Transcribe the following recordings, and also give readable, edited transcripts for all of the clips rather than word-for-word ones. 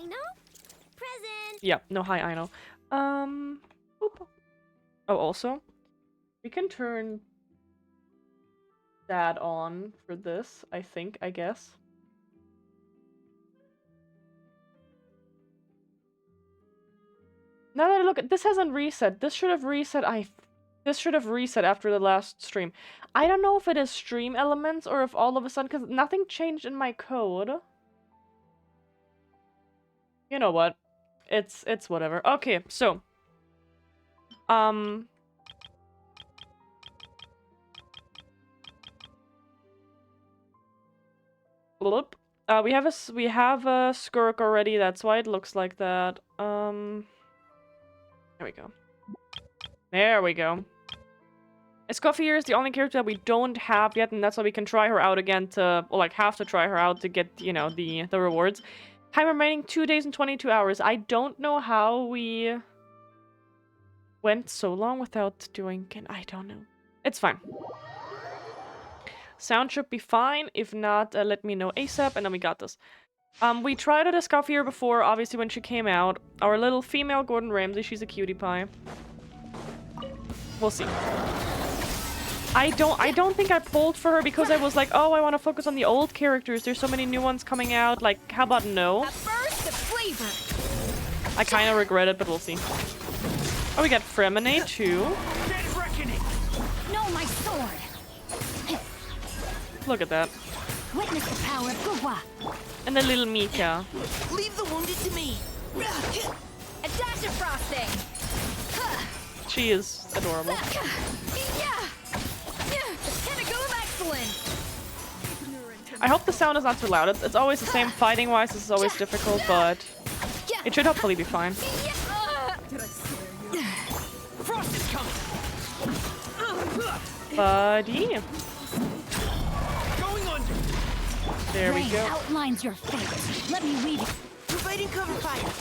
Ino? Present. Yeah, no, hi, I know. Boop. Oh, also, we can turn that on for this, I guess. Now that I look at this, hasn't reset. This should have reset. This should have reset after the last stream. I don't know if it is stream elements or if all of a sudden, because nothing changed in my code. You know what? It's whatever. Okay, so bloop. We have a Skirk already. That's why it looks like that. There we go. There we go. Escoffier is the only character that we don't have yet, and that's why we can try her out again to, or like have to try her out to get, you know, the rewards. Time remaining 2 days and 22 hours. I don't know how we went so long without doing, I don't know. It's fine. Sound should be fine. If not, let me know ASAP, and then we got this. We tried out Escoffier before, obviously when she came out. Our little female Gordon Ramsay, she's a cutie pie. We'll see. I don't think I pulled for her because I was like, oh, I want to focus on the old characters. There's so many new ones coming out. Like, how about no? I kind of regret it, but we'll see. Oh, we got Fremine too. No, my sword. Look at that. Witness the power of Gugwa. And the little Mika. Leave the wounded to me. A dash of frosting. She is adorable. I hope the sound is not too loud. It's always the same fighting-wise. This is always difficult, but it should hopefully be fine. Frost is coming. Buddy. Going under. There we go. Outlines your fate. Let me weave it. Providing cover fire.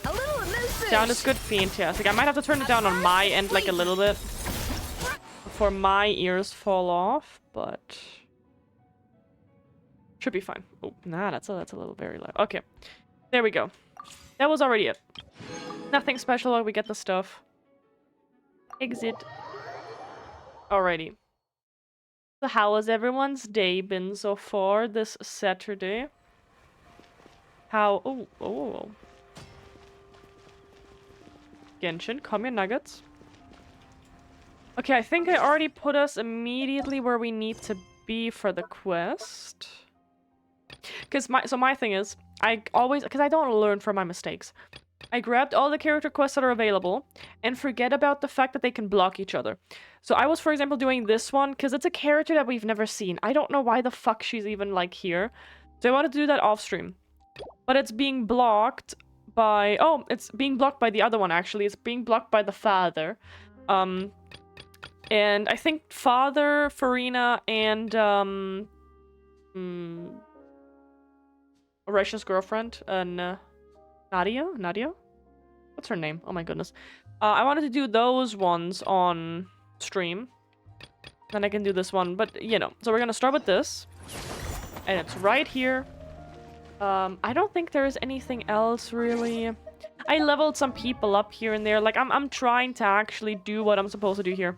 A little elusive. Sound is good, fantastic. I might have to turn it down on my end like a little bit before my ears fall off, but should be fine. Oh, nah, that's a little very loud. Okay, there we go. That was already it. Nothing special. We get the stuff. Exit. Alrighty. So how has everyone's day been so far this Saturday? How? Oh. Genshin, come here, nuggets. Okay, I think I already put us immediately where we need to be for the quest. Because my thing is, because I don't learn from my mistakes. I grabbed all the character quests that are available and forget about the fact that they can block each other. So I was, for example, doing this one because it's a character that we've never seen. I don't know why the fuck she's even, like, here. So I wanted to do that off stream. But it's being blocked by... Oh, it's being blocked by the other one, actually. It's being blocked by the father. And I think father, Furina, and, Oresha's girlfriend, Nadia? What's her name? Oh my goodness. I wanted to do those ones on stream. Then I can do this one, but, you know. So we're gonna start with this. And it's right here. I don't think there is anything else, really. I leveled some people up here and there. Like, I'm trying to actually do what I'm supposed to do here.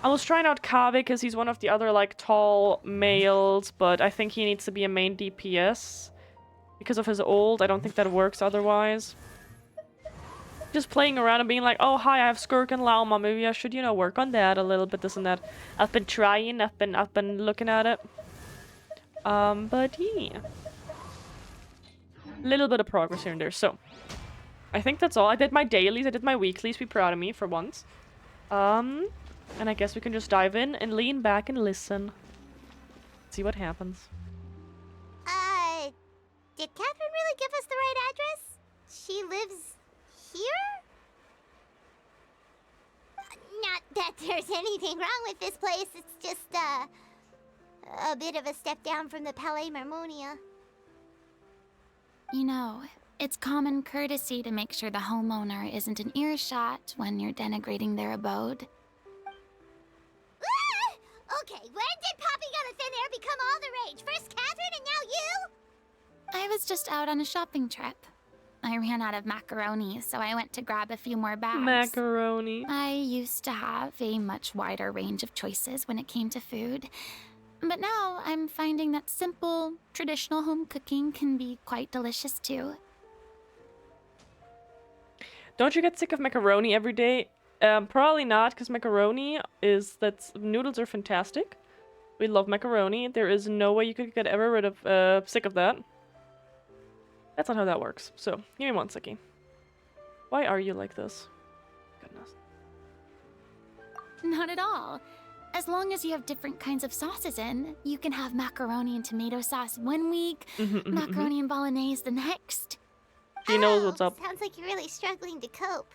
I was trying out Kaveh because he's one of the other, like, tall males, but I think he needs to be a main DPS. Because of his ult, I don't think that works otherwise. Just playing around and being like, oh, hi, I have Skirk and Lauma. Maybe I should, you know, work on that a little bit, this and that. I've been trying, I've been looking at it. But yeah. Little bit of progress here and there, so. I think that's all. I did my dailies, I did my weeklies. Be proud of me for once. And I guess we can just dive in and lean back and listen. See what happens. Did Catherine really give us the right address? She lives here? Not that there's anything wrong with this place. It's just, a bit of a step down from the Palais Marmonia. You know, it's common courtesy to make sure the homeowner isn't an earshot when you're denigrating their abode. Okay, when did popping out of thin air become all the rage? First Catherine and now you? I was just out on a shopping trip. I ran out of macaroni, so I went to grab a few more bags. Macaroni. I used to have a much wider range of choices when it came to food. But now I'm finding that simple, traditional home cooking can be quite delicious too. Don't you get sick of macaroni every day? Probably not, because macaroni noodles are fantastic. We love macaroni. There is no way you could get ever rid of sick of that. That's not how that works. So, give me one second. Why are you like this? Goodness. Not at all. As long as you have different kinds of sauces in, you can have macaroni and tomato sauce one week, macaroni and bolognese the next. She knows what's up. Sounds like you're really struggling to cope.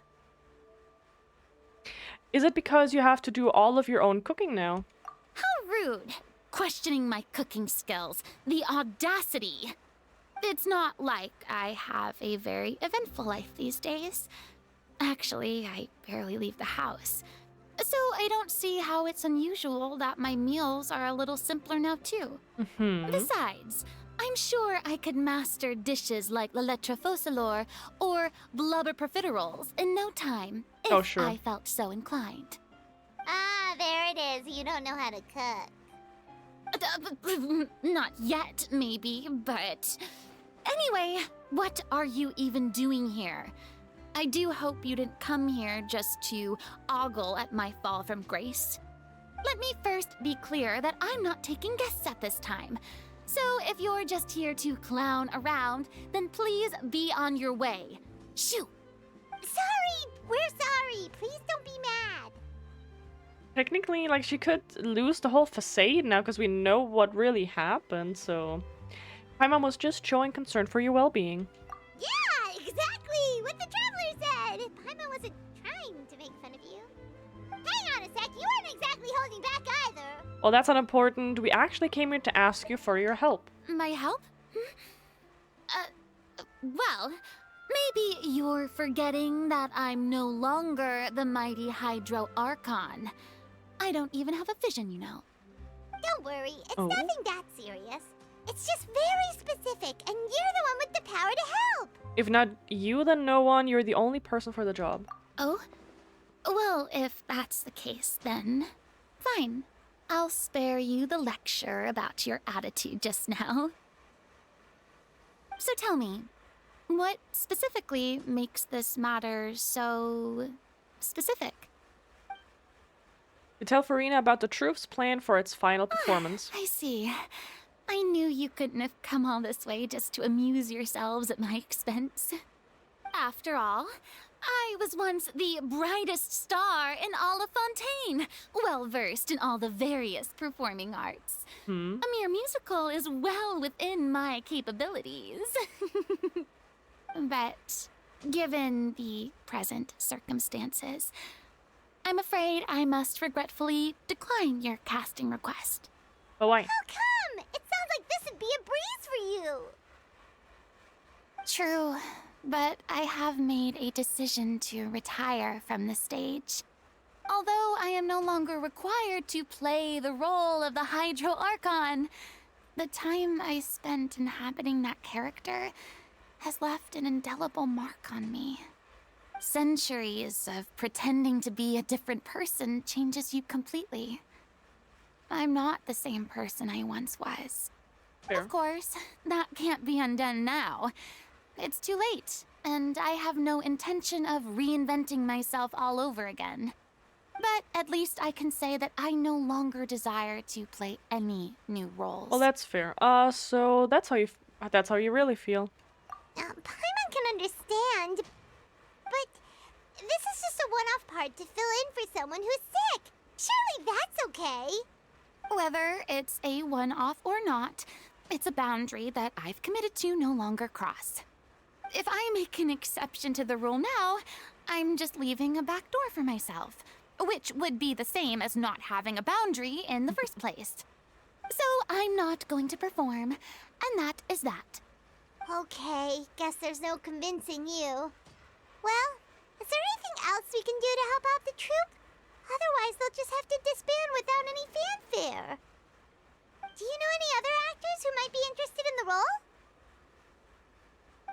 Is it because you have to do all of your own cooking now? How rude! Questioning my cooking skills. The audacity! It's not like I have a very eventful life these days. Actually, I barely leave the house. So I don't see how it's unusual that my meals are a little simpler now too. Besides, I'm sure I could master dishes like la lettre focilor or blubber profiteroles in no time if I felt so inclined. Ah, there it is. You don't know how to cook. Not yet, maybe, but... Anyway, what are you even doing here? I do hope you didn't come here just to ogle at my fall from grace. Let me first be clear that I'm not taking guests at this time. So if you're just here to clown around, then please be on your way. Shoo! Sorry! We're sorry! Please don't be mad! Technically, like, she could lose the whole facade now because we know what really happened, so... Paimon was just showing concern for your well-being. Yeah, exactly! What the Traveler said! Paimon wasn't trying to make fun of you. Hang on a sec, you weren't exactly holding back either! Well, that's unimportant. We actually came here to ask you for your help. My help? Well, maybe you're forgetting that I'm no longer the mighty Hydro Archon. I don't even have a vision, you know. Don't worry, it's nothing that serious. It's just very specific, and you're the one with the power to help! If not you, then no one. You're the only person for the job. Oh? Well, if that's the case, then fine. I'll spare you the lecture about your attitude just now. So tell me, what specifically makes this matter so specific? You tell Furina about the troops' plan for its final performance. I see. I knew you couldn't have come all this way just to amuse yourselves at my expense. After all, I was once the brightest star in all of Fontaine, well-versed in all the various performing arts. A mere musical is well within my capabilities. But given the present circumstances, I'm afraid I must regretfully decline your casting request. But why? How come? It sounds like this would be a breeze for you! True, but I have made a decision to retire from the stage. Although I am no longer required to play the role of the Hydro Archon, the time I spent inhabiting that character has left an indelible mark on me. Centuries of pretending to be a different person changes you completely. I'm not the same person I once was. Fair. Of course, that can't be undone now. It's too late, and I have no intention of reinventing myself all over again. But at least I can say that I no longer desire to play any new roles. Well, that's fair. So that's how you really feel. Paimon can understand, but this is just a one-off part to fill in for someone who's sick. Surely that's okay. Whether it's a one-off or not, it's a boundary that I've committed to no longer cross. If I make an exception to the rule now, I'm just leaving a back door for myself, which would be the same as not having a boundary in the first place. So I'm not going to perform, and that is that. Okay, guess there's no convincing you. Well, is there anything else we can do to help out the troupe? Otherwise, they'll just have to disband without any fanfare. Do you know any other actors who might be interested in the role?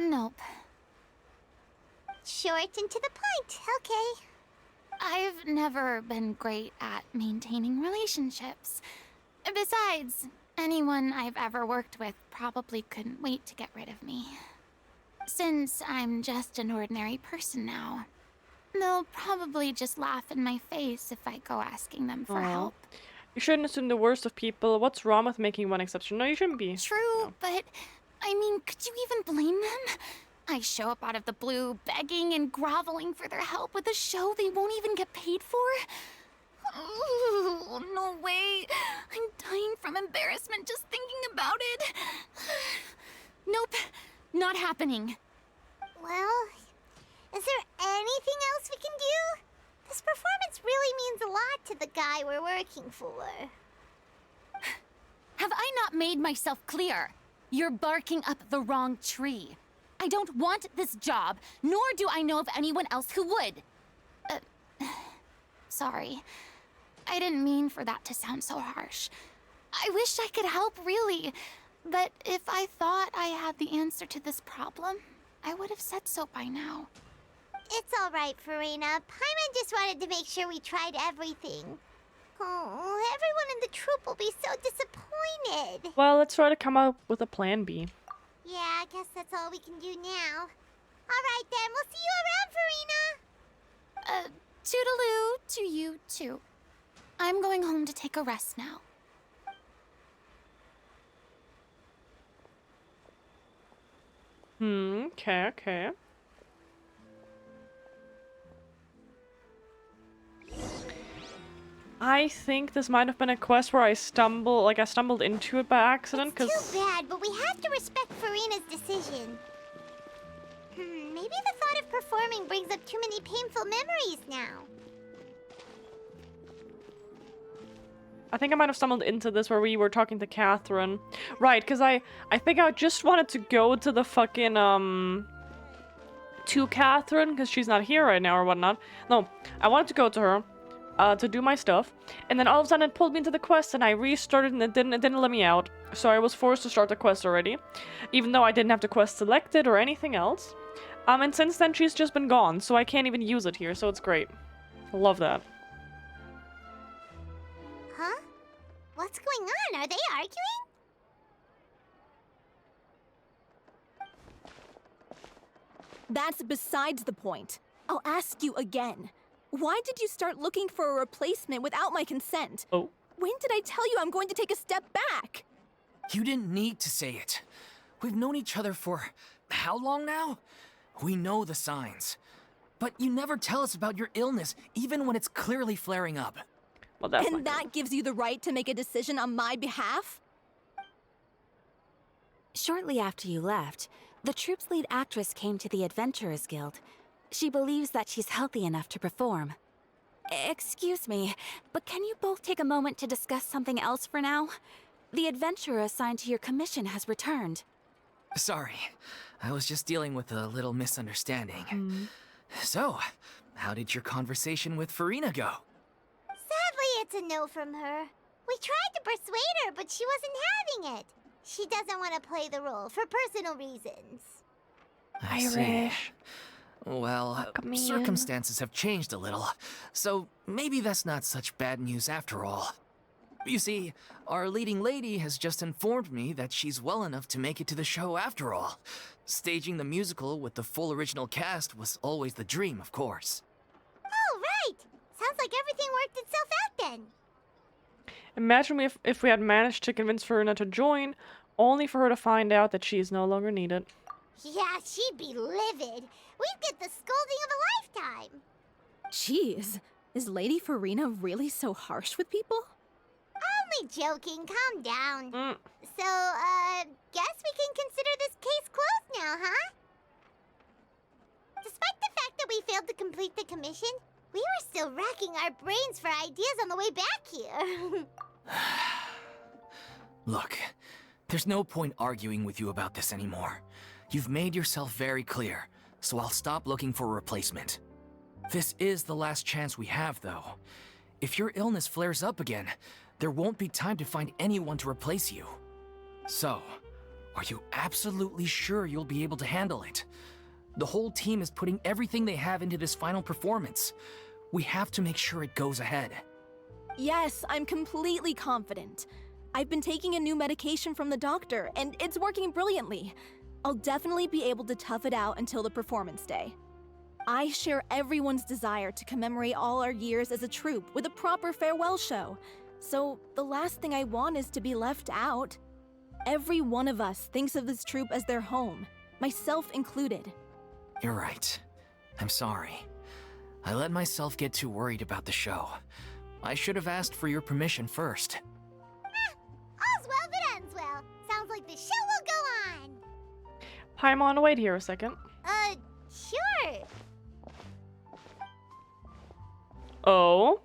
Nope. short and to the point, okay. I've never been great at maintaining relationships. Besides, anyone I've ever worked with probably couldn't wait to get rid of me. Since I'm just an ordinary person now, they'll probably just laugh in my face if I go asking them for Aw. help. You shouldn't assume the worst of people. What's wrong with making one exception? No, you shouldn't be. True, but I mean, could you even blame them? I show up out of the blue, begging and groveling for their help with a show they won't even get paid for? Ooh, no way. I'm dying from embarrassment just thinking about it. Nope, not happening. Well, is there anything else we can do? This performance really means a lot to the guy we're working for. Have I not made myself clear? You're barking up the wrong tree. I don't want this job, nor do I know of anyone else who would. Sorry. I didn't mean for that to sound so harsh. I wish I could help, really. But if I thought I had the answer to this problem, I would have said so by now. It's all right, Furina. Paimon just wanted to make sure we tried everything. Oh, everyone in the troupe will be so disappointed. Well, let's try to come up with a plan B. Yeah, I guess that's all we can do now. All right, then. We'll see you around, Furina. Toodaloo to you, too. I'm going home to take a rest now. Okay. I think this might have been a quest where I stumbled into it by accident, It's because too bad, but we have to respect Furina's decision. Maybe the thought of performing brings up too many painful memories now. I think I might have stumbled into this where we were talking to Catherine. Right, because I think I just wanted to go to the fucking, to Catherine, because she's not here right now or whatnot. No, I wanted to go to her, to do my stuff, and then all of a sudden it pulled me into the quest, and I restarted, and it didn't let me out. So I was forced to start the quest already, even though I didn't have the quest selected or anything else. And since then she's just been gone, so I can't even use it here, so it's great. I love that. Huh? What's going on? Are they arguing? That's besides the point. I'll ask you again. Why did you start looking for a replacement without my consent? Oh. When did I tell you I'm going to take a step back? You didn't need to say it. We've known each other for how long now? We know the signs. But you never tell us about your illness, even when it's clearly flaring up. Well, that's And that gives you the right to make a decision on my behalf? Shortly after you left, the troupe's lead actress came to the Adventurers Guild. She believes that she's healthy enough to perform. Excuse me, but can you both take a moment to discuss something else for now? The adventurer assigned to your commission has returned. Sorry, I was just dealing with a little misunderstanding. So, how did your conversation with Furina go? Sadly, it's a no from her. We tried to persuade her, but she wasn't having it. She doesn't want to play the role for personal reasons. I see. Well, Come in. circumstances have changed a little, so maybe that's not such bad news after all. You see, our leading lady has just informed me that she's well enough to make it to the show after all. Staging the musical with the full original cast was always the dream, of course. Oh, right! Sounds like everything worked itself out then. Imagine if we had managed to convince Furina to join, only for her to find out that she is no longer needed. Yeah, she'd be livid. We'd get the scolding of a lifetime. Jeez, is Lady Furina really so harsh with people? Only joking, calm down. Mm. So, guess we can consider this case closed now, huh? Despite the fact that we failed to complete the commission, we were still racking our brains for ideas on the way back here. Look, there's no point arguing with you about this anymore. You've made yourself very clear, so I'll stop looking for a replacement. This is the last chance we have, though. If your illness flares up again, there won't be time to find anyone to replace you. So, are you absolutely sure you'll be able to handle it? The whole team is putting everything they have into this final performance. We have to make sure it goes ahead. Yes, I'm completely confident. I've been taking a new medication from the doctor, and it's working brilliantly. I'll definitely be able to tough it out until the performance day. I share everyone's desire to commemorate all our years as a troupe with a proper farewell show. So the last thing I want is to be left out. Every one of us thinks of this troupe as their home, myself included. You're right. I'm sorry. I let myself get too worried about the show. I should have asked for your permission first. All's well that ends well. Sounds like the show will go on. Paimon, wait here a second. Sure. Oh?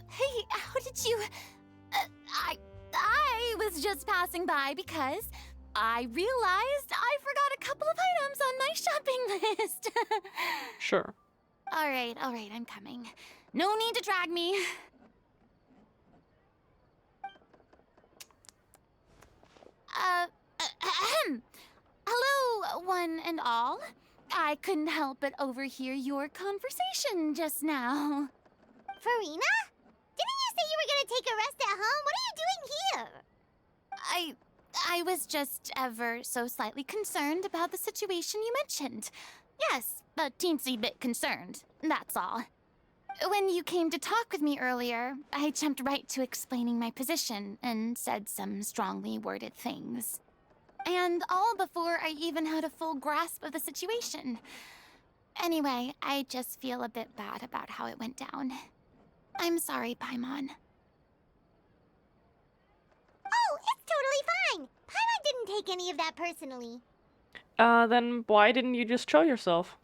Hey, how did you... I was just passing by because I realized I forgot a couple of items on my shopping list. Sure. All right, I'm coming. No need to drag me. Hello, one and all. I couldn't help but overhear your conversation just now. Furina? Didn't you say you were gonna take a rest at home? What are you doing here? I was just ever so slightly concerned about the situation you mentioned. Yes, a teensy bit concerned, that's all. When you came to talk with me earlier, I jumped right to explaining my position and said some strongly worded things. And all before I even had a full grasp of the situation. Anyway, I just feel a bit bad about how it went down. I'm sorry, Paimon. Oh, it's totally fine. Paimon didn't take any of that personally. Then why didn't you just show yourself?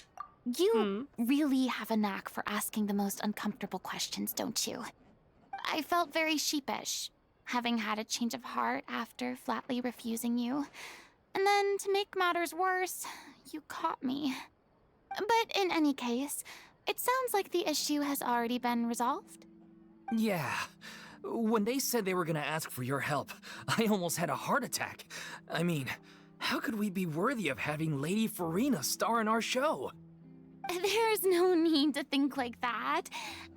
You really have a knack for asking the most uncomfortable questions, don't you? I felt very sheepish, having had a change of heart after flatly refusing you. And then, to make matters worse, you caught me. But in any case, it sounds like the issue has already been resolved. Yeah. When they said they were gonna ask for your help, I almost had a heart attack. I mean, how could we be worthy of having Lady Furina star in our show? There's no need to think like that,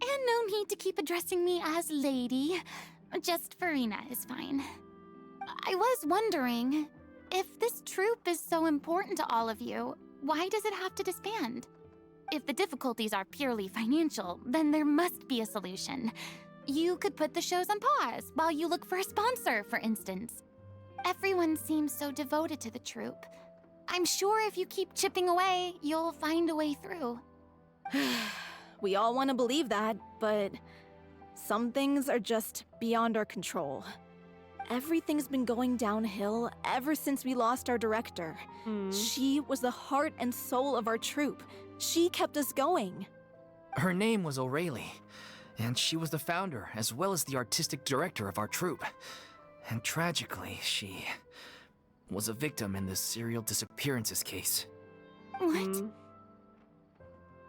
and no need to keep addressing me as lady. Just Furina is fine. I was wondering, if this troupe is so important to all of you, why does it have to disband? If the difficulties are purely financial, then there must be a solution. You could put the shows on pause while you look for a sponsor, for instance. Everyone seems so devoted to the troupe. I'm sure if you keep chipping away, you'll find a way through. We all want to believe that, but some things are just beyond our control. Everything's been going downhill ever since we lost our director. She was the heart and soul of our troupe. She kept us going. Her name was O'Reilly, and she was the founder as well as the artistic director of our troupe. And tragically, she was a victim in this serial disappearances case. What?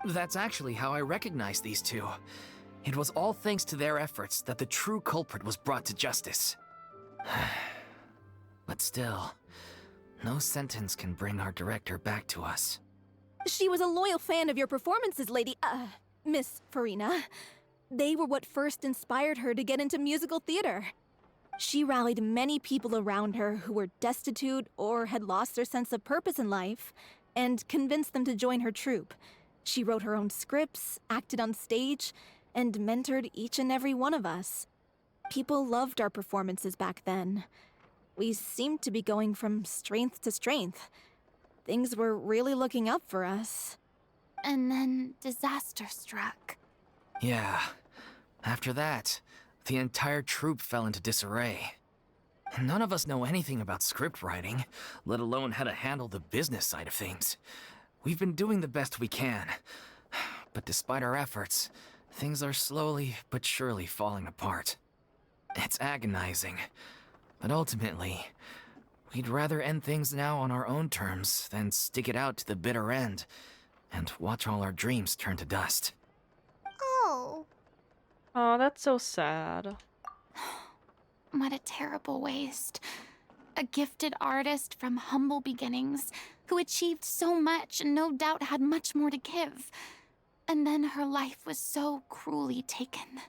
That's actually how I recognized these two. It was all thanks to their efforts that the true culprit was brought to justice. But still, no sentence can bring our director back to us. She was a loyal fan of your performances, Miss Furina. They were what first inspired her to get into musical theater. She rallied many people around her who were destitute or had lost their sense of purpose in life, and convinced them to join her troupe. She wrote her own scripts, acted on stage, and mentored each and every one of us. People loved our performances back then. We seemed to be going from strength to strength. Things were really looking up for us. And then disaster struck. Yeah. After that, the entire troupe fell into disarray. None of us know anything about script writing, let alone how to handle the business side of things. We've been doing the best we can. But despite our efforts, things are slowly but surely falling apart. It's agonizing. But ultimately, we'd rather end things now on our own terms than stick it out to the bitter end and watch all our dreams turn to dust. Oh. Oh, that's so sad. What a terrible waste. A gifted artist from humble beginnings who achieved so much and no doubt had much more to give. And then her life was so cruelly taken.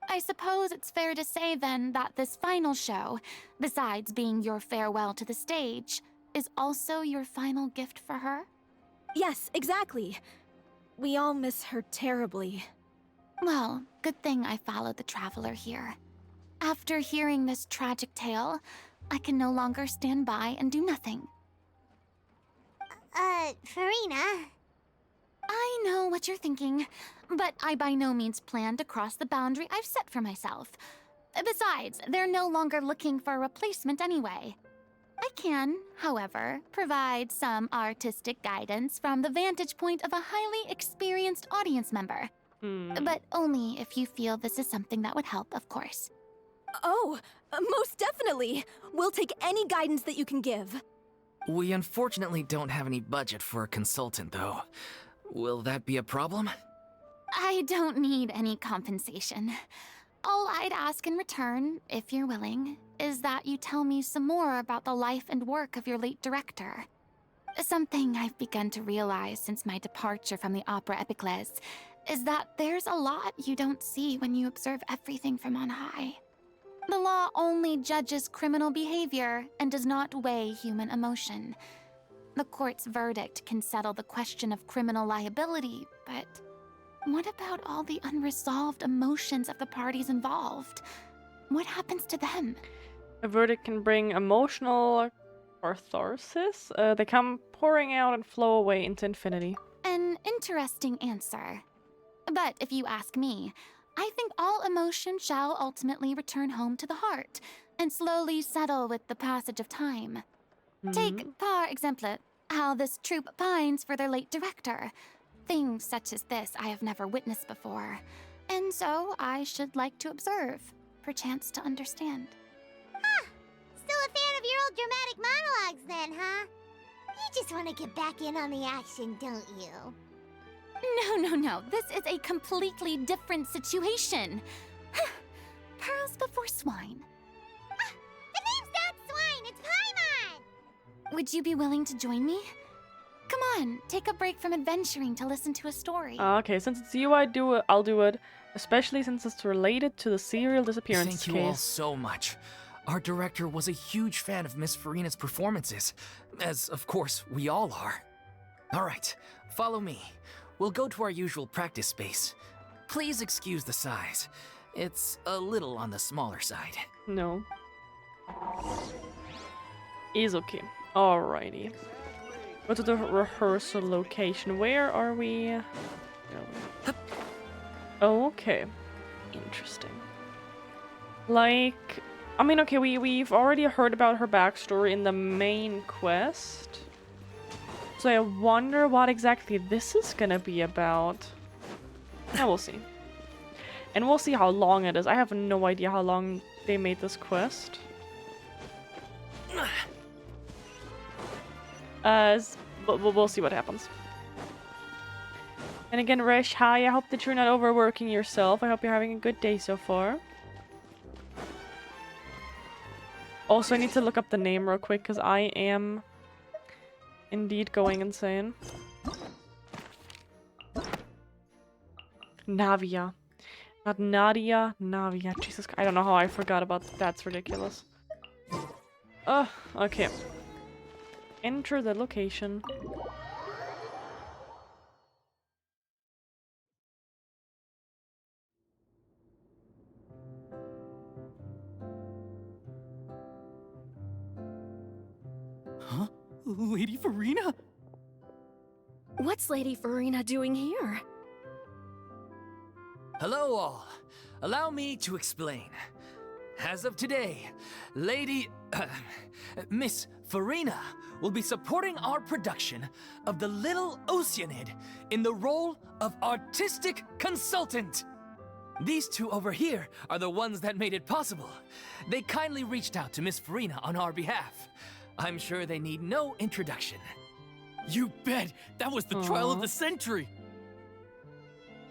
I suppose it's fair to say then that this final show, besides being your farewell to the stage, is also your final gift for her? Yes, exactly. We all miss her terribly. Well, good thing I followed the traveler here. After hearing this tragic tale, I can no longer stand by and do nothing. Furina. I know what you're thinking, but I by no means plan to cross the boundary I've set for myself. Besides, they're no longer looking for a replacement anyway. I can, however, provide some artistic guidance from the vantage point of a highly experienced audience member. But only if you feel this is something that would help, of course. Oh, most definitely. We'll take any guidance that you can give. We unfortunately don't have any budget for a consultant, though. Will that be a problem? I don't need any compensation. All I'd ask in return, if you're willing, is that you tell me some more about the life and work of your late director. Something I've begun to realize since my departure from the Opera Epiclese is that there's a lot you don't see when you observe everything from on high. The law only judges criminal behavior and does not weigh human emotion. The court's verdict can settle the question of criminal liability, but what about all the unresolved emotions of the parties involved? What happens to them? A verdict can bring emotional catharsis. They come pouring out and flow away into infinity. An interesting answer. But if you ask me, I think all emotion shall ultimately return home to the heart and slowly settle with the passage of time. Take, par exemple, how this troupe pines for their late director. Things such as this I have never witnessed before, and so I should like to observe, perchance to understand. Still a fan of your old dramatic monologues then, huh? You just want to get back in on the action, don't you? No. This is a completely different situation. Pearls before swine. The name's not Swine, it's Paimon! Would you be willing to join me? Come on, take a break from adventuring to listen to a story. Okay, since it's you, I'll do it. Especially since it's related to the serial disappearance Thank you all case. so much. Our director was a huge fan of Miss Furina's performances, as of course we all are. All right, follow me. We'll go to our usual practice space. Please excuse the size. It's a little on the smaller side. No. Is okay. Alrighty. Go to the rehearsal location. Where are we? Oh, okay. Interesting. Like, I mean, okay, we've already heard about her backstory in the main quest. So I wonder what exactly this is gonna be about. Yeah, we'll see. And we'll see how long it is. I have no idea how long they made this quest. But we'll see what happens. And again, Resh, hi, I hope that you're not overworking yourself. I hope you're having a good day so far. Also, I need to look up the name real quick, because I am indeed going insane. Navia. Not Nadia, Navia. Jesus, I don't know how I forgot about that. That's ridiculous. Oh, okay. Enter the location. Huh? Lady Furina? What's Lady Furina doing here? Hello all. Allow me to explain. As of today, Miss Furina will be supporting our production of The Little Oceanid in the role of artistic consultant. These two over here are the ones that made it possible. They kindly reached out to Miss Furina on our behalf. I'm sure they need no introduction. You bet! That was the trial of the century!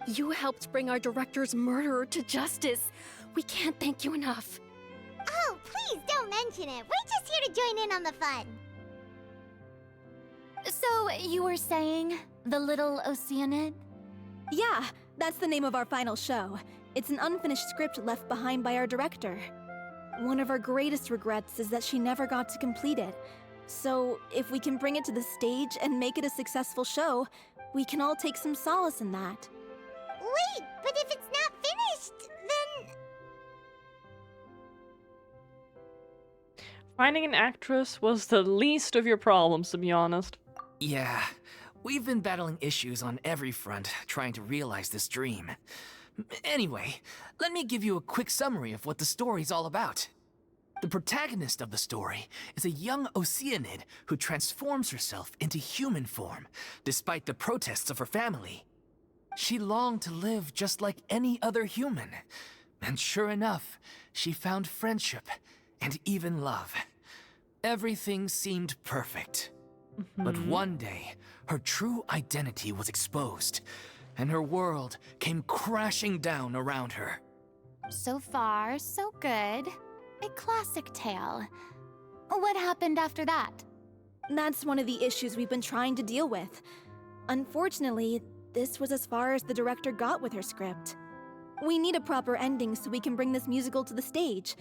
You helped bring our director's murderer to justice. We can't thank you enough. Oh, Please don't mention it. We're just here to join in on the fun. So, you were saying the Little Oceanid? Yeah, that's the name of our final show. It's an unfinished script left behind by our director. One of our greatest regrets is that she never got to complete it. So, if we can bring it to the stage and make it a successful show, we can all take some solace in that. Wait, but if it's not finished, then... Finding an actress was the least of your problems, to be honest. Yeah, we've been battling issues on every front trying to realize this dream. Anyway, let me give you a quick summary of what the story's all about. The protagonist of the story is a young Oceanid who transforms herself into human form, despite the protests of her family. She longed to live just like any other human. And sure enough, she found friendship and even love. Everything seemed perfect. But one day, her true identity was exposed, and her world came crashing down around her. So far, so good. A classic tale. What happened after that? That's one of the issues we've been trying to deal with. Unfortunately, this was as far as the director got with her script. We need a proper ending so we can bring this musical to the stage.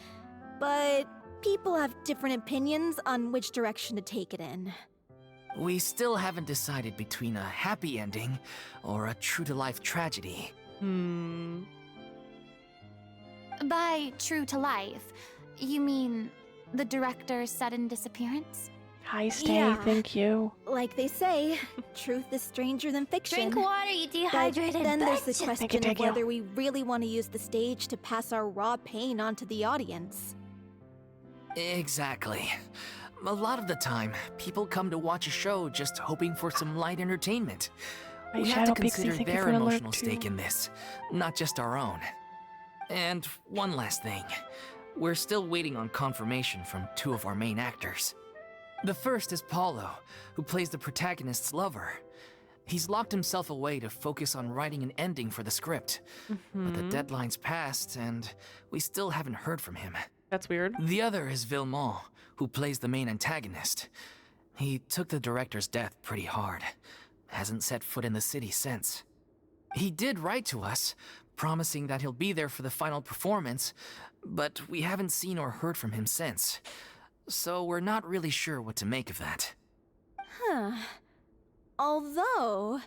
But people have different opinions on which direction to take it in. We still haven't decided between a happy ending or a true-to-life tragedy. By true to life, you mean the director's sudden disappearance? Hi, Stay, Yeah. thank you. Like they say, truth is stranger than fiction. water, you But dehydrated then there's the bitch. question Thank of you. whether we really want to use the stage to pass our raw pain onto the audience. Exactly. A lot of the time, people come to watch a show just hoping for some light entertainment. Hi, We have to Shadow Pixie, consider thank you their for the alert, emotional stake too. in this, not just our own. And one last thing. We're still waiting on confirmation from two of our main actors. The first is Paulo, who plays the protagonist's lover. He's locked himself away to focus on writing an ending for the script. But the deadline's passed, and we still haven't heard from him. That's weird. The other is Villemont, who plays the main antagonist. He took the director's death pretty hard. Hasn't set foot in the city since. He did write to us, promising that he'll be there for the final performance, but we haven't seen or heard from him since. So we're not really sure what to make of that. Huh. Although,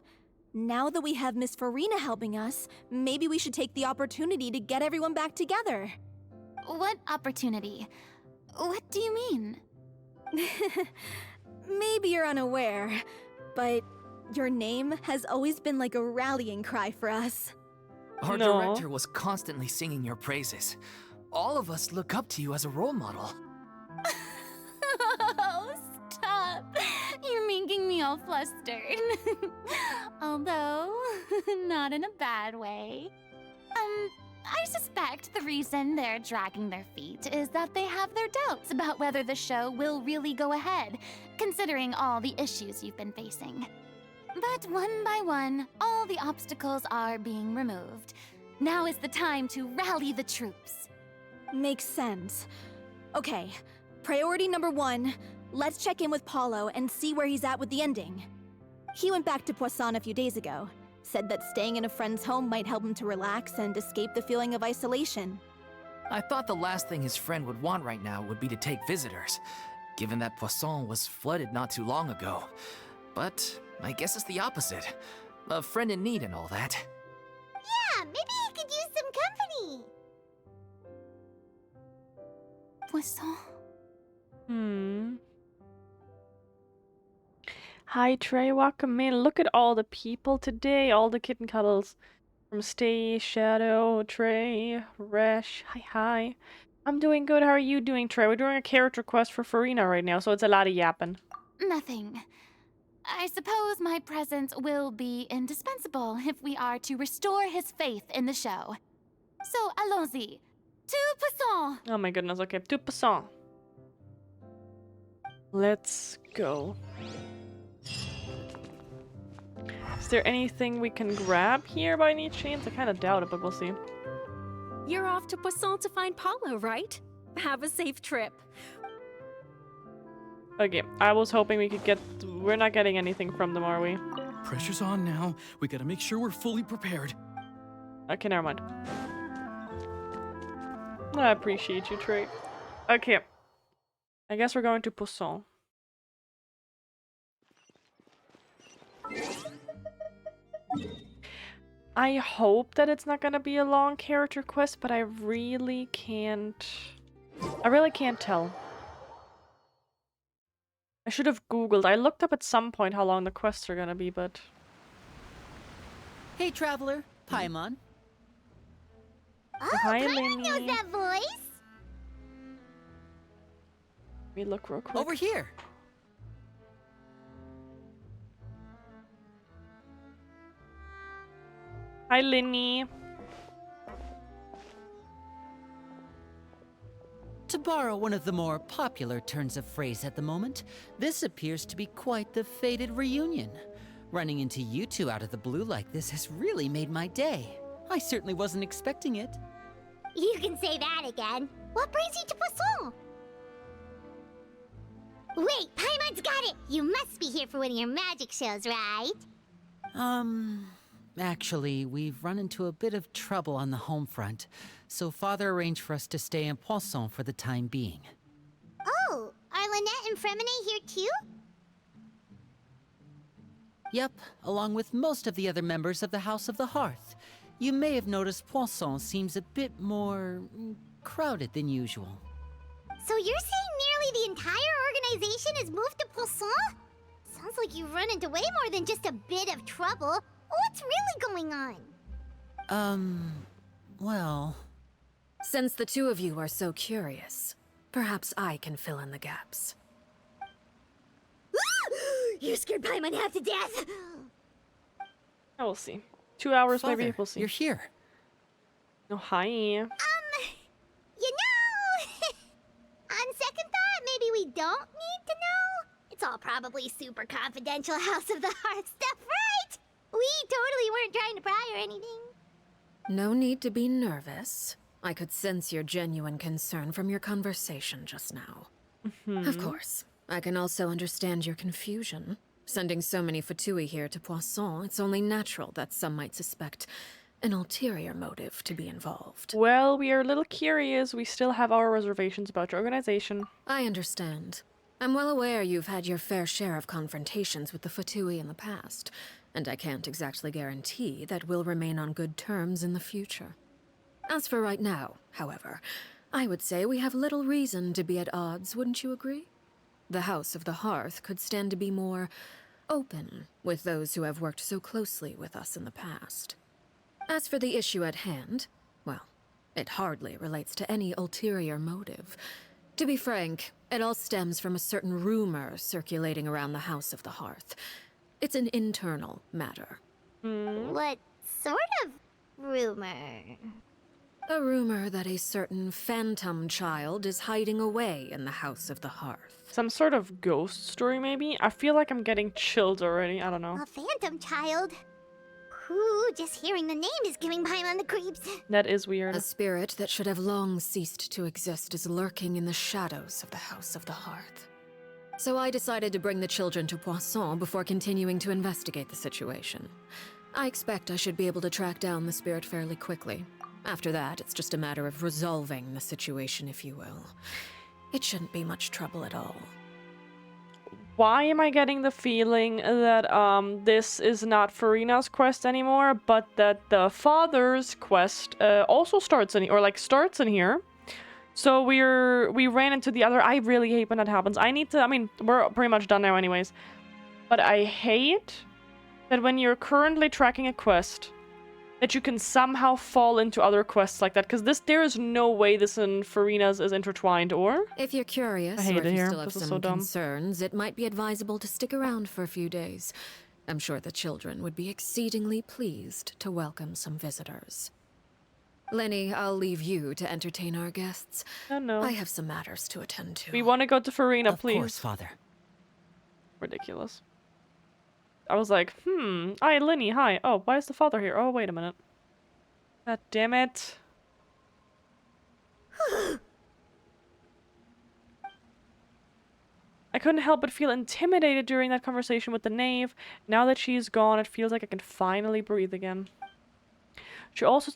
now that we have Miss Furina helping us, maybe we should take the opportunity to get everyone back together. What opportunity? What do you mean? Maybe you're unaware, but your name has always been like a rallying cry for us. Our No. director was constantly singing your praises. All of us look up to you as a role model. Oh, stop! You're making me all flustered. Although, not in a bad way. I suspect the reason they're dragging their feet is that they have their doubts about whether the show will really go ahead, considering all the issues you've been facing. But one by one, all the obstacles are being removed. Now is the time to rally the troops. Makes sense. Okay, priority number 1, let's check in with Paulo and see where he's at with the ending. He went back to Poisson a few days ago, said that staying in a friend's home might help him to relax and escape the feeling of isolation. I thought the last thing his friend would want right now would be to take visitors, given that Poisson was flooded not too long ago. But I guess it's the opposite. A friend in need and all that. Yeah, maybe he could use some company. Poisson. Hi, Trey, welcome in. Look at all the people today, all the kitten cuddles. From Stay, Shadow, Trey, Resh. Hi. I'm doing good. How are you doing, Trey? We're doing a character quest for Furina right now, so it's a lot of yapping. Nothing. I suppose my presence will be indispensable if we are to restore his faith in the show. So, allons-y. To Poisson! Oh my goodness, okay. Tout passant. Let's go. Is there anything we can grab here by any chance? I kind of doubt it, but we'll see. You're off to Poisson to find Paulo, right? Have a safe trip. Okay, I was hoping we could get... We're not getting anything from them, are we? Pressure's on now. We gotta make sure we're fully prepared. Okay, never mind. I appreciate you, Trey. Okay. I guess we're going to Poussin. I hope that it's not gonna be a long character quest, but I really can't... I really can't tell. I should have googled. I looked up at some point how long the quests are gonna be, but... Hey, traveler. Paimon. Oh, Hi, Paimon Lenny. knows that voice. Let me look real quick. Over here. Hi, Linny. To borrow one of the more popular turns of phrase at the moment, this appears to be quite the fated reunion. Running into you two out of the blue like this has really made my day. I certainly wasn't expecting it. You can say that again. What brings you to Poisson? Wait, Paimon's got it! You must be here for one of your magic shows, right? Actually, we've run into a bit of trouble on the home front, so Father arranged for us to stay in Poisson for the time being. Oh, are Lynette and Fremine here too? Yep, along with most of the other members of the House of the Hearth. You may have noticed Poisson seems a bit more crowded than usual. So you're saying nearly the entire organization has moved to Poisson? Sounds like you've run into way more than just a bit of trouble. What's really going on? Well... Since the two of you are so curious, perhaps I can fill in the gaps. You scared Paimon half to death! I will see. 2 hours Father, maybe, we'll see. you're here. Oh, hi. You know... on second thought, maybe we don't need to know? It's all probably super confidential House of the Hearth stuff, right? We totally weren't trying to pry or anything. No need to be nervous. I could sense your genuine concern from your conversation just now. Of course, I can also understand your confusion. Sending so many Fatui here to Poisson, it's only natural that some might suspect an ulterior motive to be involved. Well, we are a little curious. We still have our reservations about your organization. I understand. I'm well aware you've had your fair share of confrontations with the Fatui in the past, and I can't exactly guarantee that we'll remain on good terms in the future. As for right now, however, I would say we have little reason to be at odds, wouldn't you agree? The House of the Hearth could stand to be more open with those who have worked so closely with us in the past. As for the issue at hand, well, it hardly relates to any ulterior motive. To be frank, it all stems from a certain rumor circulating around the House of the Hearth. It's an internal matter. What sort of rumor? A rumor that a certain phantom child is hiding away in the House of the Hearth. Some sort of ghost story, maybe? I feel like I'm getting chills already. I don't know. A phantom child? Ooh, just hearing the name is giving Paimon the creeps. That is weird. A spirit that should have long ceased to exist is lurking in the shadows of the House of the Hearth. So I decided to bring the children to Poisson before continuing to investigate the situation. I expect I should be able to track down the spirit fairly quickly. After that, it's just a matter of resolving the situation, if you will. It shouldn't be much trouble at all. Why am I getting the feeling that this is not Furina's quest anymore, but that the father's quest also starts in, or like starts in here? So we ran into the other. I really hate when that happens. I mean, we're pretty much done now anyways. But I hate that when you're currently tracking a quest, that you can somehow fall into other quests like that. Because there is no way this and Furina's is intertwined, or? If you're curious, I hate or if it you here. still have This is some so dumb. concerns, it might be advisable to stick around for a few days. I'm sure the children would be exceedingly pleased to welcome some visitors. Lenny, I'll leave you to entertain our guests. Oh no. I have some matters to attend to. We want to go to Furina, Of please. course, Father. Ridiculous. I was like, hi, Linny, hi. Oh, why is the father here? Oh, wait a minute. God damn it. I couldn't help but feel intimidated during that conversation with the knave. Now that she's gone, it feels like I can finally breathe again. She also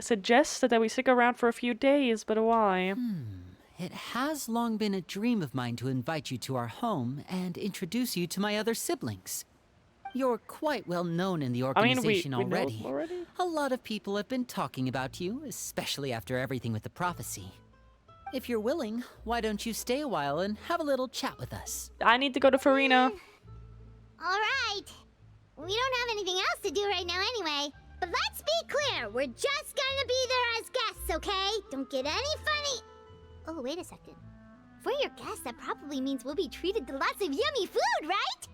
suggested that we stick around for a few days, but why? It has long been a dream of mine to invite you to our home and introduce you to my other siblings. You're quite well known in the I mean, organization we know already. them already. A lot of people have been talking about you, especially after everything with the prophecy. If you're willing, why don't you stay a while and have a little chat with us? I need to go to Furina. All right. We don't have anything else to do right now anyway. But let's be clear, we're just gonna be there as guests, okay? Don't get any funny... Oh, wait a second. If we're your guests, that probably means we'll be treated to lots of yummy food, right?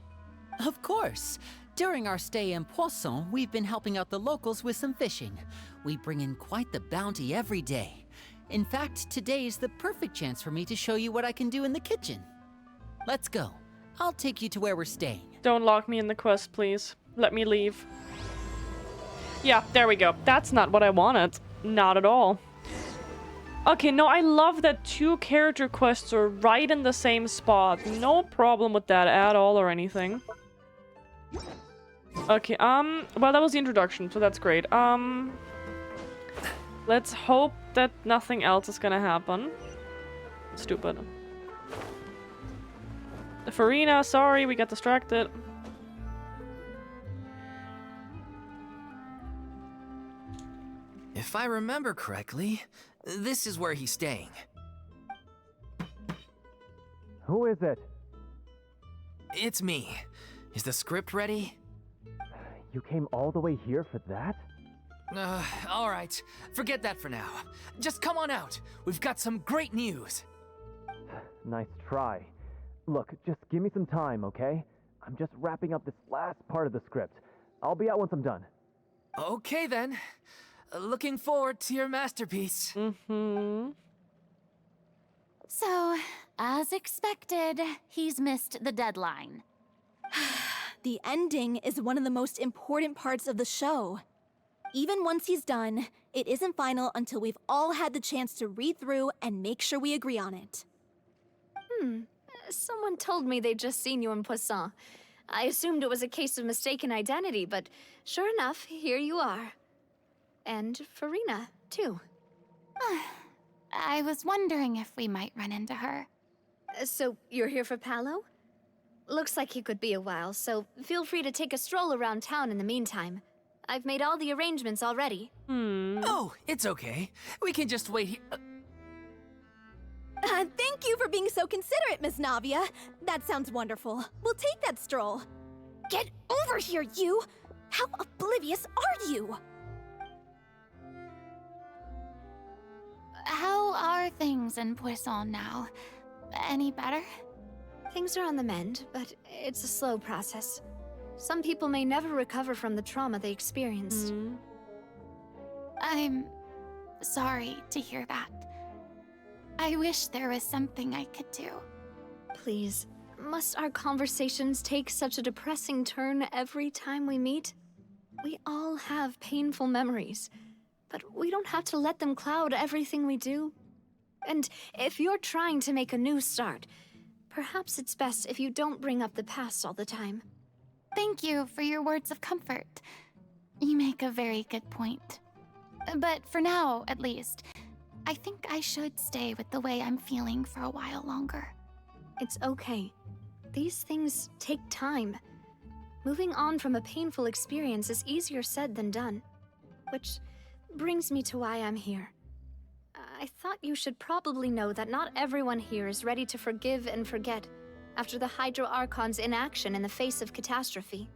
Of course. During our stay in Poisson, we've been helping out the locals with some fishing. We bring in quite the bounty every day. In fact, today's the perfect chance for me to show you what I can do in the kitchen. Let's go. I'll take you to where we're staying. Don't lock me in the quest, please. Let me leave. Yeah, there we go. That's not what I wanted. Not at all. Okay, no, I love that 2 character quests are right in the same spot. No problem with that at all or anything. Okay, well, that was the introduction, so that's great. Let's hope that nothing else is gonna happen. Stupid. Furina, sorry, we got distracted. If I remember correctly, this is where he's staying. Who is it? It's me. Is the script ready? You came all the way here for that? All right. Forget that for now. Just come on out. We've got some great news. Nice try. Look, just give me some time, okay? I'm just wrapping up this last part of the script. I'll be out once I'm done. Okay, then. Looking forward to your masterpiece. So, as expected, he's missed the deadline. The ending is one of the most important parts of the show. Even once he's done, it isn't final until we've all had the chance to read through and make sure we agree on it. Someone told me they'd just seen you in Poisson. I assumed it was a case of mistaken identity, but sure enough, here you are. And Furina, too. I was wondering if we might run into her. So, you're here for Paolo? Looks like he could be a while, so feel free to take a stroll around town in the meantime. I've made all the arrangements already. Oh, it's okay. We can just wait here. Thank you for being so considerate, Miss Navia. That sounds wonderful. We'll take that stroll. Get over here, you! How oblivious are you? How are things in Poisson now? Any better? Things are on the mend, but it's a slow process. Some people may never recover from the trauma they experienced. I'm sorry to hear that. I wish there was something I could do. Please, must our conversations take such a depressing turn every time we meet? We all have painful memories, but we don't have to let them cloud everything we do. And if you're trying to make a new start, perhaps it's best if you don't bring up the past all the time. Thank you for your words of comfort. You make a very good point. But for now, at least, I think I should stay with the way I'm feeling for a while longer. It's okay. These things take time. Moving on from a painful experience is easier said than done. Which brings me to why I'm here. I thought you should probably know that not everyone here is ready to forgive and forget after the Hydro Archon's inaction in the face of catastrophe.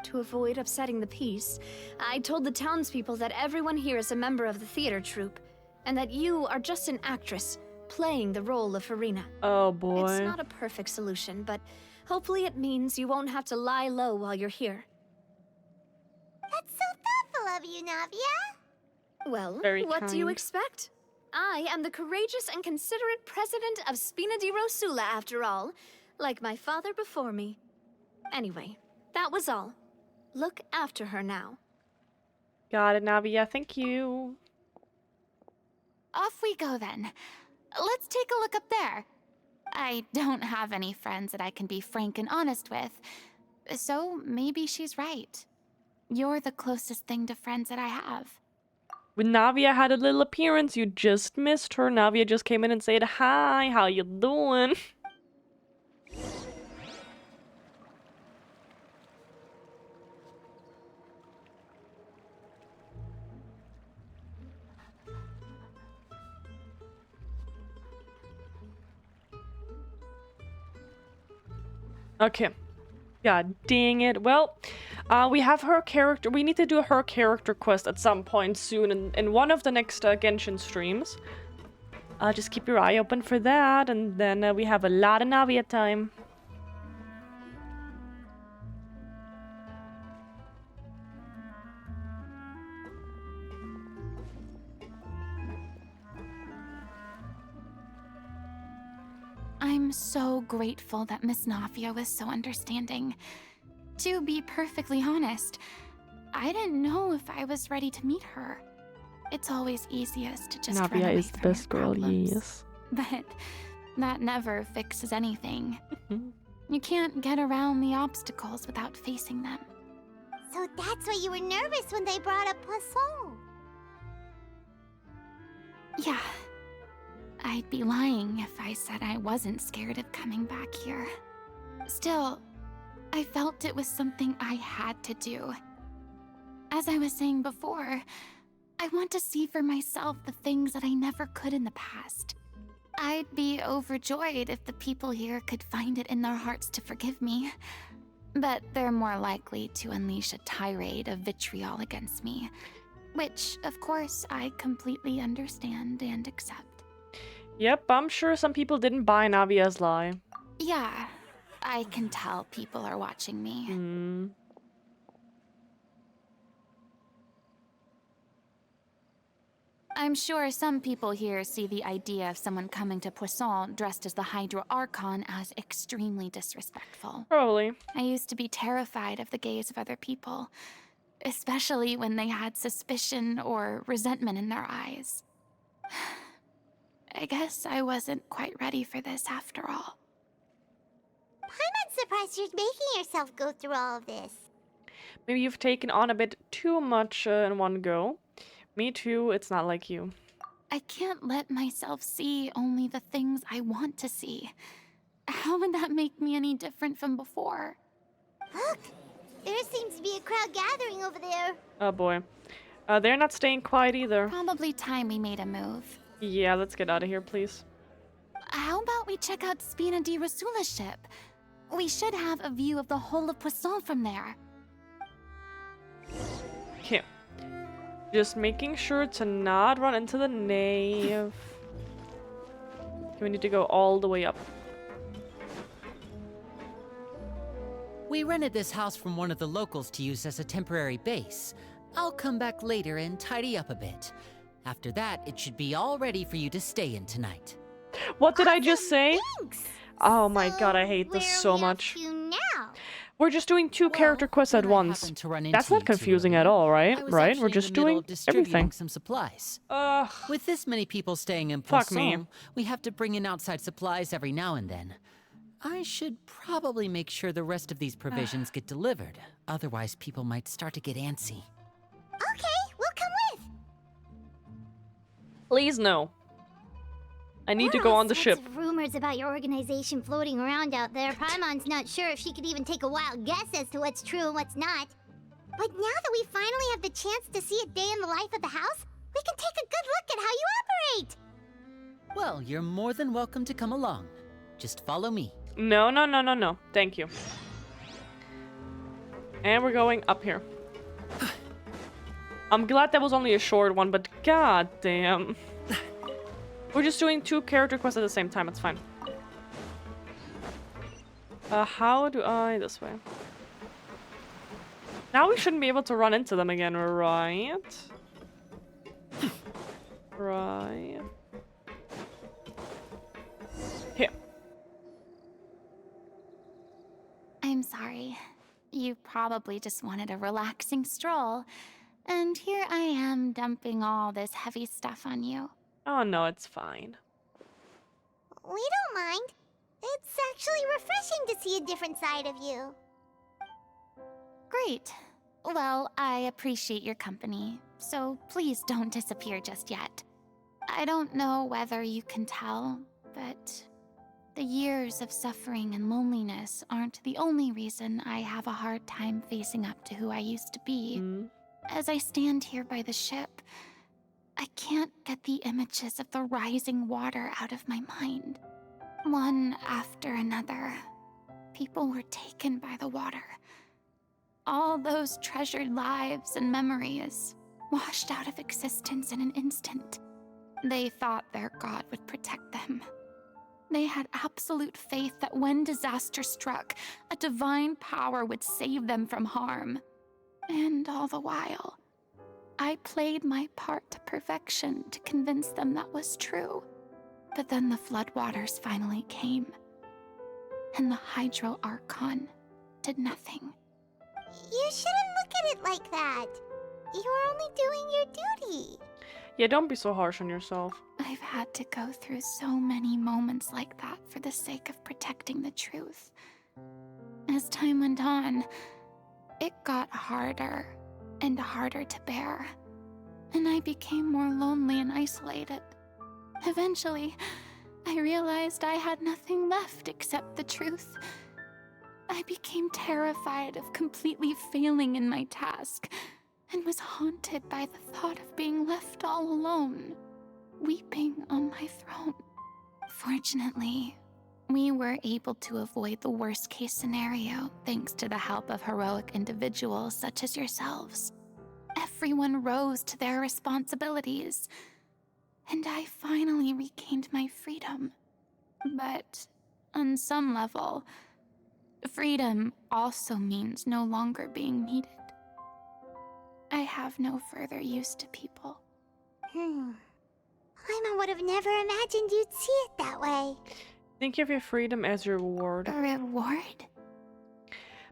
To avoid upsetting the peace, I told the townspeople that everyone here is a member of the theater troupe, and that you are just an actress playing the role of Furina. Oh boy. It's not a perfect solution, but hopefully it means you won't have to lie low while you're here. That's so thoughtful of you, Navia. Well, Very what do you kind. expect? I am the courageous and considerate president of Spina di Rosula, after all, like my father before me. Anyway, that was all. Look after her now. Got it, Navia. Thank you. Off we go then. Let's take a look up there. I don't have any friends that I can be frank and honest with. So maybe she's right. You're the closest thing to friends that I have. When Navia had a little appearance, you just missed her. Navia just came in and said, "Hi, how you doing?" Okay. God dang it. Well, we have her character. We need to do her character quest at some point soon in one of the next Genshin streams. Just keep your eye open for that, and then we have a lot of Navia time. I'm so grateful that Miss Navia was so understanding. To be perfectly honest, I didn't know if I was ready to meet her. It's always easiest to just run Navia away is the from best your girl, problems. yes. But that never fixes anything. You can't get around the obstacles without facing them. So that's why you were nervous when they brought up Poisson. Yeah. I'd be lying if I said I wasn't scared of coming back here. Still, I felt it was something I had to do. As I was saying before, I want to see for myself the things that I never could in the past. I'd be overjoyed if the people here could find it in their hearts to forgive me. But they're more likely to unleash a tirade of vitriol against me. Which, of course, I completely understand and accept. Yep, I'm sure some people didn't buy Navia's lie. Yeah, I can tell people are watching me. I'm sure some people here see the idea of someone coming to Poisson dressed as the Hydra Archon as extremely disrespectful. Probably. I used to be terrified of the gaze of other people, especially when they had suspicion or resentment in their eyes. I guess I wasn't quite ready for this after all. I'm not surprised you're making yourself go through all of this. Maybe you've taken on a bit too much in one go. Me too, it's not like you. I can't let myself see only the things I want to see. How would that make me any different from before? Look! There seems to be a crowd gathering over there. Oh boy. They're not staying quiet either. Probably time we made a move. Yeah, let's get out of here, please. How about we check out Spina di Rosula's ship? We should have a view of the whole of Poisson from there. Okay. Just making sure to not run into the nave. We need to go all the way up. We rented this house from one of the locals to use as a temporary base. I'll come back later and tidy up a bit. After that, it should be all ready for you to stay in tonight. What did I just say? Thanks. Oh my god, I hate this so much. Where are we off to now? We're just doing two character quests at when I once. happened to run That's into not you two confusing earlier, at all, right? I was Right? actually We're in just the middle doing of distributing everything. some supplies. Ugh. With this many people staying in Fuck me. Poisson, we have to bring in outside supplies every now and then. I should probably make sure the rest of these provisions get delivered. Otherwise, people might start to get antsy. Okay, we'll come with. Please no. I need to There go are on the all ship. sorts of rumors about your organization floating around out there. Paimon's not sure if she could even take a wild guess as to what's true and what's not. But now that we finally have the chance to see a day in the life of the house, we can take a good look at how you operate. Well, you're more than welcome to come along. Just follow me. No, no, no, no, no. Thank you. And we're going up here. I'm glad that was only a short one, but god damn. We're just doing two character quests at the same time, it's fine. How do I... this way. Now we shouldn't be able to run into them again, right? Right. Here. I'm sorry. You probably just wanted a relaxing stroll. And here I am dumping all this heavy stuff on you. Oh no, it's fine. We don't mind. It's actually refreshing to see a different side of you. Great. Well, I appreciate your company, so please don't disappear just yet. I don't know whether you can tell, but the years of suffering and loneliness aren't the only reason I have a hard time facing up to who I used to be. As I stand here by the ship, I can't get the images of the rising water out of my mind. One after another, people were taken by the water. All those treasured lives and memories washed out of existence in an instant. They thought their god would protect them. They had absolute faith that when disaster struck, a divine power would save them from harm. And all the while, I played my part to perfection to convince them that was true. But then the floodwaters finally came, and the Hydro Archon did nothing. You shouldn't look at it like that. You're only doing your duty. Yeah, don't be so harsh on yourself. I've had to go through so many moments like that for the sake of protecting the truth. As time went on, it got harder and harder to bear, and I became more lonely and isolated. Eventually, I realized I had nothing left except the truth. I became terrified of completely failing in my task, and was haunted by the thought of being left all alone, weeping on my throne. Fortunately, we were able to avoid the worst-case scenario thanks to the help of heroic individuals such as yourselves. Everyone rose to their responsibilities, and I finally regained my freedom. But on some level, freedom also means no longer being needed. I have no further use to people. Paimon would have never imagined you'd see it that way. Think of your freedom as your reward. A reward?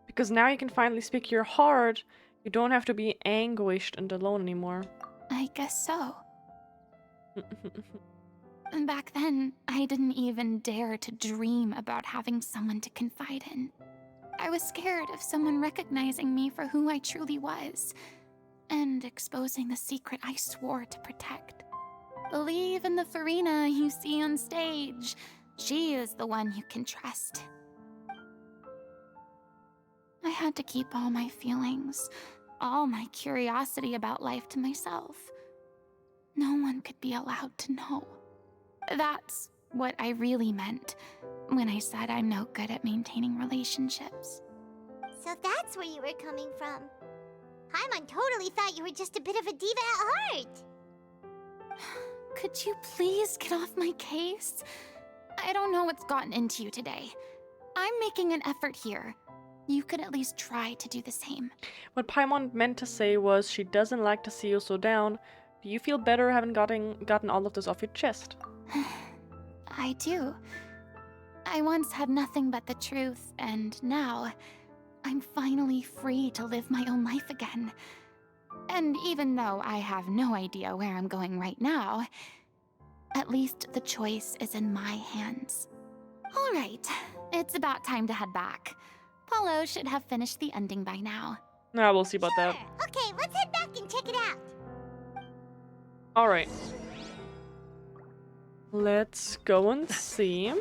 Because now you can finally speak your heart. You don't have to be anguished and alone anymore. I guess so. Back then, I didn't even dare to dream about having someone to confide in. I was scared of someone recognizing me for who I truly was, and exposing the secret I swore to protect. Believe in the Furina you see on stage. She is the one you can trust. I had to keep all my feelings, all my curiosity about life to myself. No one could be allowed to know. That's what I really meant when I said I'm no good at maintaining relationships. So that's where you were coming from. Paimon totally thought you were just a bit of a diva at heart. Could you please get off my case? I don't know what's gotten into you today. I'm making an effort here. You could at least try to do the same. What Paimon meant to say was she doesn't like to see you so down. Do you feel better having gotten all of this off your chest? I do. I once had nothing but the truth, and now I'm finally free to live my own life again. And even though I have no idea where I'm going right now, at least the choice is in my hands. All right, it's about time to head back. Paulo should have finished the ending by now. Nah, we'll see about that. Okay, let's head back and check it out. Alright. Let's go and see.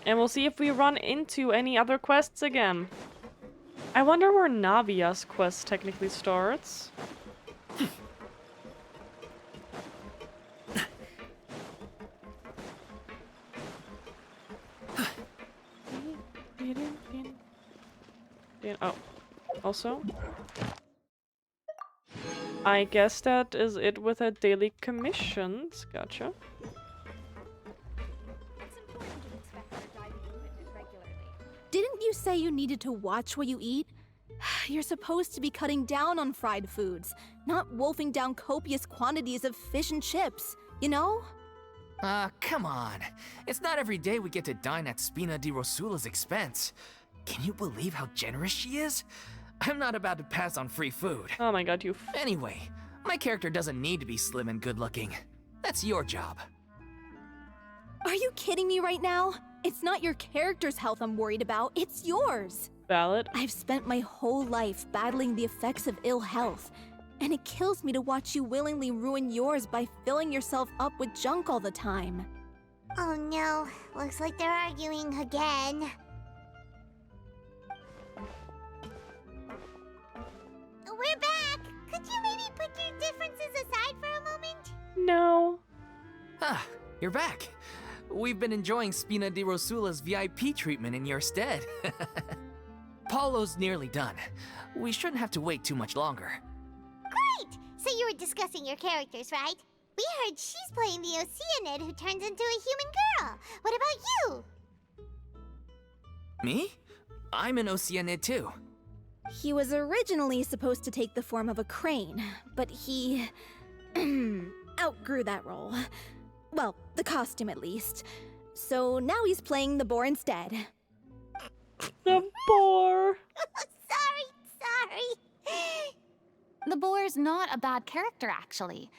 And we'll see if we run into any other quests again. I wonder where Navia's quest technically starts. Oh, also, I guess that is it with the daily commissions. Gotcha. Didn't you say you needed to watch what you eat? You're supposed to be cutting down on fried foods, not wolfing down copious quantities of fish and chips, you know? Come on. It's not every day we get to dine at Spina di Rosula's expense. Can you believe how generous she is? I'm not about to pass on free food. Oh my god, you... Anyway, my character doesn't need to be slim and good-looking. That's your job. Are you kidding me right now? It's not your character's health I'm worried about, it's yours. Valid. I've spent my whole life battling the effects of ill health, and it kills me to watch you willingly ruin yours by filling yourself up with junk all the time. Oh no, looks like they're arguing again. We're back! Could you maybe put your differences aside for a moment? No. Ah, you're back. We've been enjoying Spina di Rosula's VIP treatment in your stead. Paulo's nearly done. We shouldn't have to wait too much longer. Great! So you were discussing your characters, right? We heard she's playing the Oceanid who turns into a human girl. What about you? Me? I'm an Oceanid too. He was originally supposed to take the form of a crane, but he outgrew that role. Well, the costume at least. So now he's playing the boar instead. The boar. Sorry. The boar's not a bad character, actually.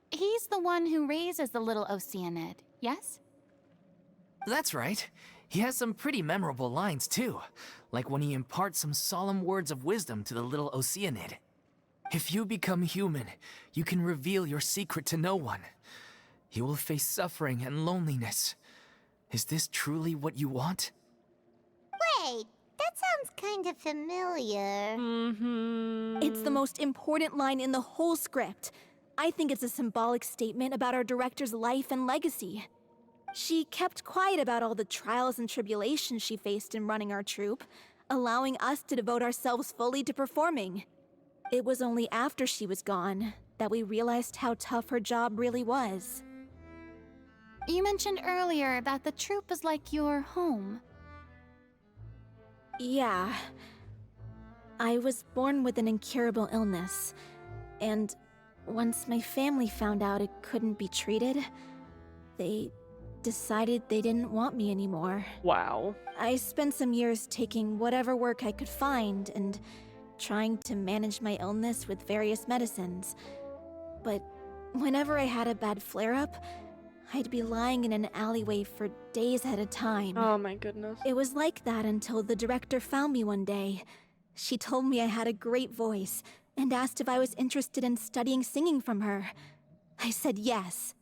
He's the one who raises the little Oceanid, yes? That's right. He has some pretty memorable lines too, like when he imparts some solemn words of wisdom to the little Oceanid. If you become human, you can reveal your secret to no one. You will face suffering and loneliness. Is this truly what you want? Wait, that sounds kind of familiar. It's the most important line in the whole script. I think it's a symbolic statement about our director's life and legacy. She kept quiet about all the trials and tribulations she faced in running our troupe, allowing us to devote ourselves fully to performing. It was only after she was gone that we realized how tough her job really was. You mentioned earlier that the troupe is like your home. Yeah. I was born with an incurable illness, and once my family found out it couldn't be treated, they decided they didn't want me anymore. Wow. I spent some years taking whatever work I could find and trying to manage my illness with various medicines. But whenever I had a bad flare-up, I'd be lying in an alleyway for days at a time. Oh my goodness. It was like that until the director found me one day. She told me I had a great voice and asked if I was interested in studying singing from her. I said yes.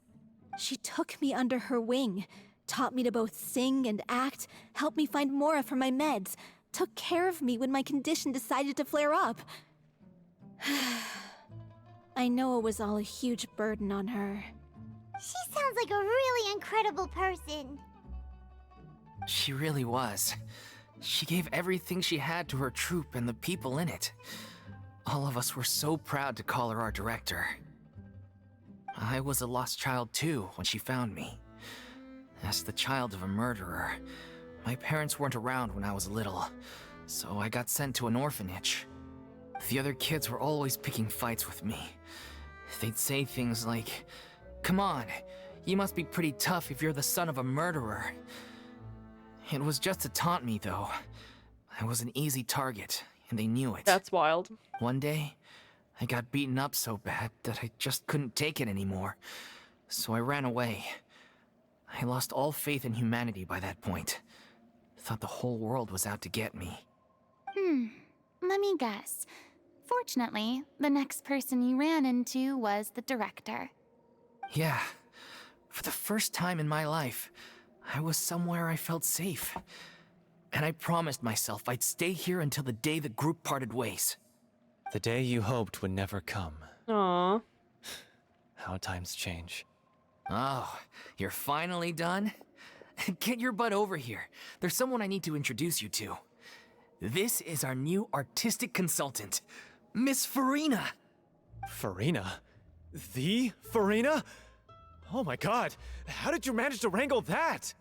She took me under her wing, taught me to both sing and act, helped me find Mora for my meds, took care of me when my condition decided to flare up. I know it was all a huge burden on her. She sounds like a really incredible person. She really was. She gave everything she had to her troupe and the people in it. All of us were so proud to call her our director. I was a lost child too when she found me. As the child of a murderer, my parents weren't around when I was little, so I got sent to an orphanage. The other kids were always picking fights with me. They'd say things like, "Come on, you must be pretty tough if you're the son of a murderer." It was just to taunt me, though. I was an easy target, and they knew it. That's wild. One day, I got beaten up so bad that I just couldn't take it anymore, so I ran away. I lost all faith in humanity by that point. Thought the whole world was out to get me. Let me guess. Fortunately, the next person you ran into was the director. Yeah, for the first time in my life, I was somewhere I felt safe. And I promised myself I'd stay here until the day the group parted ways. The day you hoped would never come. Aww. How times change. Oh, you're finally done? Get your butt over here. There's someone I need to introduce you to. This is our new artistic consultant, Miss Furina. Furina? The Furina? Oh my god, how did you manage to wrangle that?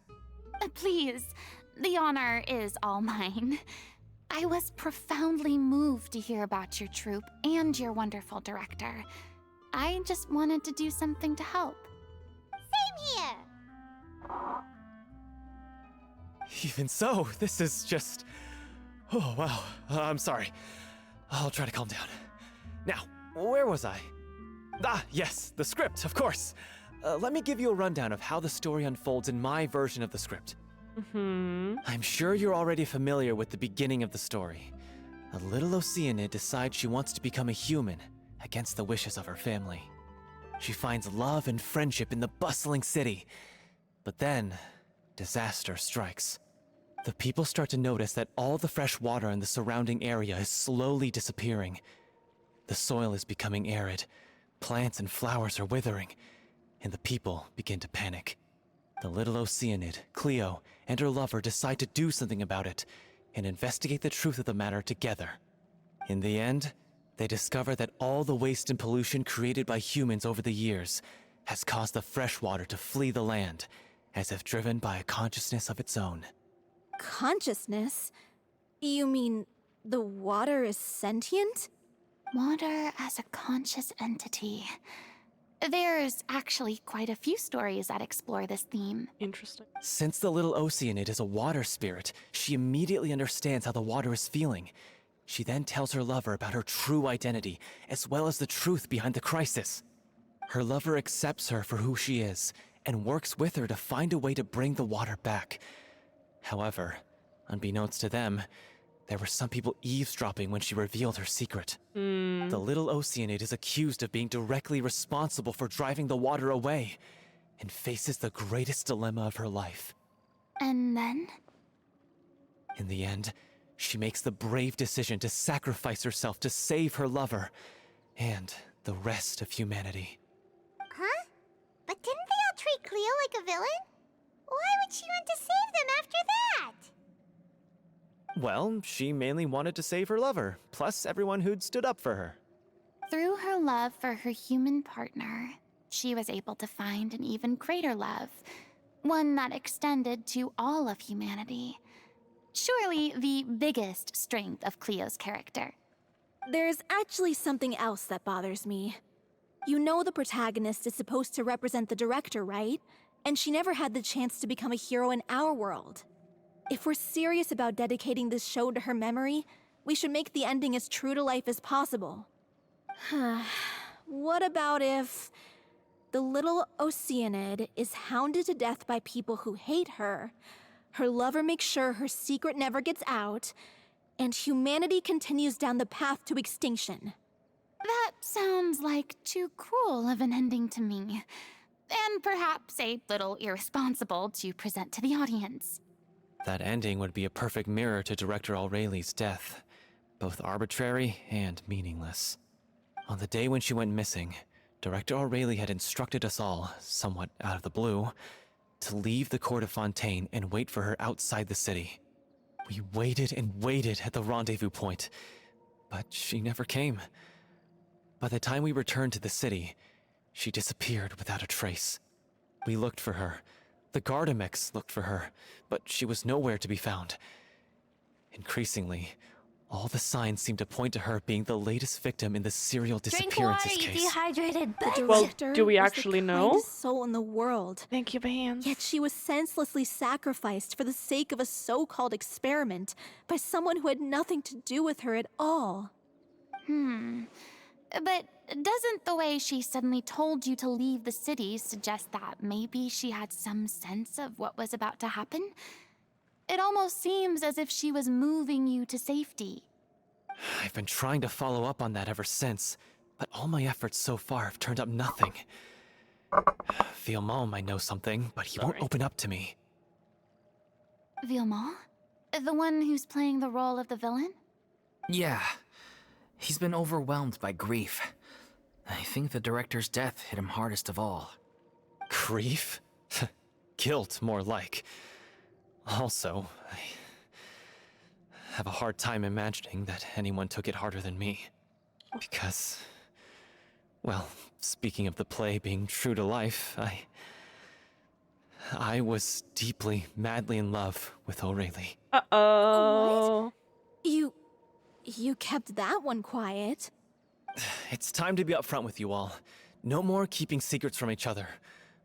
Please, the honor is all mine. I was profoundly moved to hear about your troupe and your wonderful director. I just wanted to do something to help. Same here. Even so, this is just... Oh, wow. I'm sorry. I'll try to calm down. Now, where was I? Ah, yes, the script, of course. let me give you a rundown of how the story unfolds in my version of the script. I'm sure you're already familiar with the beginning of the story. A little Oceanid decides she wants to become a human, against the wishes of her family. She finds love and friendship in the bustling city. But then, disaster strikes. The people start to notice that all the fresh water in the surrounding area is slowly disappearing. The soil is becoming arid, plants and flowers are withering, and the people begin to panic. The little Oceanid, Cleo, and her lover decide to do something about it and investigate the truth of the matter together. In the end, they discover that all the waste and pollution created by humans over the years has caused the fresh water to flee the land, as if driven by a consciousness of its own. Consciousness? You mean the water is sentient? Water as a conscious entity. There's actually quite a few stories that explore this theme. Interesting. Since the little Oceanid is a water spirit, she immediately understands how the water is feeling. She then tells her lover about her true identity, as well as the truth behind the crisis. Her lover accepts her for who she is, and works with her to find a way to bring the water back. However, unbeknownst to them, there were some people eavesdropping when she revealed her secret. The little Oceanid is accused of being directly responsible for driving the water away, and faces the greatest dilemma of her life. And then? In the end, she makes the brave decision to sacrifice herself to save her lover, and the rest of humanity. Huh? But didn't they all treat Cleo like a villain? Why would she want to save them after that? Well, she mainly wanted to save her lover, plus everyone who'd stood up for her. Through her love for her human partner, she was able to find an even greater love, one that extended to all of humanity. Surely the biggest strength of Cleo's character. There's actually something else that bothers me. You know the protagonist is supposed to represent the director, right? And she never had the chance to become a hero in our world. If we're serious about dedicating this show to her memory, we should make the ending as true to life as possible. What about if the little Oceanid is hounded to death by people who hate her, her lover makes sure her secret never gets out, and humanity continues down the path to extinction? That sounds like too cruel of an ending to me. And perhaps a little irresponsible to present to the audience. That ending would be a perfect mirror to Director Aureli's death, both arbitrary and meaningless. On the day when she went missing, Director Aureli had instructed us all, somewhat out of the blue, to leave the court of Fontaine and wait for her outside the city. We waited and waited at the rendezvous point, but she never came. By the time we returned to the city, she disappeared without a trace. We looked for her. The Gardamex looked for her, but she was nowhere to be found. Increasingly, all the signs seem to point to her being the latest victim in the serial disappearances case. Dehydrated. Well, do we actually was the know? kindest soul in the world. Thank you, Bands. Yet she was senselessly sacrificed for the sake of a so-called experiment by someone who had nothing to do with her at all. But doesn't the way she suddenly told you to leave the city suggest that maybe she had some sense of what was about to happen? It almost seems as if she was moving you to safety. I've been trying to follow up on that ever since, but all my efforts so far have turned up nothing. Villemont might know something, but he won't open up to me. Villemont? The one who's playing the role of the villain? Yeah. He's been overwhelmed by grief. I think the director's death hit him hardest of all. Grief? Guilt, more like. Also, I have a hard time imagining that anyone took it harder than me. Because, well, speaking of the play being true to life, I was deeply, madly in love with Aureli. Uh-oh. You kept that one quiet. It's time to be upfront with you all. No more keeping secrets from each other.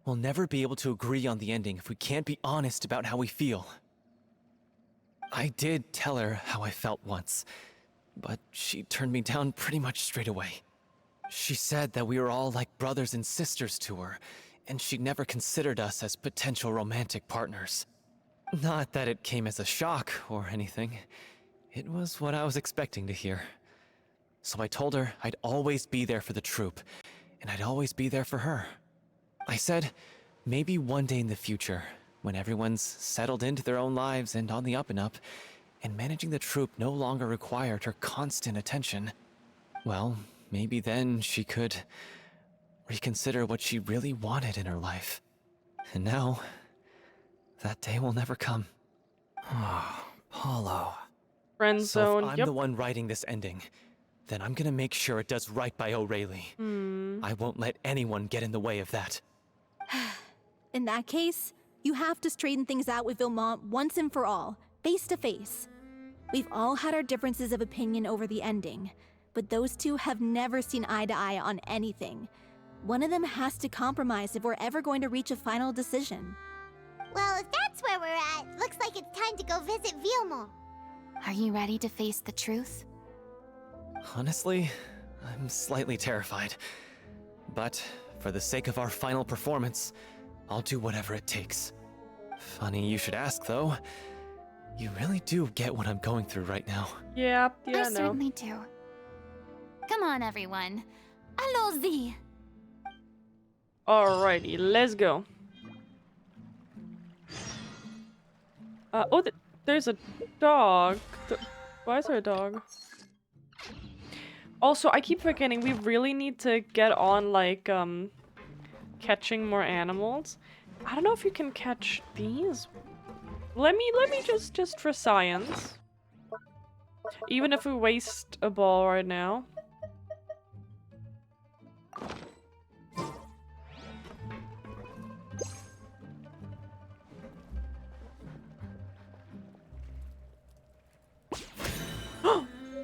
We'll never be able to agree on the ending if we can't be honest about how we feel. I did tell her how I felt once, but she turned me down pretty much straight away. She said that we were all like brothers and sisters to her, and she never considered us as potential romantic partners. Not that it came as a shock or anything. It was what I was expecting to hear. So I told her I'd always be there for the troop, and I'd always be there for her. I said, maybe one day in the future, when everyone's settled into their own lives and on the up and up, and managing the troop no longer required her constant attention, well, maybe then she could reconsider what she really wanted in her life. And now, that day will never come. Oh, Paulo. Friend So zone. if I'm Yep. the one writing this ending, then I'm gonna make sure it does right by O'Reilly. I won't let anyone get in the way of that. In that case, you have to straighten things out with Vilmont once and for all, face to face. We've all had our differences of opinion over the ending, but those two have never seen eye to eye on anything. One of them has to compromise if we're ever going to reach a final decision. Well, if that's where we're at, looks like it's time to go visit Vilmont. Are you ready to face the truth? Honestly, I'm slightly terrified. But for the sake of our final performance, I'll do whatever it takes. Funny you should ask, though. You really do get what I'm going through right now. Yeah, I no. certainly do. Come on, everyone. Allons-y! Alrighty, let's go. Oh, there's a dog. Why is there a dog? Also, I keep forgetting we really need to get on, like, catching more animals. I don't know if you can catch these. Let me just for science. Even if we waste a ball right now.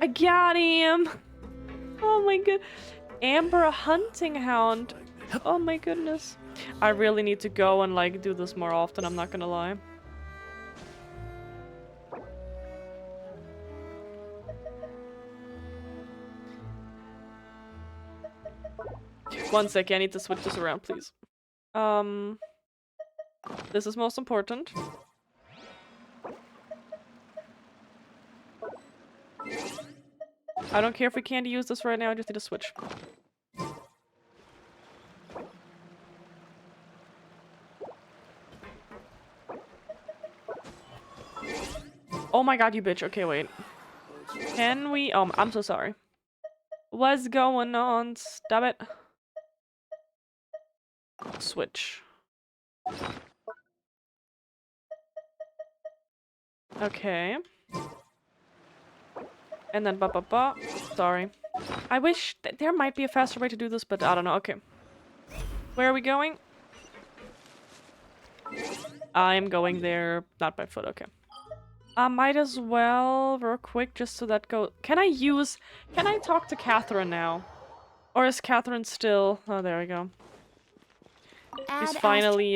I got him! Oh my god. Amber hunting hound. Oh my goodness. I really need to go and like do this more often, I'm not gonna lie. One sec, I need to switch this around, please. This is most important. I don't care if we can't use this right now, I just need to switch. Oh my god, you bitch. Okay, wait. Can we... Oh, I'm so sorry. What's going on? Stop it. Switch. Okay. And then ba. Sorry. I wish there might be a faster way to do this, but I don't know. Okay. Where are we going? I'm going there, not by foot. Okay. I might as well, real quick, just so that go. Can I talk to Catherine now? Or is Catherine still? Oh, there we go. He's finally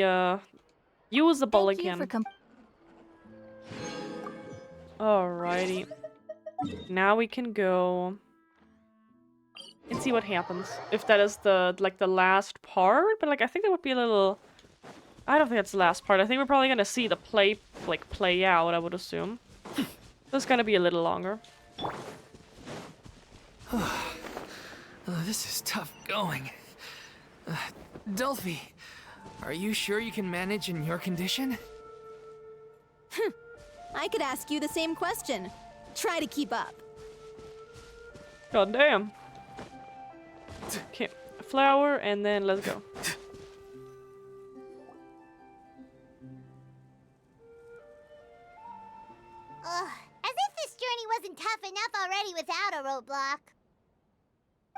usable again. Alrighty. Now we can go and see what happens. If that is the last part, but like I think that would be a little. I don't think that's the last part. I think we're probably gonna see the play out, I would assume. So it's gonna be a little longer. This is tough going. Delphi, are you sure you can manage in your condition? I could ask you the same question. Try to keep up. God damn. Okay, a flower and then let's go. Ugh, as if this journey wasn't tough enough already without a roadblock.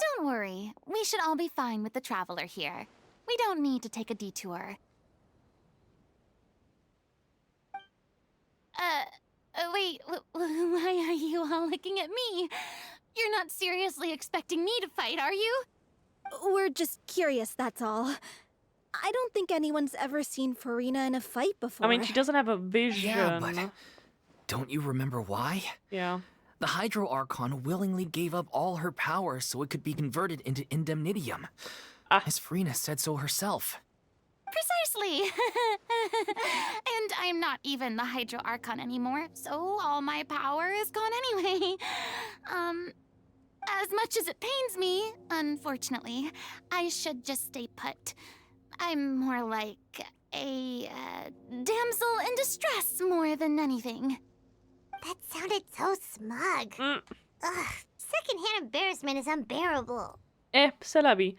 Don't worry. We should all be fine with the traveler here. We don't need to take a detour. Wait, why are you all looking at me? You're not seriously expecting me to fight, are you? We're just curious, that's all. I don't think anyone's ever seen Furina in a fight before. I mean, she doesn't have a vision. Yeah, but don't you remember why? Yeah. The Hydro Archon willingly gave up all her power so it could be converted into Indemnitium. As Furina said so herself. Precisely. And I'm not even the Hydro Archon anymore, so all my power is gone anyway. As much as it pains me, unfortunately, I should just stay put. I'm more like a damsel in distress more than anything. That sounded so smug. Ugh, secondhand embarrassment is unbearable. C'est la vie.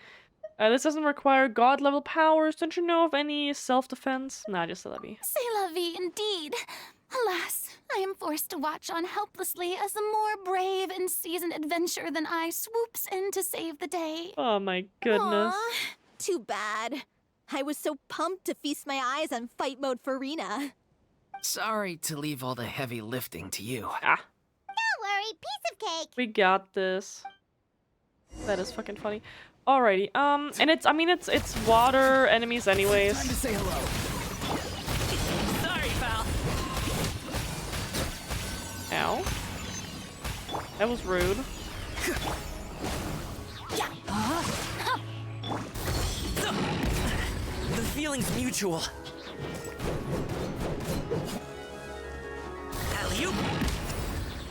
This doesn't require god-level powers. Don't you know of any self-defense? Nah, just c'est la vie. C'est la vie indeed. Alas, I am forced to watch on helplessly as a more brave and seasoned adventurer than I swoops in to save the day. Oh my goodness. Aw, too bad. I was so pumped to feast my eyes on fight mode Furina. Sorry to leave all the heavy lifting to you. Ah, Don't worry, piece of cake. we got this. That is fucking funny. Alrighty, and it's water enemies anyways. Time to say hello. Sorry, pal. Ow. That was rude. The feeling's mutual. Alley-oop.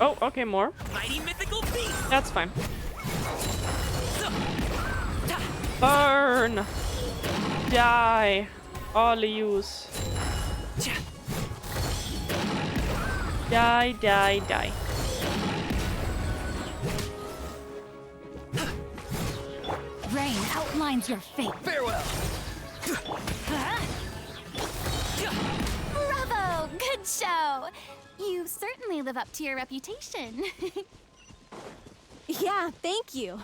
Oh, okay, more. Mighty mythical beast. That's fine. Burn! Die! All use. Die, die, die. Rain outlines your fate. Farewell. Bravo! Good show! You certainly live up to your reputation. Yeah, thank you.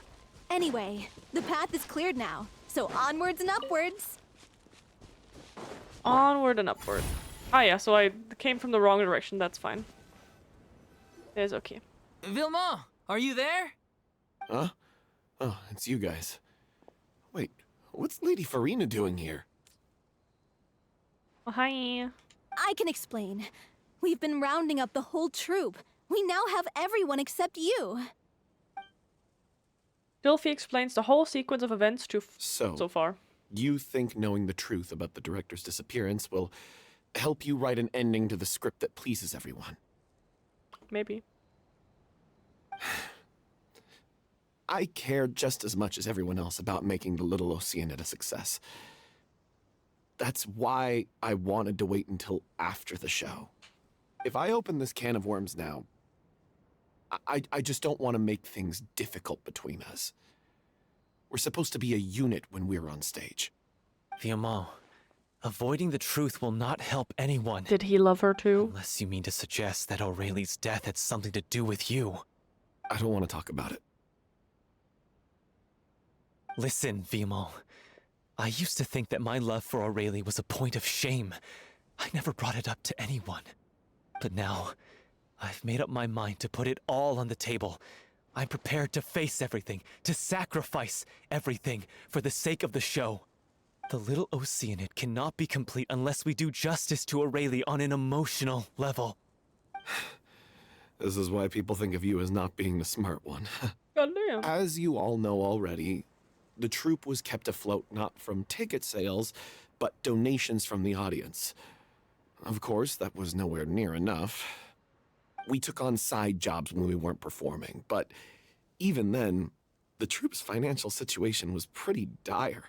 Anyway, the path is cleared now, so onwards and upwards. Onward and upward. Ah yeah, so I came from the wrong direction, that's fine. It's okay. Vilma, are you there? Huh? Oh, it's you guys. Wait, what's Lady Furina doing here? Oh, hi. I can explain. We've been rounding up the whole troop. We now have everyone except you. Dilfy explains the whole sequence of events So far. You think knowing the truth about the director's disappearance will help you write an ending to the script that pleases everyone? Maybe. I care just as much as everyone else about making the Little Oceanid a success. That's why I wanted to wait until after the show. If I open this can of worms now, I just don't want to make things difficult between us. We're supposed to be a unit when we're on stage. Viamant, avoiding the truth will not help anyone. Did he love her too? Unless you mean to suggest that Aurelie's death had something to do with you. I don't want to talk about it. Listen, Viamant. I used to think that my love for Aurelie was a point of shame. I never brought it up to anyone. But now, I've made up my mind to put it all on the table. I'm prepared to face everything, to sacrifice everything for the sake of the show. The Little Oceanid cannot be complete unless we do justice to Aurelie on an emotional level. This is why people think of you as not being the smart one. Goddamn. As you all know already, the troupe was kept afloat not from ticket sales, but donations from the audience. Of course, that was nowhere near enough. We took on side jobs when we weren't performing, but even then, the troupe's financial situation was pretty dire.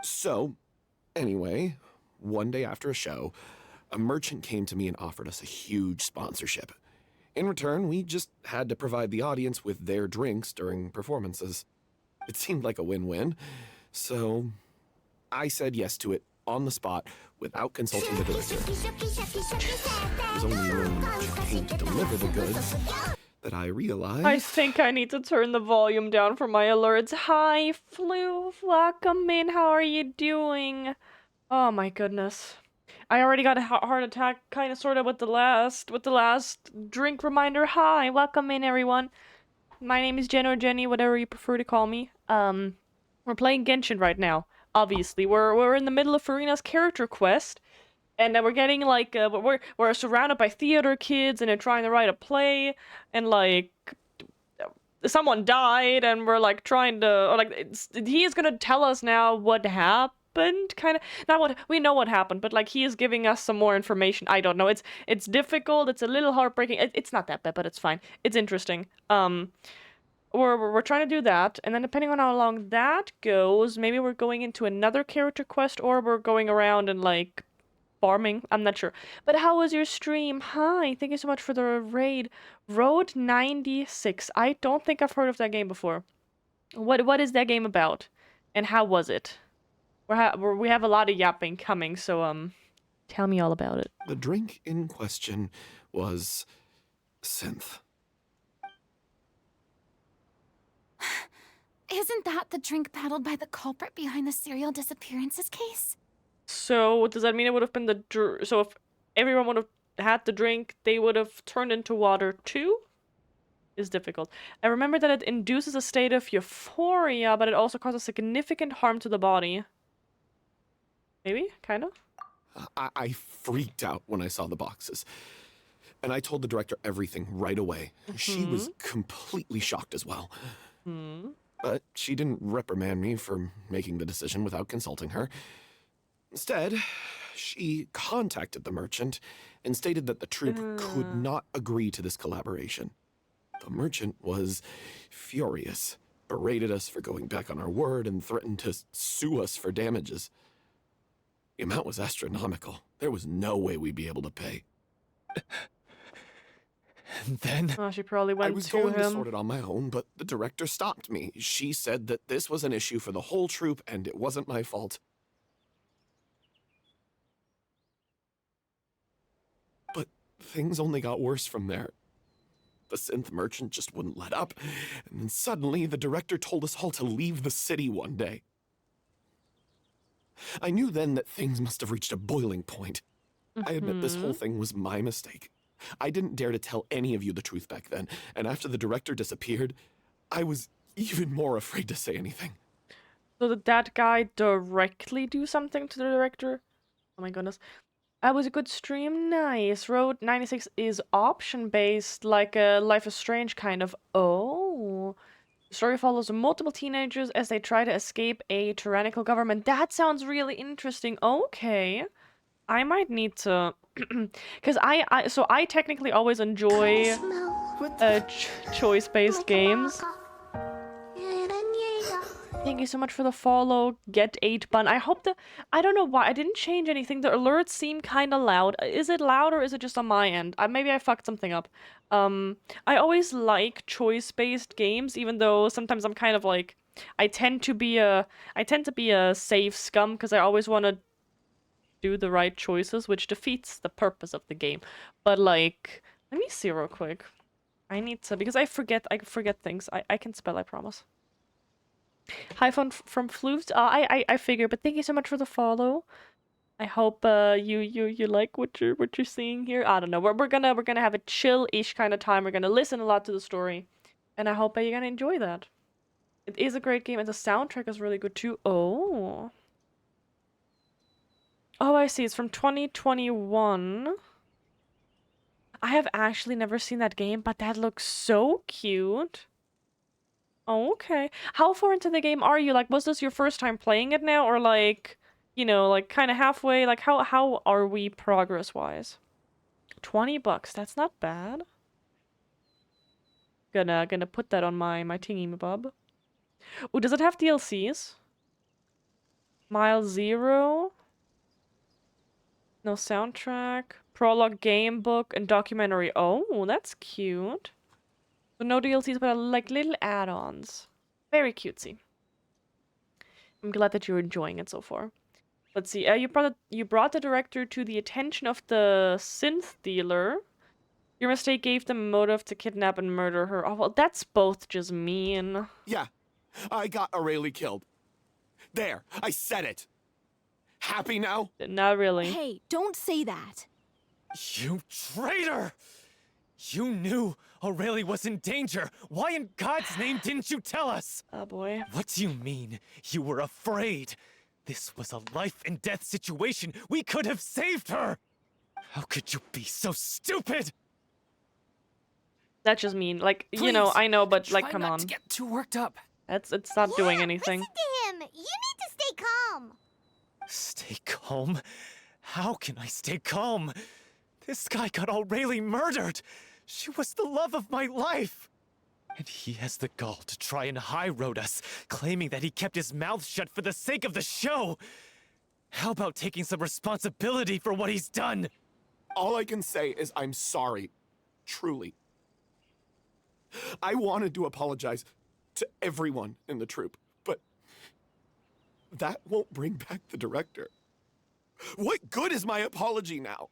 So, anyway, one day after a show, a merchant came to me and offered us a huge sponsorship. In return, we just had to provide the audience with their drinks during performances. It seemed like a win-win, so I said yes to it on the spot without consulting the director. It was only when she came to deliver the goods that I realized... I think I need to turn the volume down for my alerts. Hi, Floof. Welcome in. How are you doing? Oh my goodness. I already got a heart attack, kind of, sort of, with the last drink reminder. Hi, welcome in, everyone. My name is Jen or Jenny, whatever you prefer to call me. We're playing Genshin right now. Obviously, we're in the middle of Furina's character quest, and we're getting like we're surrounded by theater kids, and they're trying to write a play, and like someone died, and we're like trying to he is gonna tell us now what happened. happened, kind of. Not what we know what happened, but like he is giving us some more information. I don't know. It's difficult. It's a little heartbreaking. It's not that bad, but it's fine. It's interesting. We're trying to do that, and then depending on how long that goes, maybe we're going into another character quest, or we're going around and like farming. I'm not sure. But how was your stream? Hi, thank you so much for the raid. Road 96. I don't think I've heard of that game before. What is that game about, and how was it? We have a lot of yapping coming, so tell me all about it. The drink in question was synth. Isn't that the drink paddled by the culprit behind the serial disappearances case? So does that mean it would have been so if everyone would have had the drink, they would have turned into water too? Is difficult. I remember that it induces a state of euphoria, but it also causes significant harm to the body. Maybe? Kind of? I freaked out when I saw the boxes. And I told the director everything right away. She was completely shocked as well. But she didn't reprimand me for making the decision without consulting her. Instead, she contacted the merchant and stated that the troupe could not agree to this collaboration. The merchant was furious, berated us for going back on our word, and threatened to sue us for damages. The amount was astronomical. There was no way we'd be able to pay. And then she probably went I was to going to him. sort it on my own, but the director stopped me. She said that this was an issue for the whole troupe, and it wasn't my fault. But things only got worse from there. The synth merchant just wouldn't let up, and then suddenly the director told us all to leave the city one day. I knew then that things must have reached a boiling point. I admit this whole thing was my mistake. I didn't dare to tell any of you the truth back then, and after the director disappeared, I was even more afraid to say anything. So did that guy directly do something to the director? Oh my goodness. That was a good stream. Nice. Road 96 is option-based, like a Life is Strange kind of. Oh. The story follows multiple teenagers as they try to escape a tyrannical government. That sounds really interesting. Okay. I might need to... Because I technically always enjoy choice-based games. Thank you so much for the follow. Get 8 bun. I hope that... I don't know why. I didn't change anything. The alerts seem kind of loud. Is it loud or is it just on my end? Maybe I fucked something up. I always like choice-based games, even though sometimes I'm kind of like... I tend to be a safe scum because I always want to do the right choices, which defeats the purpose of the game. But like... Let me see real quick. I need to... Because I forget things. I can spell, I promise. Hi from Floofs. I figure, but thank you so much for the follow. I hope you like what you're seeing here. I don't know. We're gonna have a chill-ish kind of time. We're gonna listen a lot to the story, and I hope you're gonna enjoy that. It is a great game, and the soundtrack is really good too. Oh, I see. It's from 2021. I have actually never seen that game, but that looks so cute. Oh, okay. How far into the game are you? Like, was this your first time playing it now? Or like, you know, like kind of halfway? Like, how are we progress-wise? $20, that's not bad. Gonna put that on my thingy-mabob. Oh, does it have DLCs? Mile Zero? No soundtrack. Prologue game book and documentary. Oh, that's cute. So no DLCs, but like little add-ons. Very cutesy. I'm glad that you're enjoying it so far. Let's see. You brought the director to the attention of the synth dealer. Your mistake gave them a motive to kidnap and murder her. Oh, well, that's both just mean. Yeah, I got Aurelie killed. There, I said it. Happy now? Not really. Hey, don't say that. You traitor! You knew Aurelie was in danger. Why in God's name didn't you tell us? Oh boy. What do you mean? You were afraid? This was a life and death situation. We could have saved her. How could you be so stupid? That's just mean. Like, Please, you know, I know, but like, try come not on. to get too worked up. It's not doing anything. Listen to him. You need to stay calm. Stay calm? How can I stay calm? This guy got Aurelie murdered! She was the love of my life! And he has the gall to try and high-road us, claiming that he kept his mouth shut for the sake of the show! How about taking some responsibility for what he's done? All I can say is I'm sorry. Truly. I wanted to apologize to everyone in the troupe, but that won't bring back the director. What good is my apology now?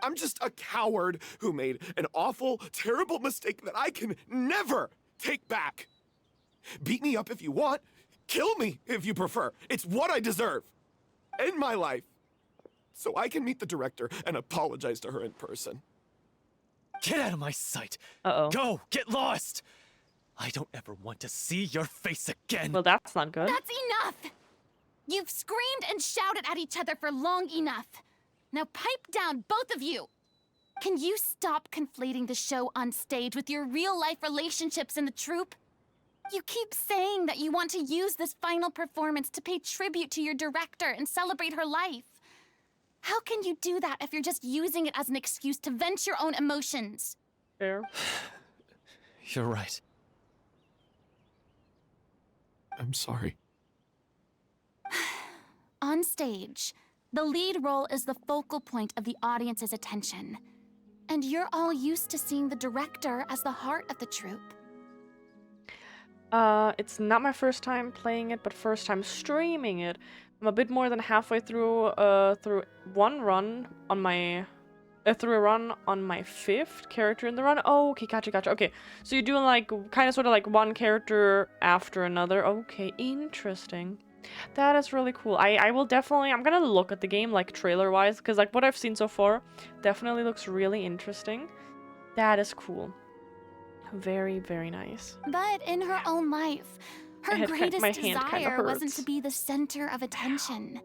I'm just a coward who made an awful, terrible mistake that I can never take back. Beat me up if you want. Kill me if you prefer. It's what I deserve. End my life. So I can meet the director and apologize to her in person. Get out of my sight! Uh-oh. Go! Get lost! I don't ever want to see your face again! Well, that's not good. That's enough! You've screamed and shouted at each other for long enough. Now pipe down, both of you! Can you stop conflating the show on stage with your real-life relationships in the troupe? You keep saying that you want to use this final performance to pay tribute to your director and celebrate her life. How can you do that if you're just using it as an excuse to vent your own emotions? Fair. You're right. I'm sorry. On stage, the lead role is the focal point of the audience's attention. And you're all used to seeing the director as the heart of the troupe. It's not my first time playing it, but first time streaming it. I'm a bit more than halfway through one run on my through a run on my 5th character in the run. Oh, okay, gotcha. Okay, so you're doing like kind of sort of like one character after another. Okay, interesting. That is really cool. I will definitely, I'm gonna look at the game like trailer wise, because like what I've seen so far definitely looks really interesting. That is cool. Very, very nice. But in her own life, her greatest my hand kinda desire wasn't hurts. to be the center of attention.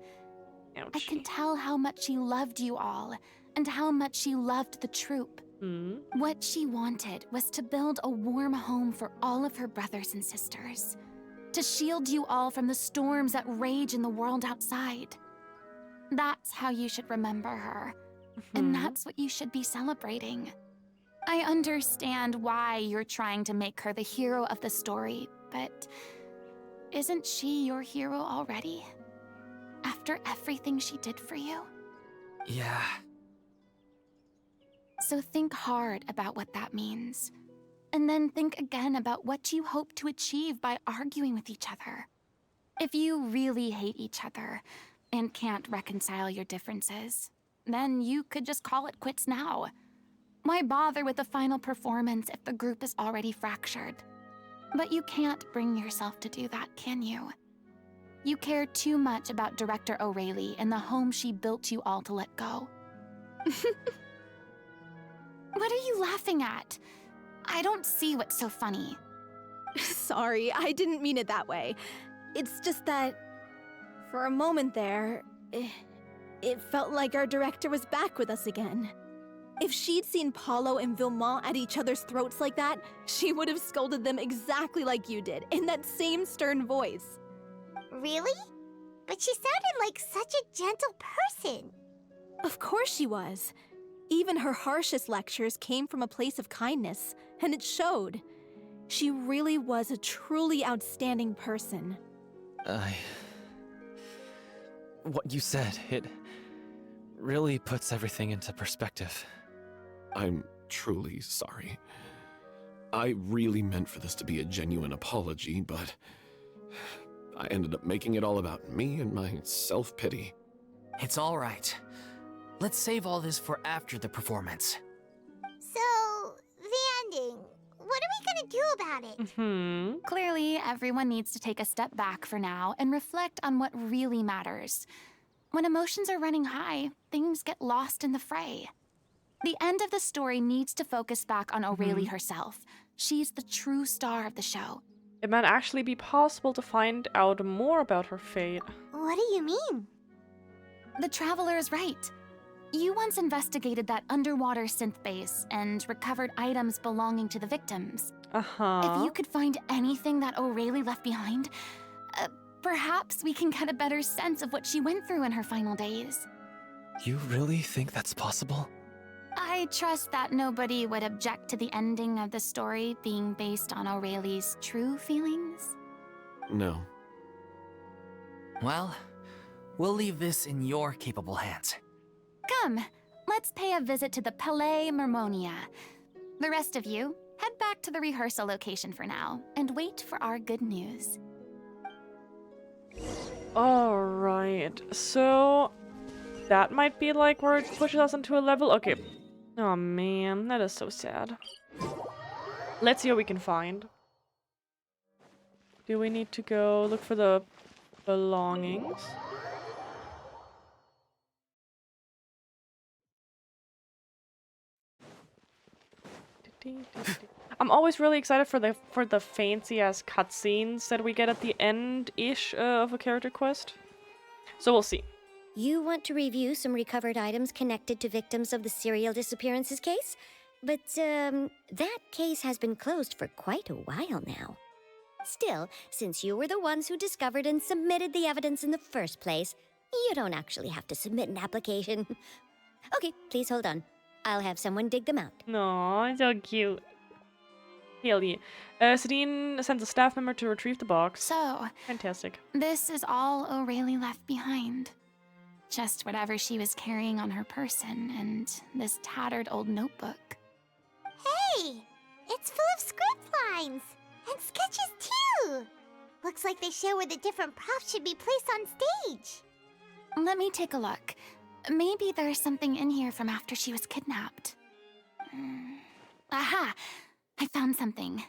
I can tell how much she loved you all, and how much she loved the troupe. What she wanted was to build a warm home for all of her brothers and sisters. To shield you all from the storms that rage in the world outside. That's how you should remember her. And that's what you should be celebrating. I understand why you're trying to make her the hero of the story, but isn't she your hero already? After everything she did for you? Yeah. So think hard about what that means. And then think again about what you hope to achieve by arguing with each other. If you really hate each other and can't reconcile your differences, then you could just call it quits now. Why bother with the final performance if the group is already fractured? But you can't bring yourself to do that, can you? You care too much about Director Aurelie and the home she built you all to let go. What are you laughing at? I don't see what's so funny. Sorry, I didn't mean it that way. It's just that, for a moment there, it felt like our director was back with us again. If she'd seen Paulo and Vilmont at each other's throats like that, she would have scolded them exactly like you did, in that same stern voice. Really? But she sounded like such a gentle person. Of course she was. Even her harshest lectures came from a place of kindness, and it showed. She really was a truly outstanding person. What you said, it really puts everything into perspective. I'm truly sorry. I really meant for this to be a genuine apology, but I ended up making it all about me and my self-pity. It's all right. Let's save all this for after the performance. So, the ending. What are we gonna do about it? Clearly, everyone needs to take a step back for now and reflect on what really matters. When emotions are running high, things get lost in the fray. The end of the story needs to focus back on Aurelie herself. She's the true star of the show. It might actually be possible to find out more about her fate. What do you mean? The Traveler is right. You once investigated that underwater synth base and recovered items belonging to the victims. If you could find anything that Aurelie left behind, Perhaps we can get a better sense of what she went through in her final days. You really think that's possible? I trust that nobody would object to the ending of the story being based on Aurelie's true feelings. No. Well, we'll leave this in your capable hands. Come, let's pay a visit to the Palais Mermonia. The rest of you, head back to the rehearsal location for now, and wait for our good news. Alright, so that might be like where it pushes us into a level. Okay. Oh man, that is so sad. Let's see what we can find. Do we need to go look for the belongings? I'm always really excited for the fancy ass cutscenes that we get at the end-ish of a character quest. So we'll see. You want to review some recovered items connected to victims of the serial disappearances case? But, that case has been closed for quite a while now. Still, since you were the ones who discovered and submitted the evidence in the first place, you don't actually have to submit an application. Okay, please hold on. I'll have someone dig them out. Aw, so cute. Hell yeah. Sadine sends a staff member to retrieve the box. So, Fantastic. this is all Aurelie left behind. Just whatever she was carrying on her person and this tattered old notebook. Hey! It's full of script lines! And sketches too! Looks like they show where the different props should be placed on stage. Let me take a look. Maybe there's something in here from after she was kidnapped. Aha! I found something.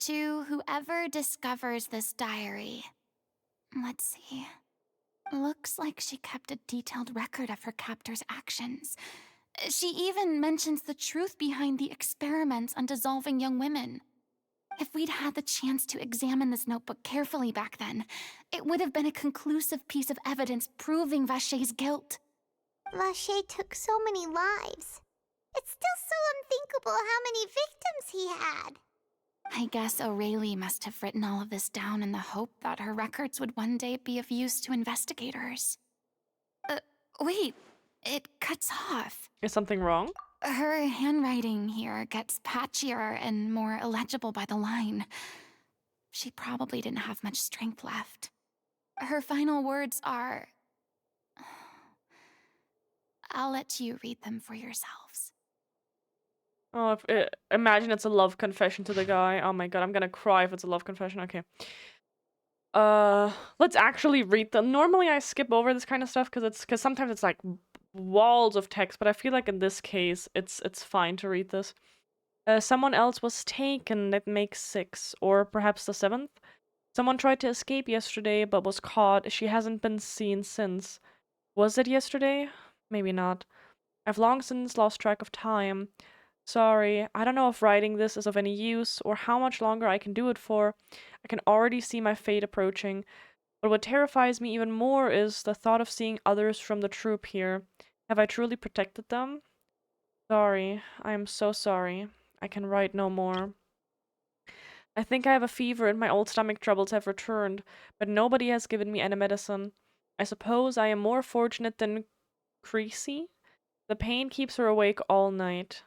To whoever discovers this diary. Let's see. Looks like she kept a detailed record of her captor's actions. She even mentions the truth behind the experiments on dissolving young women. If we'd had the chance to examine this notebook carefully back then, it would have been a conclusive piece of evidence proving Vacher's guilt. Vacher took so many lives. It's still so unthinkable how many victims he had. I guess Aurelie must have written all of this down in the hope that her records would one day be of use to investigators. Wait, it cuts off. Is something wrong? Her handwriting here gets patchier and more illegible by the line. She probably didn't have much strength left. Her final words are... I'll let you read them for yourselves. Oh, imagine it's a love confession to the guy. Oh my god, I'm gonna cry if it's a love confession. Okay. Let's actually read them. Normally I skip over this kind of stuff because sometimes it's like walls of text, but I feel like in this case it's fine to read this. Someone else was taken. That makes 6, or perhaps the 7th. Someone tried to escape yesterday but was caught. She hasn't been seen since. Was it yesterday? Maybe not. I've long since lost track of time. Sorry, I don't know if writing this is of any use or how much longer I can do it for. I can already see my fate approaching. But what terrifies me even more is the thought of seeing others from the troop here. Have I truly protected them? Sorry, I am so sorry. I can write no more. I think I have a fever and my old stomach troubles have returned, but nobody has given me any medicine. I suppose I am more fortunate than Creasy? The pain keeps her awake all night.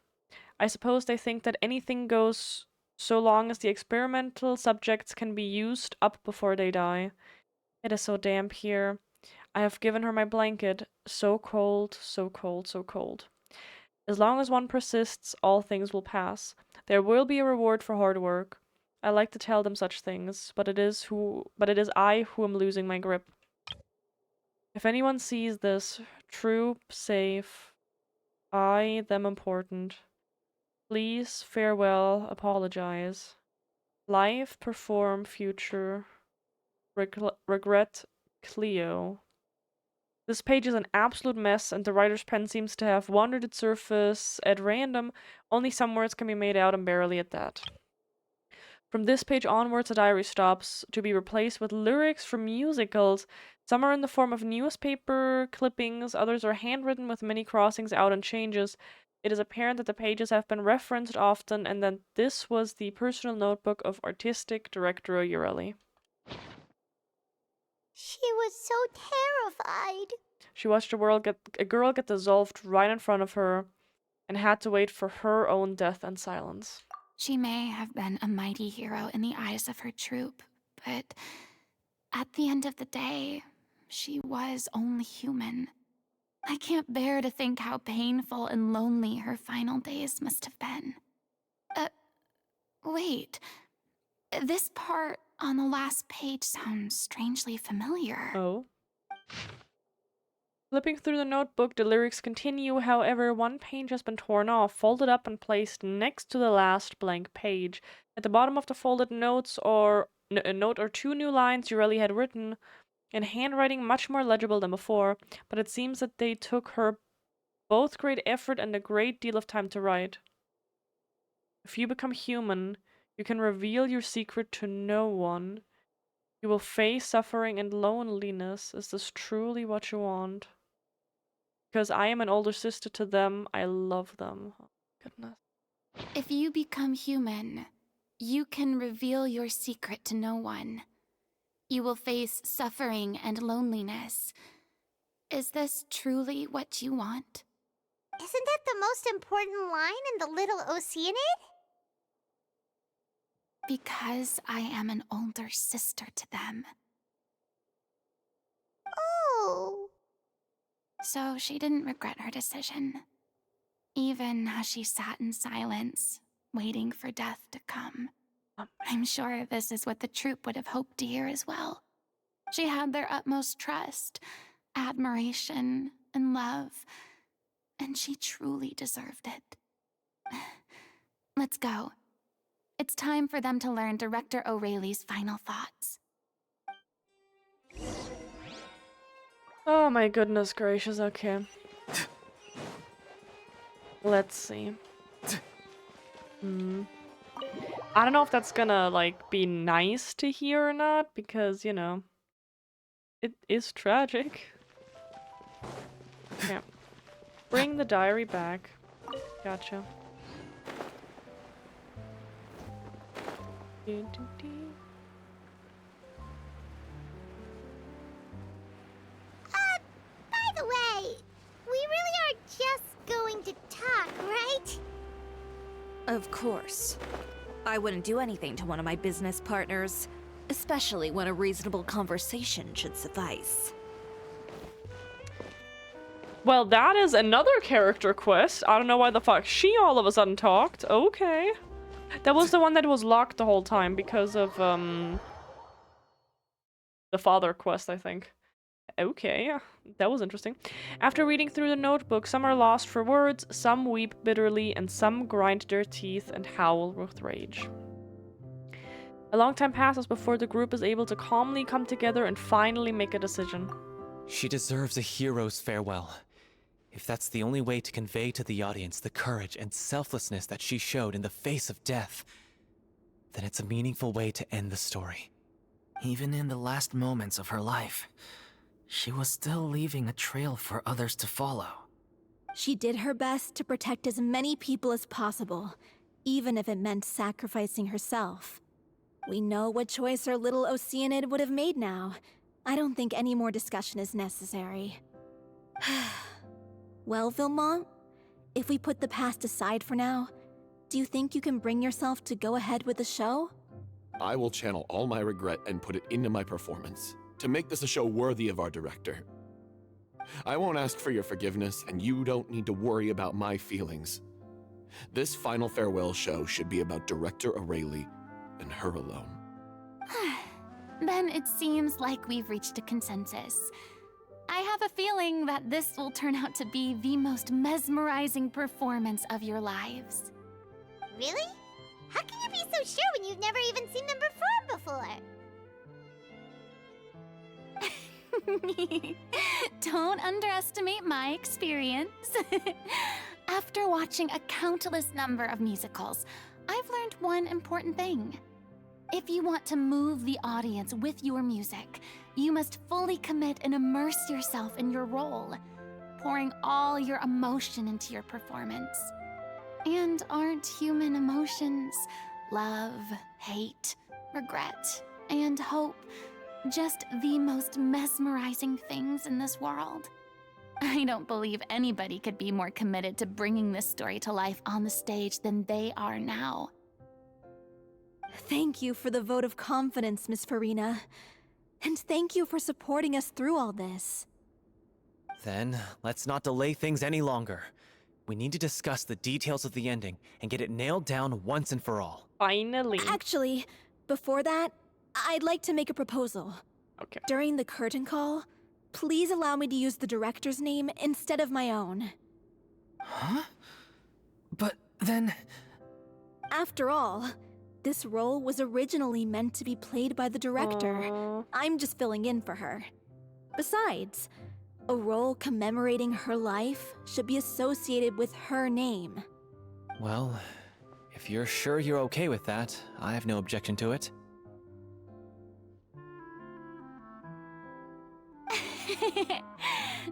I suppose they think that anything goes so long as the experimental subjects can be used up before they die. It is so damp here. I have given her my blanket. So cold, so cold, so cold. As long as one persists, all things will pass. There will be a reward for hard work. I like to tell them such things, but it is I who am losing my grip. If anyone sees this, troop, safe, I, them important. Please, farewell, apologize. Life, perform, future. Regret, Cleo. This page is an absolute mess, and the writer's pen seems to have wandered its surface at random. Only some words can be made out, and barely at that. From this page onwards, the diary stops, to be replaced with lyrics from musicals. Some are in the form of newspaper clippings, others are handwritten with many crossings out and changes. It is apparent that the pages have been referenced often, and that this was the personal notebook of artistic director Ureli. She was so terrified. She watched a girl get dissolved right in front of her and had to wait for her own death and silence. She may have been a mighty hero in the eyes of her troop, but at the end of the day, she was only human. I can't bear to think how painful and lonely her final days must have been. Wait. This part on the last page sounds strangely familiar. Oh. Flipping through the notebook, the lyrics continue. However, one page has been torn off, folded up, and placed next to the last blank page. At the bottom of the folded notes, or a note or two new lines Ureli had written in handwriting much more legible than before, but it seems that they took her both great effort and a great deal of time to write. If you become human, you can reveal your secret to no one. You will face suffering and loneliness. Is this truly what you want? Because I am an older sister to them, I love them. Oh, goodness. If you become human, you can reveal your secret to no one. You will face suffering and loneliness. Is this truly what you want? Isn't that the most important line in the Little Oceanid? Because I am an older sister to them. Oh. So she didn't regret her decision, even as she sat in silence, waiting for death to come. I'm sure this is what the troop would have hoped to hear as well. She had their utmost trust, admiration, and love, and she truly deserved it. Let's go. It's time for them to learn Director O'Reilly's final thoughts. Oh my goodness gracious, okay. Let's see. I don't know if that's gonna, like, be nice to hear or not, because, you know, it is tragic. Yeah. Bring the diary back. Gotcha. By the way, we really are just going to talk, right? Of course. I wouldn't do anything to one of my business partners, especially when a reasonable conversation should suffice. Well, that is another character quest. I don't know why the fuck she all of a sudden talked. Okay. That was the one that was locked the whole time because of, the father quest, I think. Okay, that was interesting. After reading through the notebook, some are lost for words, some weep bitterly, and some grind their teeth and howl with rage. A long time passes before the group is able to calmly come together and finally make a decision. She deserves a hero's farewell. If that's the only way to convey to the audience the courage and selflessness that she showed in the face of death, then it's a meaningful way to end the story. Even in the last moments of her life, she was still leaving a trail for others to follow. She did her best to protect as many people as possible, even if it meant sacrificing herself. We know what choice our little Oceanid would have made now. I don't think any more discussion is necessary. Well, Vilmont, if we put the past aside for now, do you think you can bring yourself to go ahead with the show? I will channel all my regret and put it into my performance, to make this a show worthy of our director. I won't ask for your forgiveness, and you don't need to worry about my feelings. This final farewell show should be about Director O'Reilly and her alone. Then it seems like we've reached a consensus. I have a feeling that this will turn out to be the most mesmerizing performance of your lives. Really? How can you be so sure when you've never even seen them perform before? Don't underestimate my experience. After watching a countless number of musicals, I've learned one important thing. If you want to move the audience with your music, you must fully commit and immerse yourself in your role, pouring all your emotion into your performance. And aren't human emotions love, hate, regret, and hope Just the most mesmerizing things in this world. I don't believe anybody could be more committed to bringing this story to life on the stage than they are now. Thank you for the vote of confidence, Miss Furina. And thank you for supporting us through all this. Then, let's not delay things any longer. We need to discuss the details of the ending and get it nailed down once and for all. Finally. Actually, before that, I'd like to make a proposal. Okay. During the curtain call, please allow me to use the director's name instead of my own. Huh? But then... After all, this role was originally meant to be played by the director. Aww. I'm just filling in for her. Besides, a role commemorating her life should be associated with her name. Well, if you're sure you're okay with that, I have no objection to it.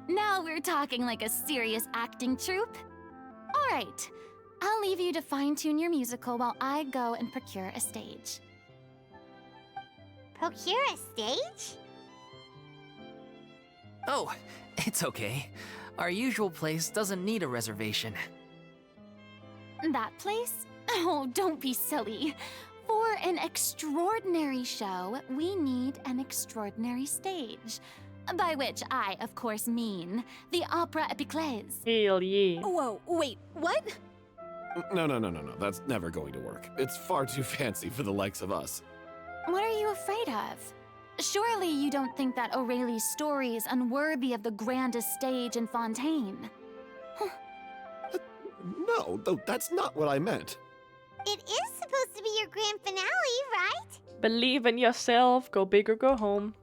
Now we're talking like a serious acting troupe. All right, I'll leave you to fine-tune your musical while I go and procure a stage. Procure a stage? Oh, it's okay. Our usual place doesn't need a reservation. That place? Oh, don't be silly. For an extraordinary show, we need an extraordinary stage. By which I, of course, mean the Opera Epiclese. Hell yeah. Whoa, wait, what? No. That's never going to work. It's far too fancy for the likes of us. What are you afraid of? Surely you don't think that Aurelie's story is unworthy of the grandest stage in Fontaine. No, that's not what I meant. It is supposed to be your grand finale, right? Believe in yourself. Go big or go home.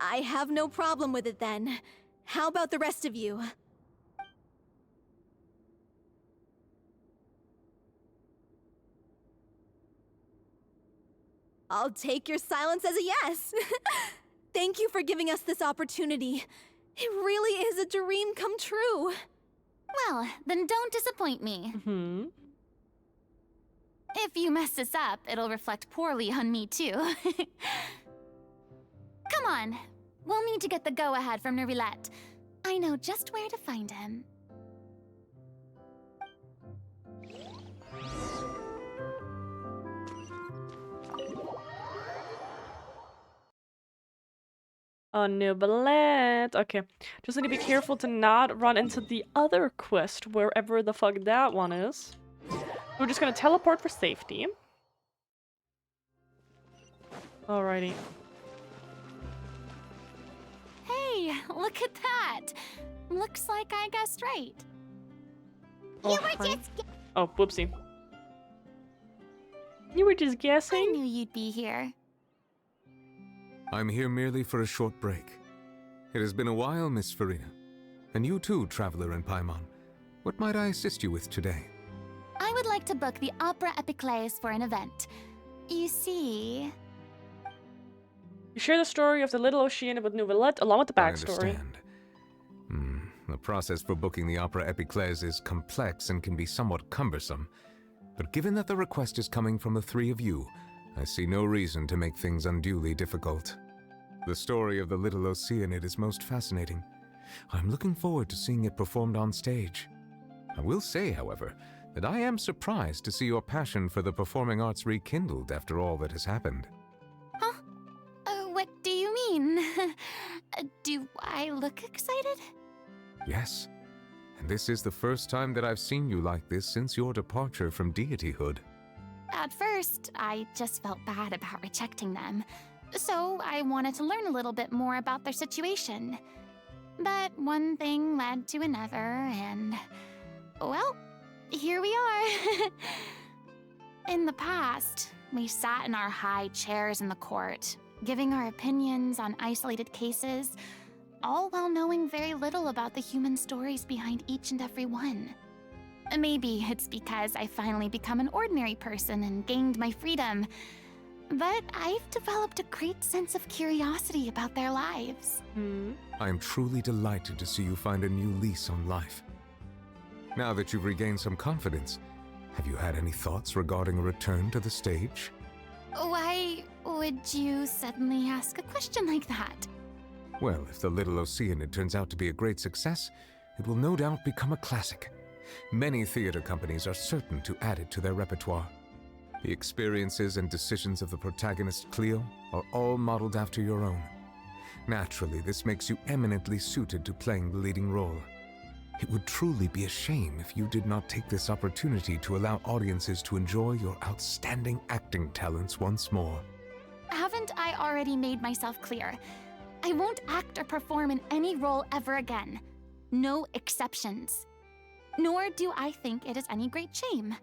I have no problem with it then. How about the rest of you? I'll take your silence as a yes. Thank you for giving us this opportunity. It really is a dream come true. Well, then don't disappoint me. Hmm. If you mess this up, it'll reflect poorly on me too. Come on. We'll need to get the go-ahead from Neuvillette. I know just where to find him. Oh, Neuvillette. Okay. Just need to be careful to not run into the other quest, wherever the fuck that one is. We're just gonna teleport for safety. Alrighty. Hey, look at that! Looks like I guessed right. Oh, You were just... oh, whoopsie. You were just I guessing? knew you'd be here. I'm here merely for a short break. It has been a while, Miss Furina. And you too, traveler in Paimon. What might I assist you with today? I would like to book the Opera Epiclese for an event. You see... You share the story of the little Oceania with Neuvillette along with the I backstory. understand. The process for booking the Opera Epiclese is complex and can be somewhat cumbersome. But given that the request is coming from the three of you, I see no reason to make things unduly difficult. The story of the little Oceanid is most fascinating. I'm looking forward to seeing it performed on stage. I will say, however, that I am surprised to see your passion for the performing arts rekindled after all that has happened. Huh? What do you mean? Do I look excited? Yes, and this is the first time that I've seen you like this since your departure from deityhood. At first, I just felt bad about rejecting them. So I wanted to learn a little bit more about their situation. But one thing led to another, and... well, here we are. In the past, we sat in our high chairs in the court, giving our opinions on isolated cases, all while knowing very little about the human stories behind each and every one. Maybe it's because I finally become an ordinary person and gained my freedom, but I've developed a great sense of curiosity about their lives. I am truly delighted to see you find a new lease on life. Now that you've regained some confidence, have you had any thoughts regarding a return to the stage? Why would you suddenly ask a question like that? Well, if the Little Oceanid turns out to be a great success, it will no doubt become a classic. Many theater companies are certain to add it to their repertoire. The experiences and decisions of the protagonist Cleo are all modeled after your own. Naturally, this makes you eminently suited to playing the leading role. It would truly be a shame if you did not take this opportunity to allow audiences to enjoy your outstanding acting talents once more. Haven't I already made myself clear? I won't act or perform in any role ever again. No exceptions. Nor do I think it is any great shame.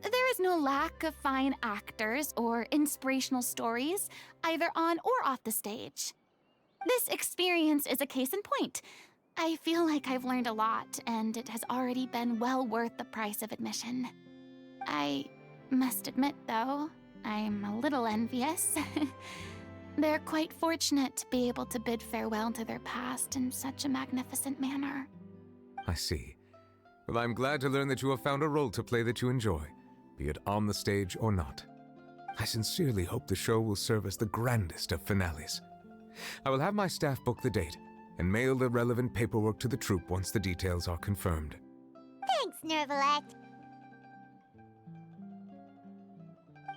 There is no lack of fine actors or inspirational stories, either on or off the stage. This experience is a case in point. I feel like I've learned a lot, and it has already been well worth the price of admission. I must admit, though, I'm a little envious. They're quite fortunate to be able to bid farewell to their past in such a magnificent manner. I see. Well, I'm glad to learn that you have found a role to play that you enjoy, be it on the stage or not. I sincerely hope the show will serve as the grandest of finales. I will have my staff book the date and mail the relevant paperwork to the troupe once the details are confirmed. Thanks, Nervalet.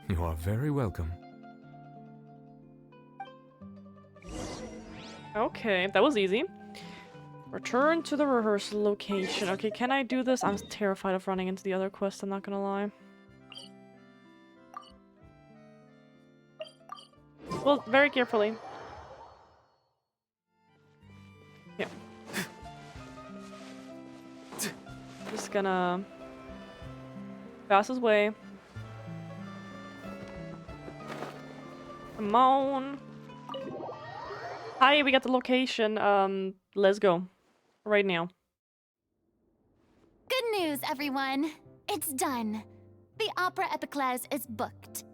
You are very welcome. Okay, that was easy. Return to the rehearsal location. Okay, can I do this? I'm terrified of running into the other quest, I'm not gonna lie. Well, very carefully. Yeah. Just gonna pass his way. Come on. Hi, we got the location. Let's go. Right now. Good news, everyone. It's done. The Opera Epiclese is booked.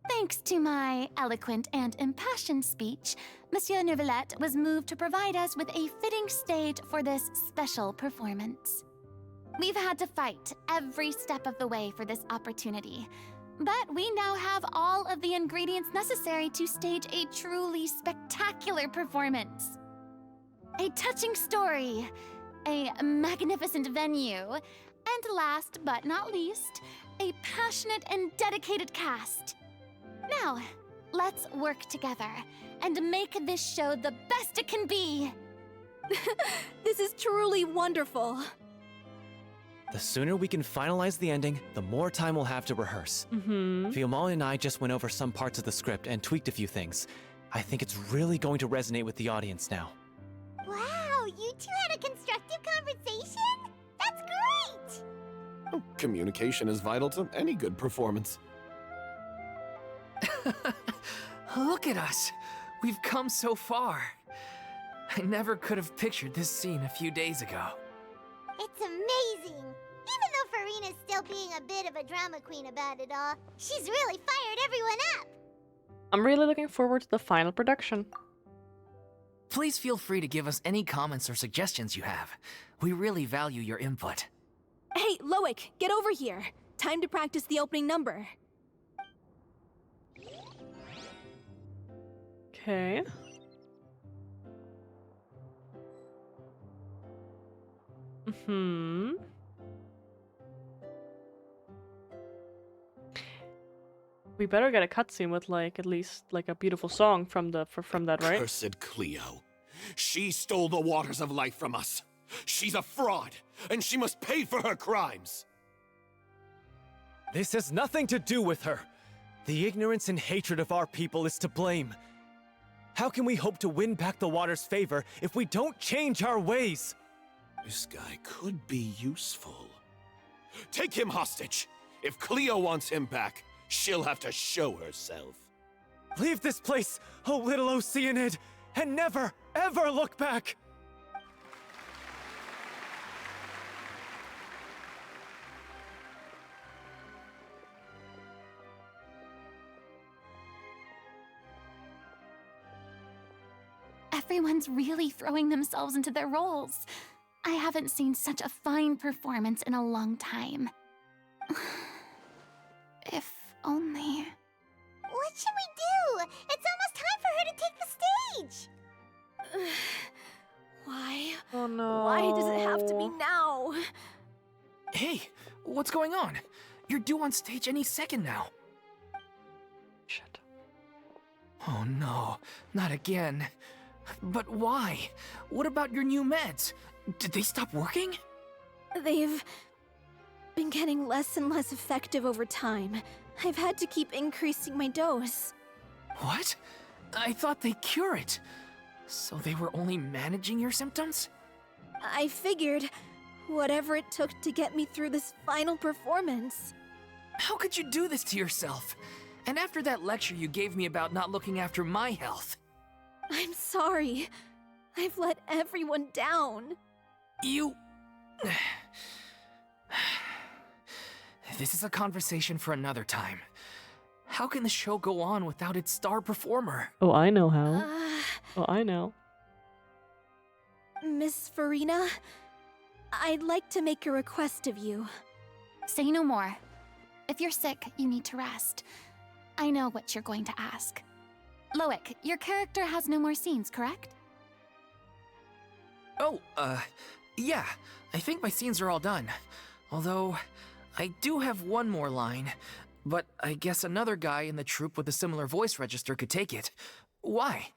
Thanks to my eloquent and impassioned speech, Monsieur Neuvillette was moved to provide us with a fitting stage for this special performance. We've had to fight every step of the way for this opportunity, but we now have all of the ingredients necessary to stage a truly spectacular performance. A touching story, a magnificent venue, and last but not least, a passionate and dedicated cast. Now, let's work together and make this show the best it can be. This is truly wonderful. The sooner we can finalize the ending, the more time we'll have to rehearse. Fiumali and I just went over some parts of the script and tweaked a few things. I think it's really going to resonate with the audience now. Wow, you two had a constructive conversation? That's great! Oh, communication is vital to any good performance. Look at us! We've come so far. I never could have pictured this scene a few days ago. It's amazing! Even though Furina's still being a bit of a drama queen about it all, she's really fired everyone up! I'm really looking forward to the final production. Please feel free to give us any comments or suggestions you have. We really value your input. Hey, Loic, get over here. Time to practice the opening number. Okay. We better get a cutscene with like at least like a beautiful song from the from that, right? Cursed Cleo. She stole the waters of life from us. She's a fraud, and she must pay for her crimes. This has nothing to do with her. The ignorance and hatred of our people is to blame. How can we hope to win back the water's favor if we don't change our ways? This guy could be useful. Take him hostage. If Cleo wants him back, she'll have to show herself. Leave this place, oh little Oceanid, and never, ever look back! Everyone's really throwing themselves into their roles. I haven't seen such a fine performance in a long time. If only... What What's going on? You're due on stage any second now. Shit. Oh no, not again. But why? What about your new meds? Did they stop working? They've been getting less and less effective over time. I've had to keep increasing my dose. What? I thought they cure it. So they were only managing your symptoms? I figured whatever it took to get me through this final performance. How could you do this to yourself? And after that lecture you gave me about not looking after my health. I'm sorry. I've let everyone down. You... This is a conversation for another time. How can the show go on without its star performer? Oh, I know how. Oh, I know. Miss Furina, I'd like to make a request of you. Say no more. If you're sick, you need to rest. I know what you're going to ask. Loic, your character has no more scenes, correct? Oh, yeah. I think my scenes are all done. Although, I do have one more line. But I guess another guy in the troupe with a similar voice register could take it. Why?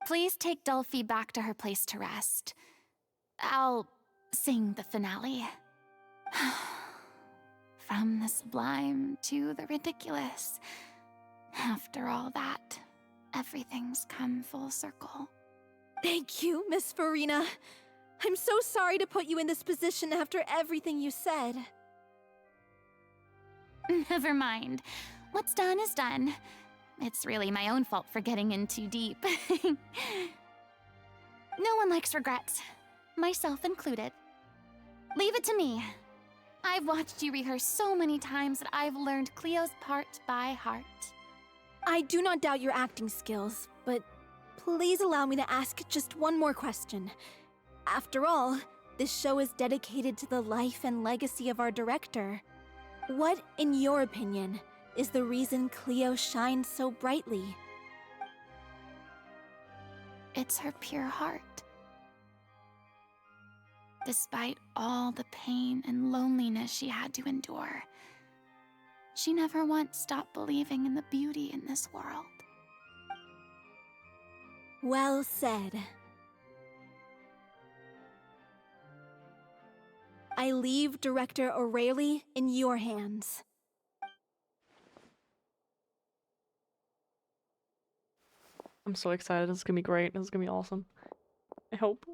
Please take Delphi back to her place to rest. I'll sing the finale. From the sublime to the ridiculous. After all that, everything's come full circle. Thank you, Miss Furina. I'm so sorry to put you in this position after everything you said. Never mind. What's done is done. It's really my own fault for getting in too deep. No one likes regrets, myself included. Leave it to me. I've watched you rehearse so many times that I've learned Cleo's part by heart. I do not doubt your acting skills, but please allow me to ask just one more question. After all, this show is dedicated to the life and legacy of our director. What, in your opinion, is the reason Cleo shines so brightly? It's her pure heart. Despite all the pain and loneliness she had to endure, she never once stopped believing in the beauty in this world. Well said. I leave Director O'Reilly in your hands. I'm so excited. This is gonna be great. This is gonna be awesome. I hope.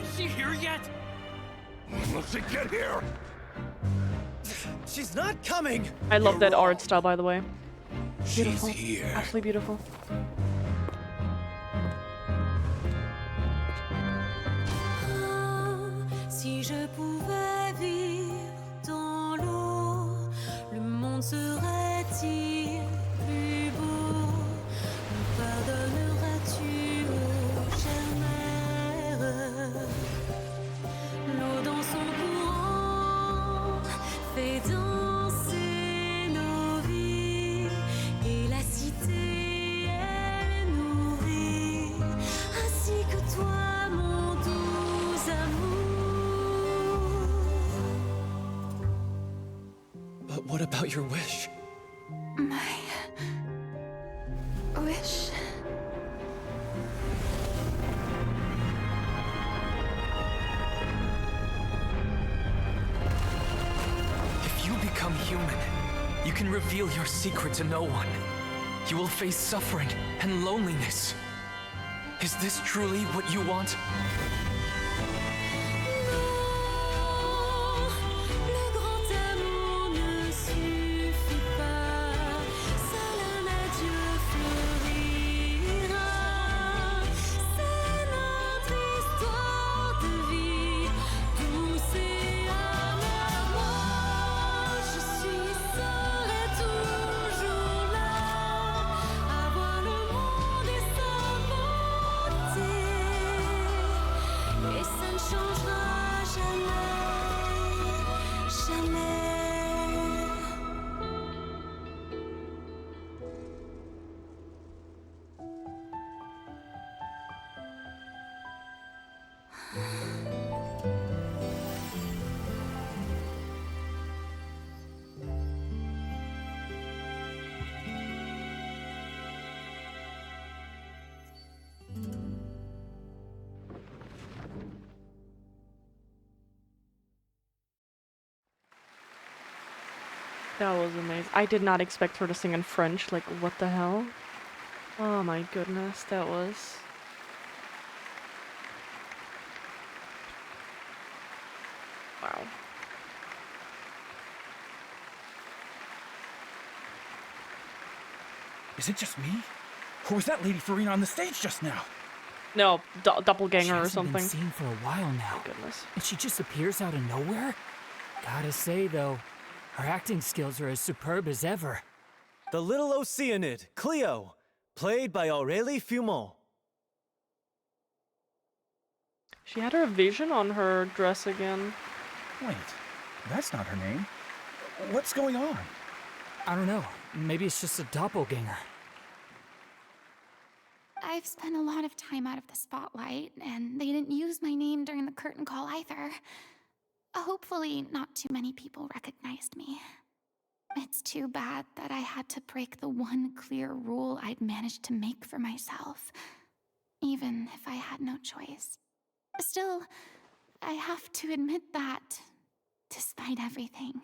Is she here yet? Will she get here? She's not coming! I love that art style, by the way. Beautiful. She's here. Absolutely beautiful. Si je pouvais vivre dans l'eau, le monde serait-il plus beau? Me pardonneras-tu, ô chère mère? L'eau dans son courant fait danser nos vies, et la cité elle nourrit, ainsi que toi, mon doux amour. But what about your wish? My wish. If you become human, you can reveal your secret to no one. You will face suffering and loneliness. Is this truly what you want? Le grand amour ne suffit pas, seul un adieu fleurira. C'est notre histoire de vie, douce et amère. Moi, je suis seule That was amazing. I did not expect her to sing in French. Like, what the hell? Oh my goodness, that was... Wow. Is it just me? Or was that Lady Furina on the stage just now? No, She doppelganger or hasn't something. been seen for a while now. Goodness. And she just appears out of nowhere? Gotta say, though, her acting skills are as superb as ever. The little Oceanid, Cleo, played by Aurélie Fumont. She had her vision on her dress again. Wait, that's not her name. What's going on? I don't know. Maybe it's just a doppelganger. I've spent a lot of time out of the spotlight, and they didn't use my name during the curtain call either. Hopefully, not too many people recognized me. It's too bad that I had to break the one clear rule I'd managed to make for myself, even if I had no choice. Still, I have to admit that, despite everything,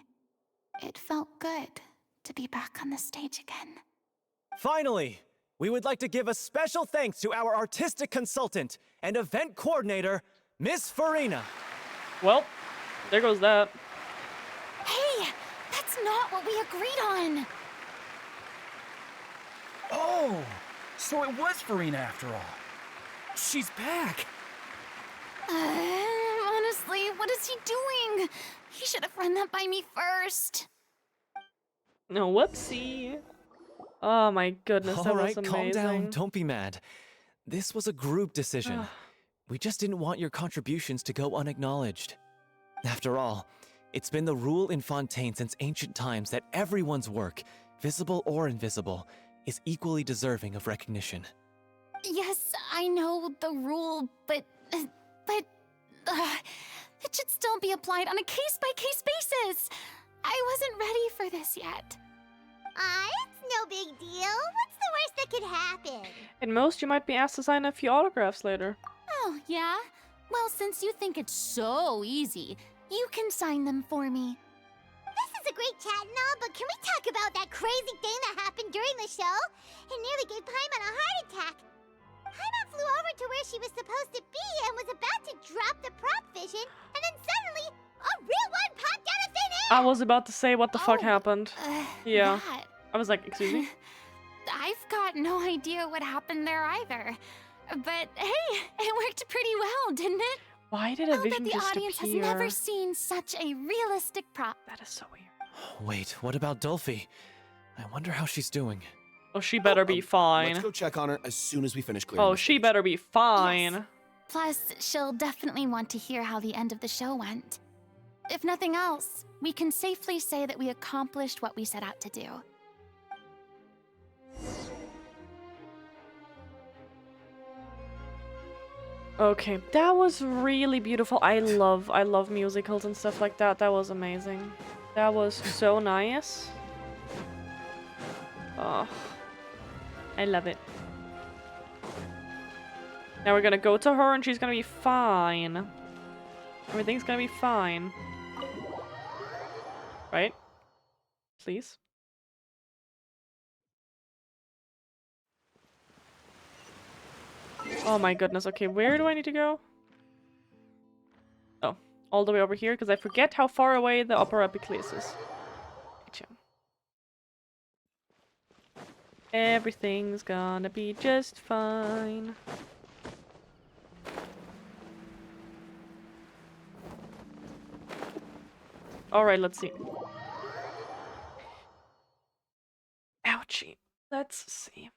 it felt good to be back on the stage again. Finally, we would like to give a special thanks to our artistic consultant and event coordinator, Miss Furina. Well, there goes that. Hey, that's not what we agreed on! Oh, so it was Furina after all. She's back! Honestly, what is he doing? He should have run that by me first. No, whoopsie. Oh my goodness, that All was right, amazing. calm down. Don't be mad. This was a group decision. We just didn't want your contributions to go unacknowledged. After all, it's been the rule in Fontaine since ancient times that everyone's work, visible or invisible, is equally deserving of recognition. Yes, I know the rule, but it should still be applied on a case-by-case basis. I wasn't ready for this yet. It's no big deal. What's the worst that could happen? At most, you might be asked to sign a few autographs later. Oh, yeah? Well, since you think it's so easy, you can sign them for me. This is a great chat and all, but can we talk about that crazy thing that happened during the show? It nearly gave Paimon a heart attack. Paimon flew over to where she was supposed to be and was about to drop the prop vision, and then suddenly, a real one popped out of thin air! I was about to say what the fuck happened. Yeah. That. I was like, excuse me? I've got no idea what happened there either. But hey, it worked pretty well, didn't it? Why did a I'll bet vision the just audience has appear? never seen such a realistic prop. That is so weird. Wait, what about Dolphy? I wonder how she's doing. Oh, she better be fine. Let's go check on her as soon as we finish clearing. Oh, she better be fine. Yes. Plus, she'll definitely want to hear how the end of the show went. If nothing else, we can safely say that we accomplished what we set out to do. Okay, that was really beautiful. I love musicals and stuff like that. That was amazing. That was so nice. Oh, I love it. Now we're gonna go to her and she's gonna be fine. Everything's gonna be fine. Right? Please? Oh my goodness. Okay, where do I need to go? Oh, all the way over here because I forget how far away the Opera Epiclese is. Gotcha. Everything's gonna be just fine. Alright, let's see. Ouchie. Let's see.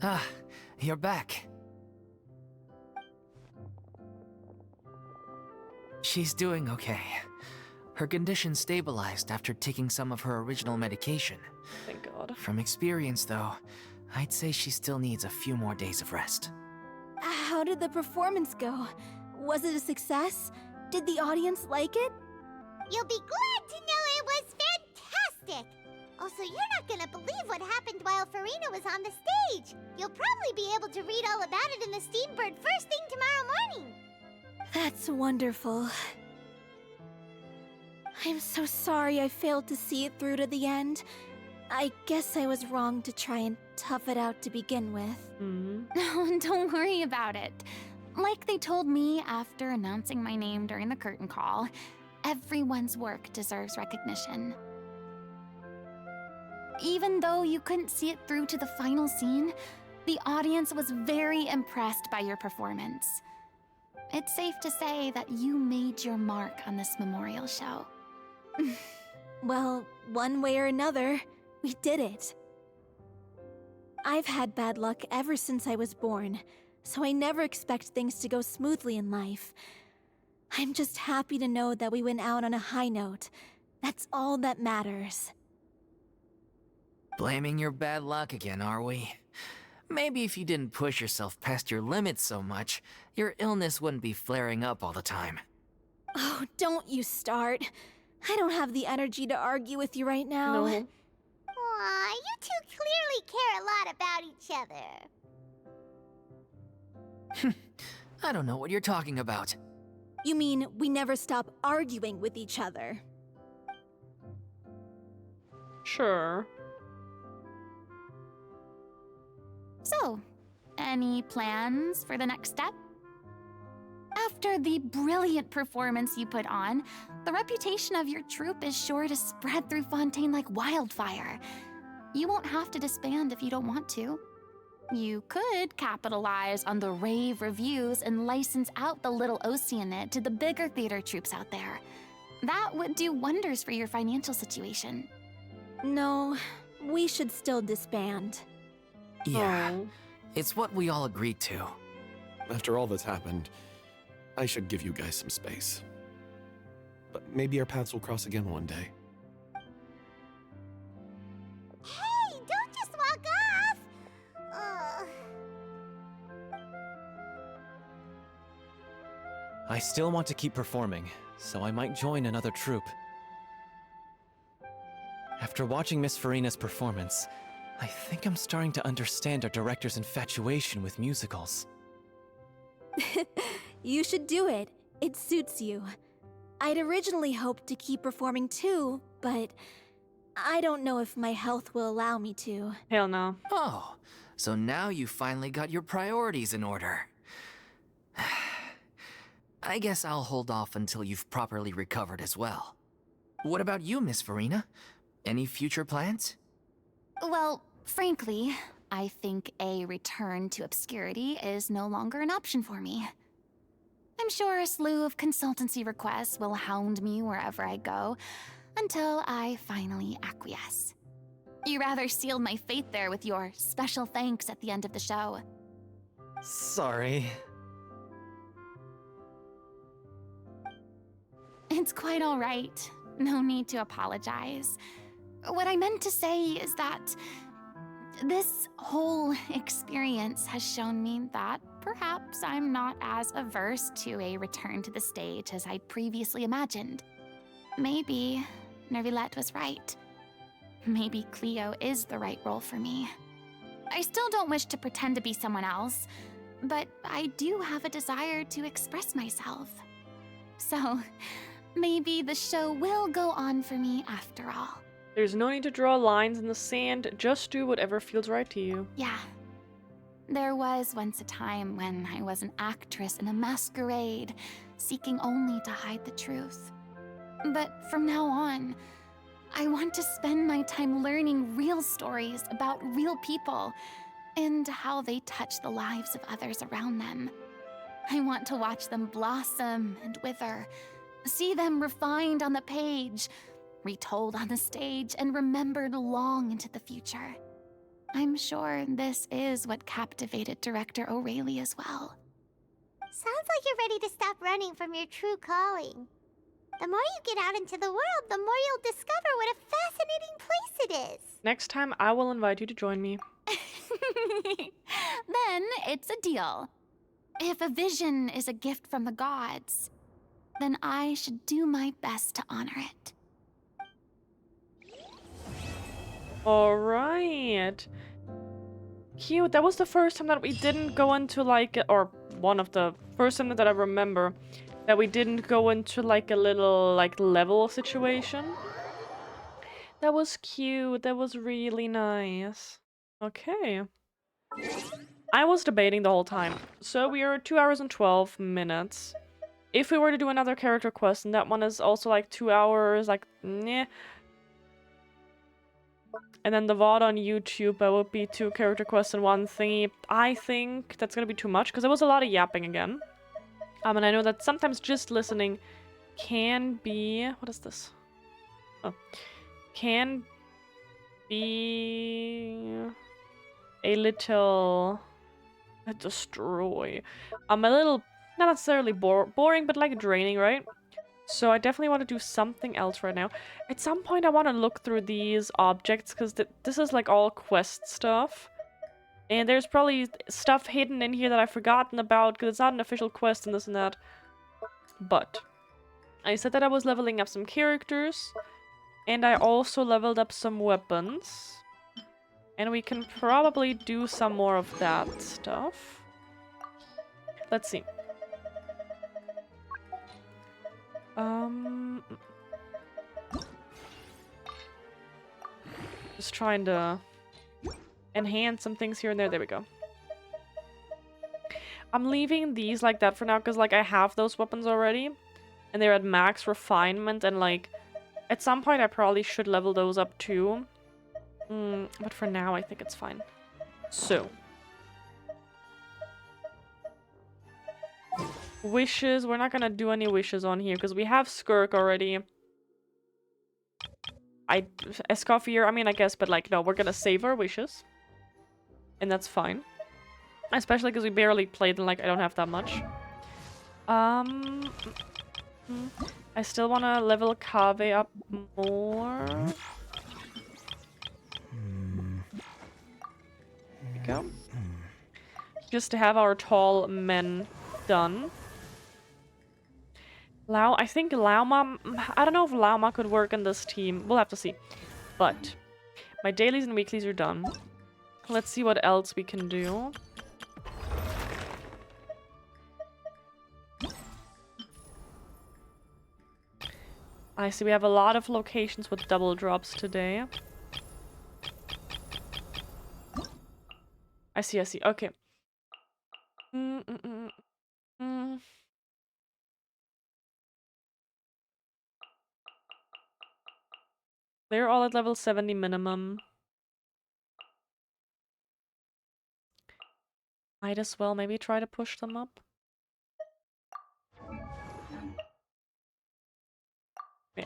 Ah, you're back. She's doing okay. Her condition stabilized after taking some of her original medication. Thank God. From experience, though, I'd say she still needs a few more days of rest. How did the performance go? Was it a success? Did the audience like it? You'll be glad to know it was fantastic! Also, you're not gonna believe what happened while Furina was on the stage. You'll probably be able to read all about it in the Steambird first thing tomorrow morning. That's wonderful. I'm so sorry I failed to see it through to the end. I guess I was wrong to try and tough it out to begin with. No, don't worry about it. Like they told me after announcing my name during the curtain call, everyone's work deserves recognition. Even though you couldn't see it through to the final scene, the audience was very impressed by your performance. It's safe to say that you made your mark on this memorial show. Well, one way or another, we did it. I've had bad luck ever since I was born, so I never expect things to go smoothly in life. I'm just happy to know that we went out on a high note. That's all that matters. Blaming your bad luck again, are we? Maybe if you didn't push yourself past your limits so much, your illness wouldn't be flaring up all the time. Oh, don't you start. I don't have the energy to argue with you right now. No. Aw, you two clearly care a lot about each other. I don't know what you're talking about. You mean we never stop arguing with each other? Sure. So, any plans for the next step? After the brilliant performance you put on, the reputation of your troupe is sure to spread through Fontaine like wildfire. You won't have to disband if you don't want to. You could capitalize on the rave reviews and license out the Little Oceanid to the bigger theater troupes out there. That would do wonders for your financial situation. No, we should still disband. Yeah, it's what we all agreed to. After all that's happened, I should give you guys some space. But maybe our paths will cross again one day. Hey, don't just walk off! I still want to keep performing, so I might join another troupe. After watching Miss Furina's performance, I think I'm starting to understand our director's infatuation with musicals. You should do it. It suits you. I'd originally hoped to keep performing too, but I don't know if my health will allow me to. Hell no. Oh, so now you finally got your priorities in order. I guess I'll hold off until you've properly recovered as well. What about you, Miss Furina? Any future plans? Well, frankly, I think a return to obscurity is no longer an option for me. I'm sure a slew of consultancy requests will hound me wherever I go, until I finally acquiesce. You rather sealed my fate there with your special thanks at the end of the show. Sorry. It's quite all right. No need to apologize. What I meant to say is that this whole experience has shown me that perhaps I'm not as averse to a return to the stage as I'd previously imagined. Maybe Nervillette was right. Maybe Cleo is the right role for me. I still don't wish to pretend to be someone else, but I do have a desire to express myself. So, maybe the show will go on for me after all. There's no need to draw lines in the sand, just do whatever feels right to you. Yeah. There was once a time when I was an actress in a masquerade, seeking only to hide the truth. But from now on, I want to spend my time learning real stories about real people and how they touch the lives of others around them. I want to watch them blossom and wither, see them refined on the page, retold on the stage, and remembered long into the future. I'm sure this is what captivated director O'Reilly as well. Sounds like you're ready to stop running from your true calling. The more you get out into the world, the more you'll discover what a fascinating place it is. Next time, I will invite you to join me. Then it's a deal. If a vision is a gift from the gods, then I should do my best to honor it. Alright. Cute. That was the first time that we didn't go into, like, or one of the first time that I remember that we didn't go into like a little like level situation. That was cute. That was really nice. Okay. I was debating the whole time. So we are 2 hours and 12 minutes. If we were to do another character quest, and that one is also like 2 hours, like, meh. And then the VOD on YouTube, that would be 2 character quests and 1 thingy. I think that's gonna be too much, because there was a lot of yapping again. And I know that sometimes just listening can be... What is this? Oh. Can be... a little... destroy. A little... Not necessarily boring, but like draining, right? So I definitely want to do something else right now. At some point I want to look through these objects, because this is like all quest stuff. And there's probably stuff hidden in here that I've forgotten about, because it's not an official quest and this and that. But I said that I was leveling up some characters. And I also leveled up some weapons. And we can probably do some more of that stuff. Let's see. Just trying to enhance some things here and there. There we go. I'm leaving these like that for now because like I have those weapons already. And they're at max refinement and like at some point I probably should level those up too. But for now I think it's fine. So. Wishes. We're not gonna do any wishes on here because we have Skirk already. Escoffier, I mean, I guess, but like, no, we're gonna save our wishes. And that's fine. Especially because we barely played and like, I don't have that much. I still want to level Kave up more. There we go. Just to have our tall men done. I think Lauma... I don't know if Lauma could work in this team. We'll have to see. But my dailies and weeklies are done. Let's see what else we can do. I see we have a lot of locations with double drops today. I see. Okay. They're all at level 70 minimum. Might as well maybe try to push them up.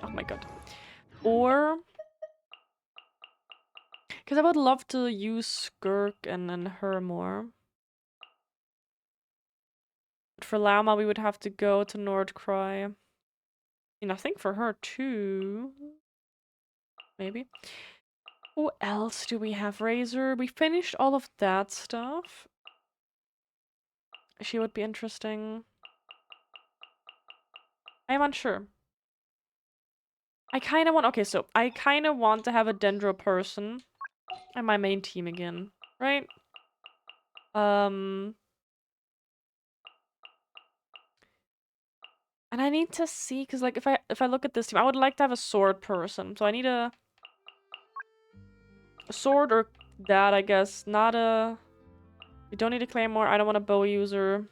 Oh my god. Or... because I would love to use Skirk and her more. But for Lauma we would have to go to Nordcry. And I think for her too. Maybe. Who else do we have? Razor. We finished all of that stuff. She would be interesting. I am unsure. I kind of want... okay, so I kind of want to have a Dendro person on my main team again, right? And I need to see, because like if I look at this team, I would like to have a sword person. So I need a sword or that, I guess. Not a... we don't need a claymore. I don't want a bow user.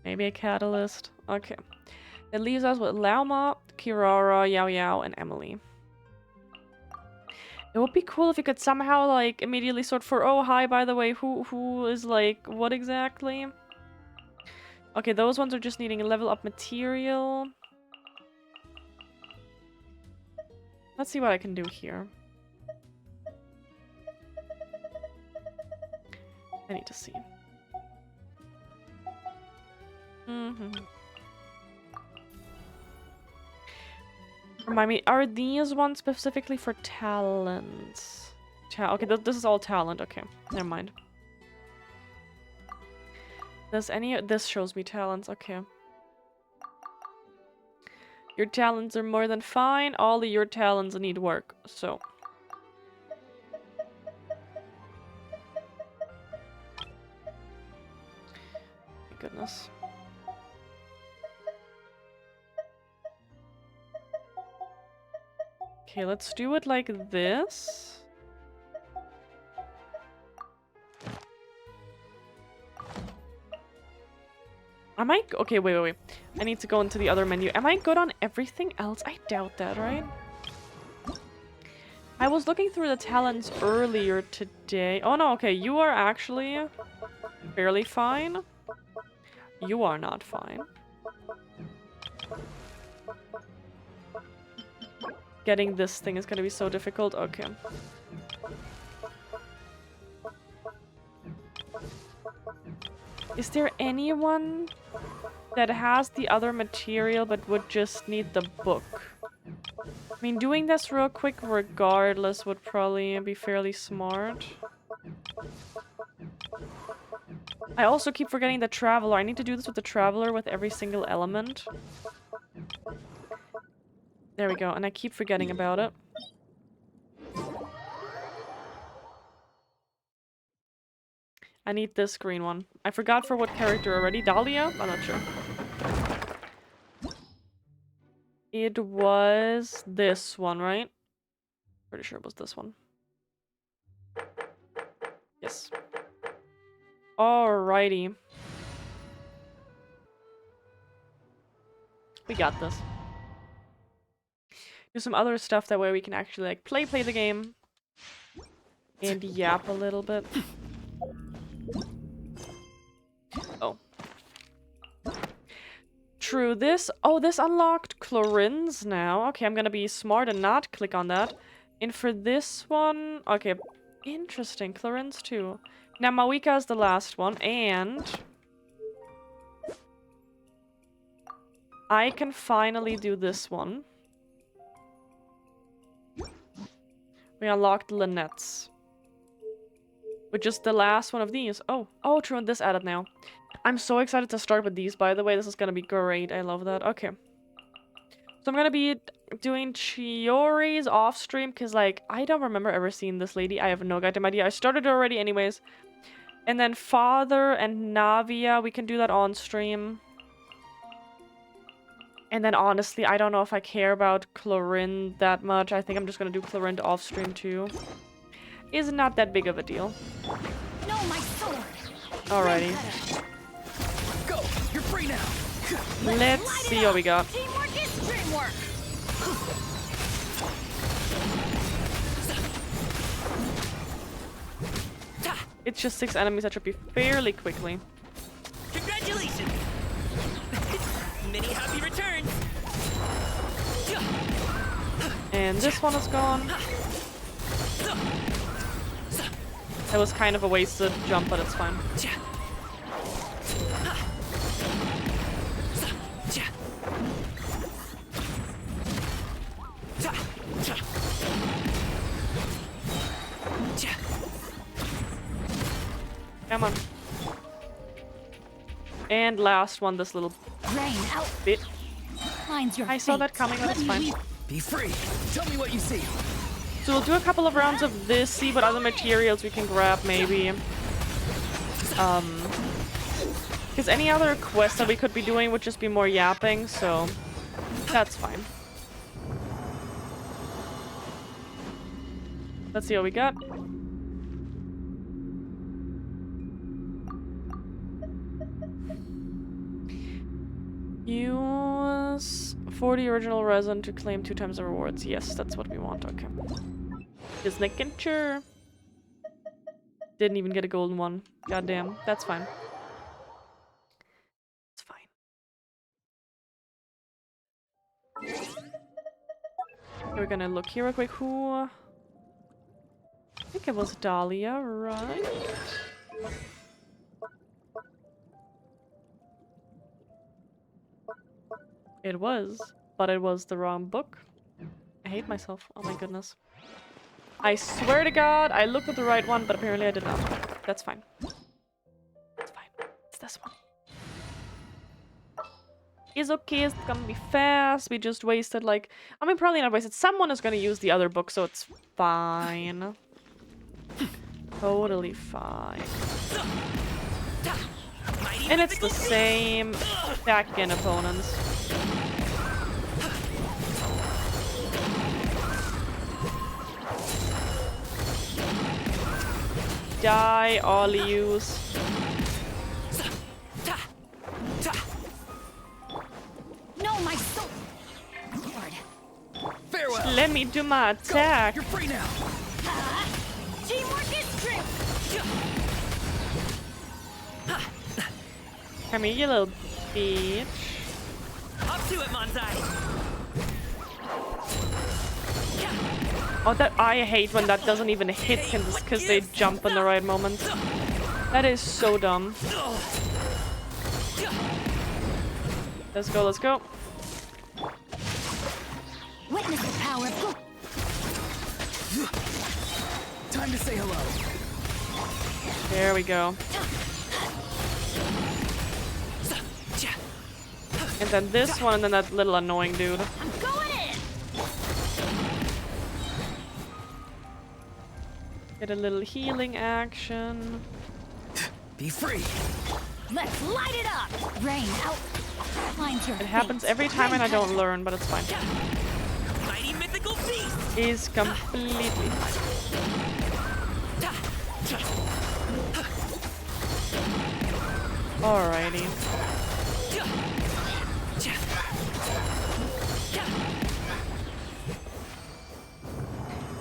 Maybe a catalyst. Okay. It leaves us with Lauma, Kirara, Yao Yao, and Emily. It would be cool if you could somehow like immediately sort for, oh hi, by the way, who is like what exactly? Okay, those ones are just needing a level up material. Let's see what I can do here. I need to see. Remind me, are these ones specifically for talents? Okay, this is all talent. Okay, never mind. Does any... this shows me talents. Okay. Your talents are more than fine. All of your talents need work, so... goodness. Okay, let's do it like this. Am I... Okay, wait. I need to go into the other menu. Am I good on everything else? I doubt that, right? I was looking through the talents earlier today. Oh no, okay, you are actually fairly fine. You are not fine. Getting this thing is gonna be so difficult. Okay. Is there anyone that has the other material but would just need the book? I mean, doing this real quick regardless would probably be fairly smart. I also keep forgetting the Traveler. I need to do this with the Traveler with every single element. There we go, and I keep forgetting about it. I need this green one. I forgot for what character already. Dahlia? I'm not sure. It was this one, right? Pretty sure it was this one. Yes. Alrighty. We got this. Do some other stuff, that way we can actually like play the game. And yap a little bit. Oh. True, this... Oh, this unlocked Chlorins now. Okay, I'm gonna be smart and not click on that. And for this one... Okay, interesting. Chlorins too. Now, Mawika is the last one, and... I can finally do this one. We unlocked Lynette's. Which is the last one of these. Oh, true, and this added now. I'm so excited to start with these, by the way. This is gonna be great. I love that. Okay. So I'm gonna be doing Chiori's off stream, because, like, I don't remember ever seeing this lady. I have no goddamn idea. I started already anyways. And then Father and Navia, we can do that on stream. And then, honestly, I don't know if I care about Chlorinde that much. I think I'm just gonna do Chlorinde off stream, too. Is not that big of a deal. No, my sword. Alrighty. Go! You're free now! Let's see what we got. Teamwork is dreamwork. It's just 6 enemies. That should be fairly quickly. Congratulations. Many happy returns. And this one is gone. That was kind of a wasted jump, but it's fine. Come on. And last one, this little bit. Mine's your I saw that coming, but it's fine. Be free. Tell me what you see. So we'll do a couple of rounds of this, see what other materials we can grab, maybe. Because any other quest that we could be doing would just be more yapping, so that's fine. Let's see what we got. Use 40 original resin to claim 2 times the rewards. Yes, that's what we want. Okay. Just making sure. Didn't even get a golden one. Goddamn. That's fine. It's fine. We're gonna look here real quick. Who? I think it was Dahlia, right? It was, but it was the wrong book. I hate myself. Oh my goodness. I swear to God, I looked at the right one, but apparently I did not. That's fine. It's fine. It's this one. It's okay. It's gonna be fast. We just wasted, like... I mean, probably not wasted. Someone is gonna use the other book, so it's fine. Totally fine. And it's the same Dakin opponents. Die, all yous. No, my soul. Farewell. Let me do my attack. You're free now. Teamwork is true. Come here, you little bitch. Up to it, Manzai. Oh, that I hate when that doesn't even hit him just because they jump in the right moment. That is so dumb. Let's go, let's go. Witness the power of good. Time to say hello. There we go. And then this one, and then that little annoying dude. I'm going in. Get a little healing action. Be free. Let's light it up. Rain out. Finds your It happens every time and I don't learn, but it's fine. mighty mythical beast. Is completely alrighty.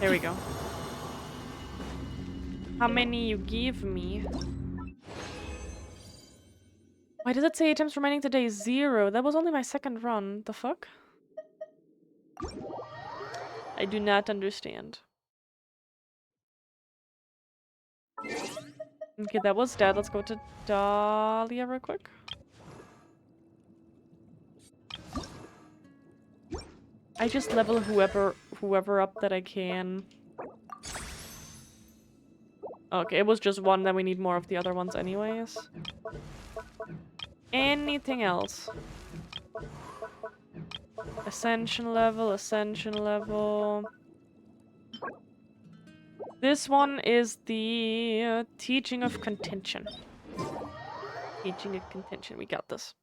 There we go. How many you give me? Why does it say attempts remaining today 0? That was only my second run. The fuck? I do not understand. Okay, that was dead. Let's go to Dahlia real quick. I just level whoever up that I can. Okay, it was just one, then we need more of the other ones anyways. Anything else? Ascension level, ascension level. This one is the teaching of contention. Teaching of contention, we got this.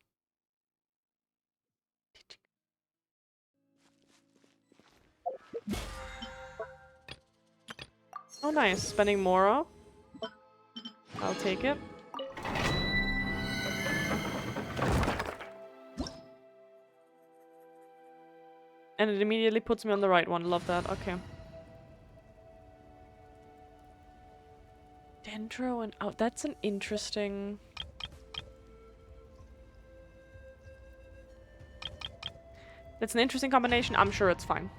Oh nice, spending Mora. I'll take it. And it immediately puts me on the right one. Love that. Okay. Dendro and... Oh, that's an interesting... That's an interesting combination. I'm sure it's fine.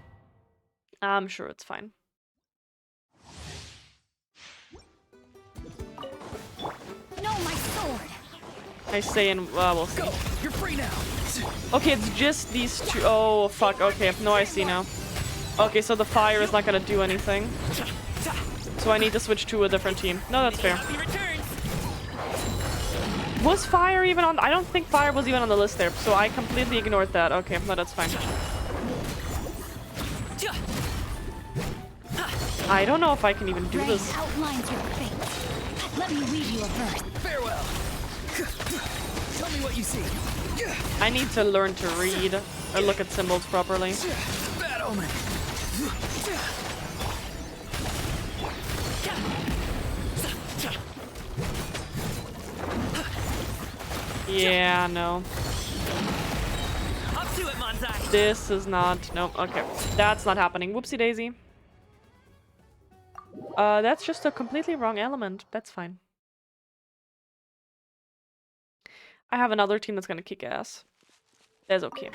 I'm sure it's fine. No, my sword. I say and we'll see. Go. You're free now. Okay, it's just these two. Oh, fuck. Okay, no, I see now. Okay, so the fire is not gonna do anything. So I need to switch to a different team. No, that's fair. Was fire even on... I don't think fire was even on the list there, so I completely ignored that. Okay, no, that's fine. I don't know if I can even do this. Outlines your fate. Let me read you a verse. Farewell. Tell me what you see. I need to learn to read or look at symbols properly. Bad omen. Yeah, no. Up to it, Manzai. This is not... No, okay. That's not happening. Whoopsie daisy. That's just a completely wrong element. That's fine. I have another team that's gonna kick ass. That's okay.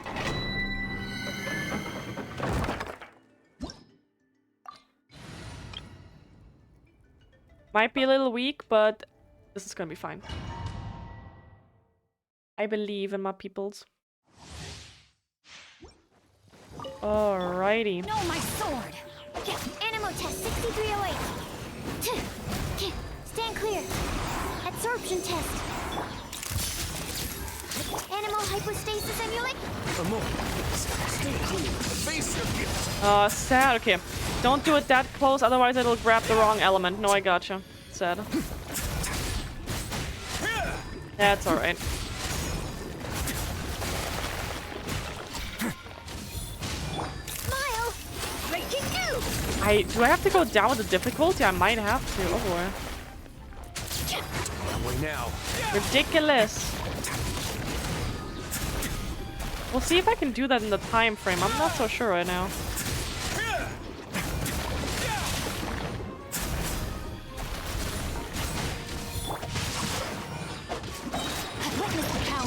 Might be a little weak, but this is gonna be fine. I believe in my peoples. Alrighty. No, my sword. Animal test 6308. Stand clear. Absorption test. Animal hypostasis emulate. Sad. Okay. Don't do it that close, otherwise it'll grab the wrong element. No, I gotcha. Sad. That's alright. Smile! Breaking you! Do I have to go down with the difficulty? I might have to. Oh boy. Away now. Ridiculous. We'll see if I can do that in the time frame. I'm not so sure right now.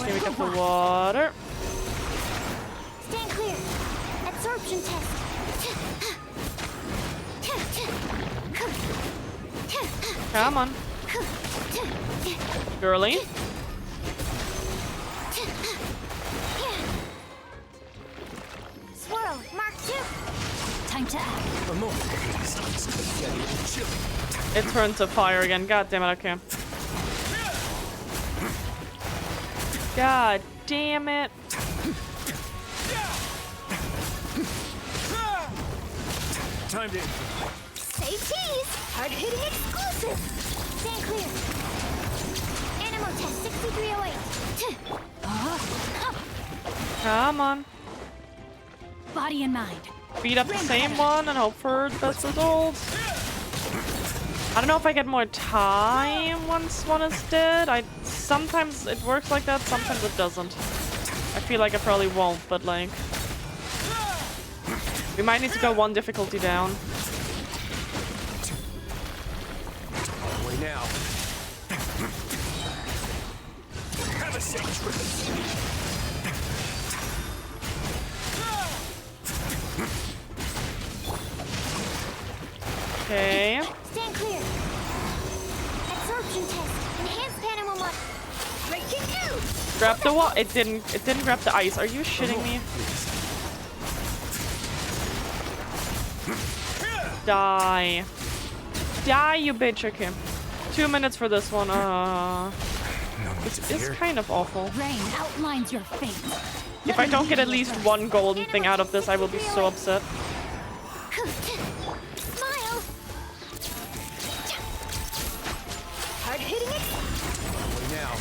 Here we got the water. Stand clear. Absorption test. Come on. Girly. Swirl, Mark 2. Time to act. It turned to fire again. God damn it, okay. God damn it. Time to... Say cheese. Hard-hitting exclusive. Stand clear. Animal test 6308. Come on. Body and mind. Beat up the same one and hope for the best results. I don't know if I get more time once one is dead. Sometimes it works like that, sometimes it doesn't. I feel like I probably won't, but like... We might need to go one difficulty down. Away now. Have a safe trip. Okay. Stand clear. Absorption test. Enhanced animal mod. Breaking you. Grab the wall. It didn't grab the ice. Are you shitting me? Die. Die, you bitch. Okay. 2 minutes for this one. It's kind of awful. Rain outlines your fate. If I don't get at least one golden thing out of this, I will be so upset. Smile. Hard-hitting it. Away now.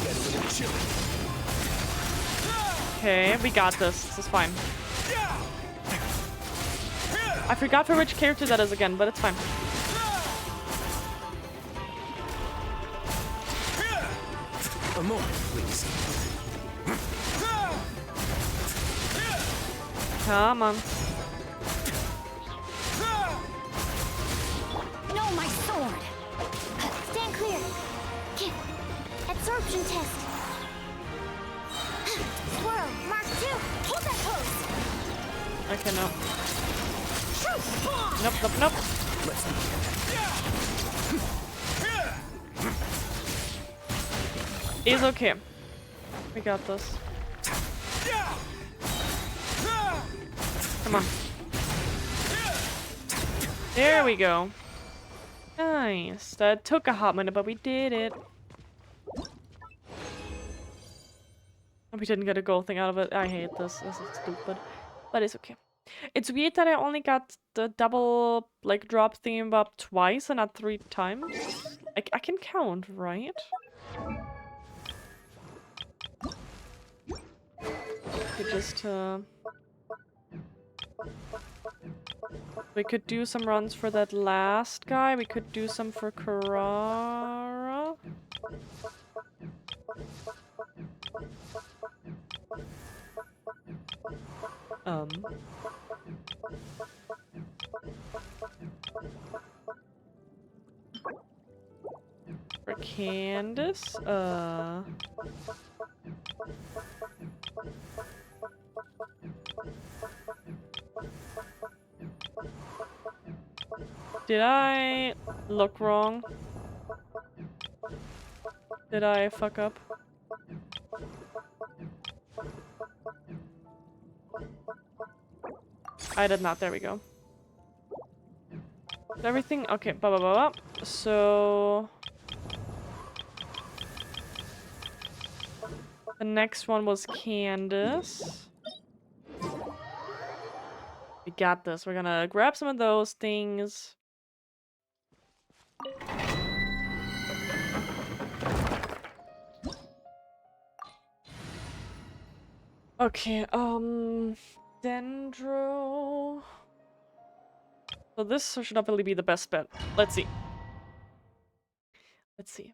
Get a little chilly. Okay, we got this. This is fine. I forgot for which character that is again, but it's fine. A moment, please. Come on. No, my sword. Stand clear. Absorption test. Swirl, Mark 2. Hold that pose. Okay, no. Nope, nope, nope. It's okay. We got this. Come on. There we go. Nice. That took a hot minute, but we did it. We didn't get a gold thing out of it. I hate this. This is stupid. But it's okay. It's weird that I only got the double, like, drop theme up twice and not 3 times. I can count, right? Okay, just, we could do some runs for that last guy. We could do some for Carrara. For Candace, did I look wrong? Did I fuck up? I did not. There we go. Is everything okay? Blah blah blah. So the next one was Candace. We got this. We're gonna grab some of those things. Okay, Dendro. So this should not really be the best bet. Let's see. Let's see.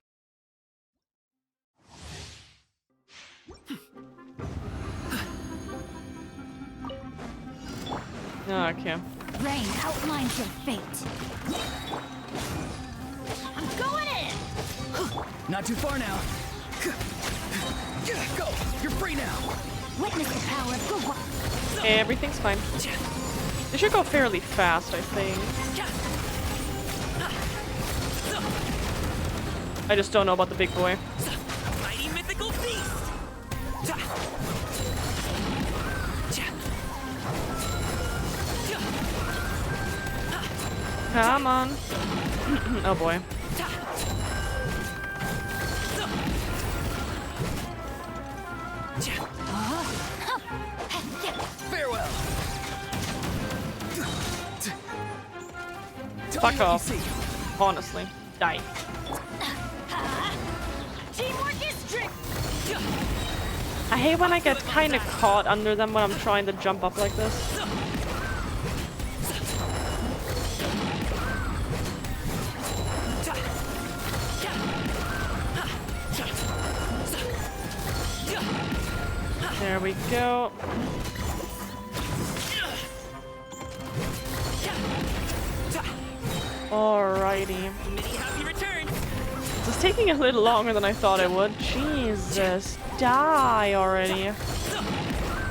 Okay. Rain outlines your fate. I'm going in! Not too far now. Go! You're free now! Witness the power of good. Okay, everything's fine. It should go fairly fast, I think. I just don't know about the big boy. Mighty mythical beast! Come on. Oh boy. Farewell! Fuck off. Honestly. Die. Teamwork is trick. I hate when I get kind of caught under them when I'm trying to jump up like this. There we go. Alrighty. Happy return! This is taking a little longer than I thought it would. Jesus. Die already.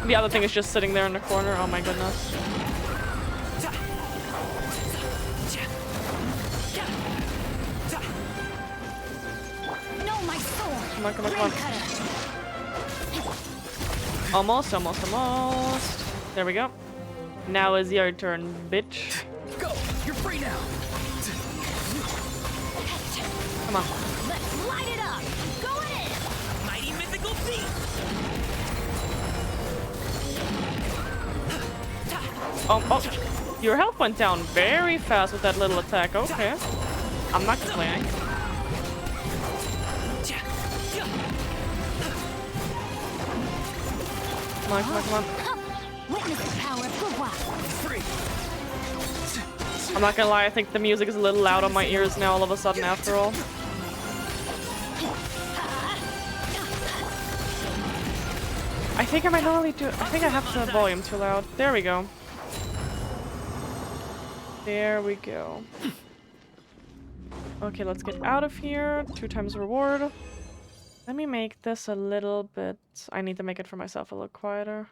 The other thing is just sitting there in the corner. Oh my goodness. Know my soul. Come on, come on, come on. Almost, almost, almost. There we go. Now is your turn, bitch. Go! You're free now! Come on. Let's light it up. Go in. Mighty mythical beast! Oh, oh. Your health went down very fast with that little attack. Okay. I'm not complaining. Come on, come on, come on. Witness the power of good luck. I'm not gonna lie, I think the music is a little loud on my ears now all of a sudden after all. I think I might not only do I think I have the volume too loud. There we go. There we go. Okay, let's get out of here. 2 times reward. Let me make this a little bit... I need to make it for myself a little quieter.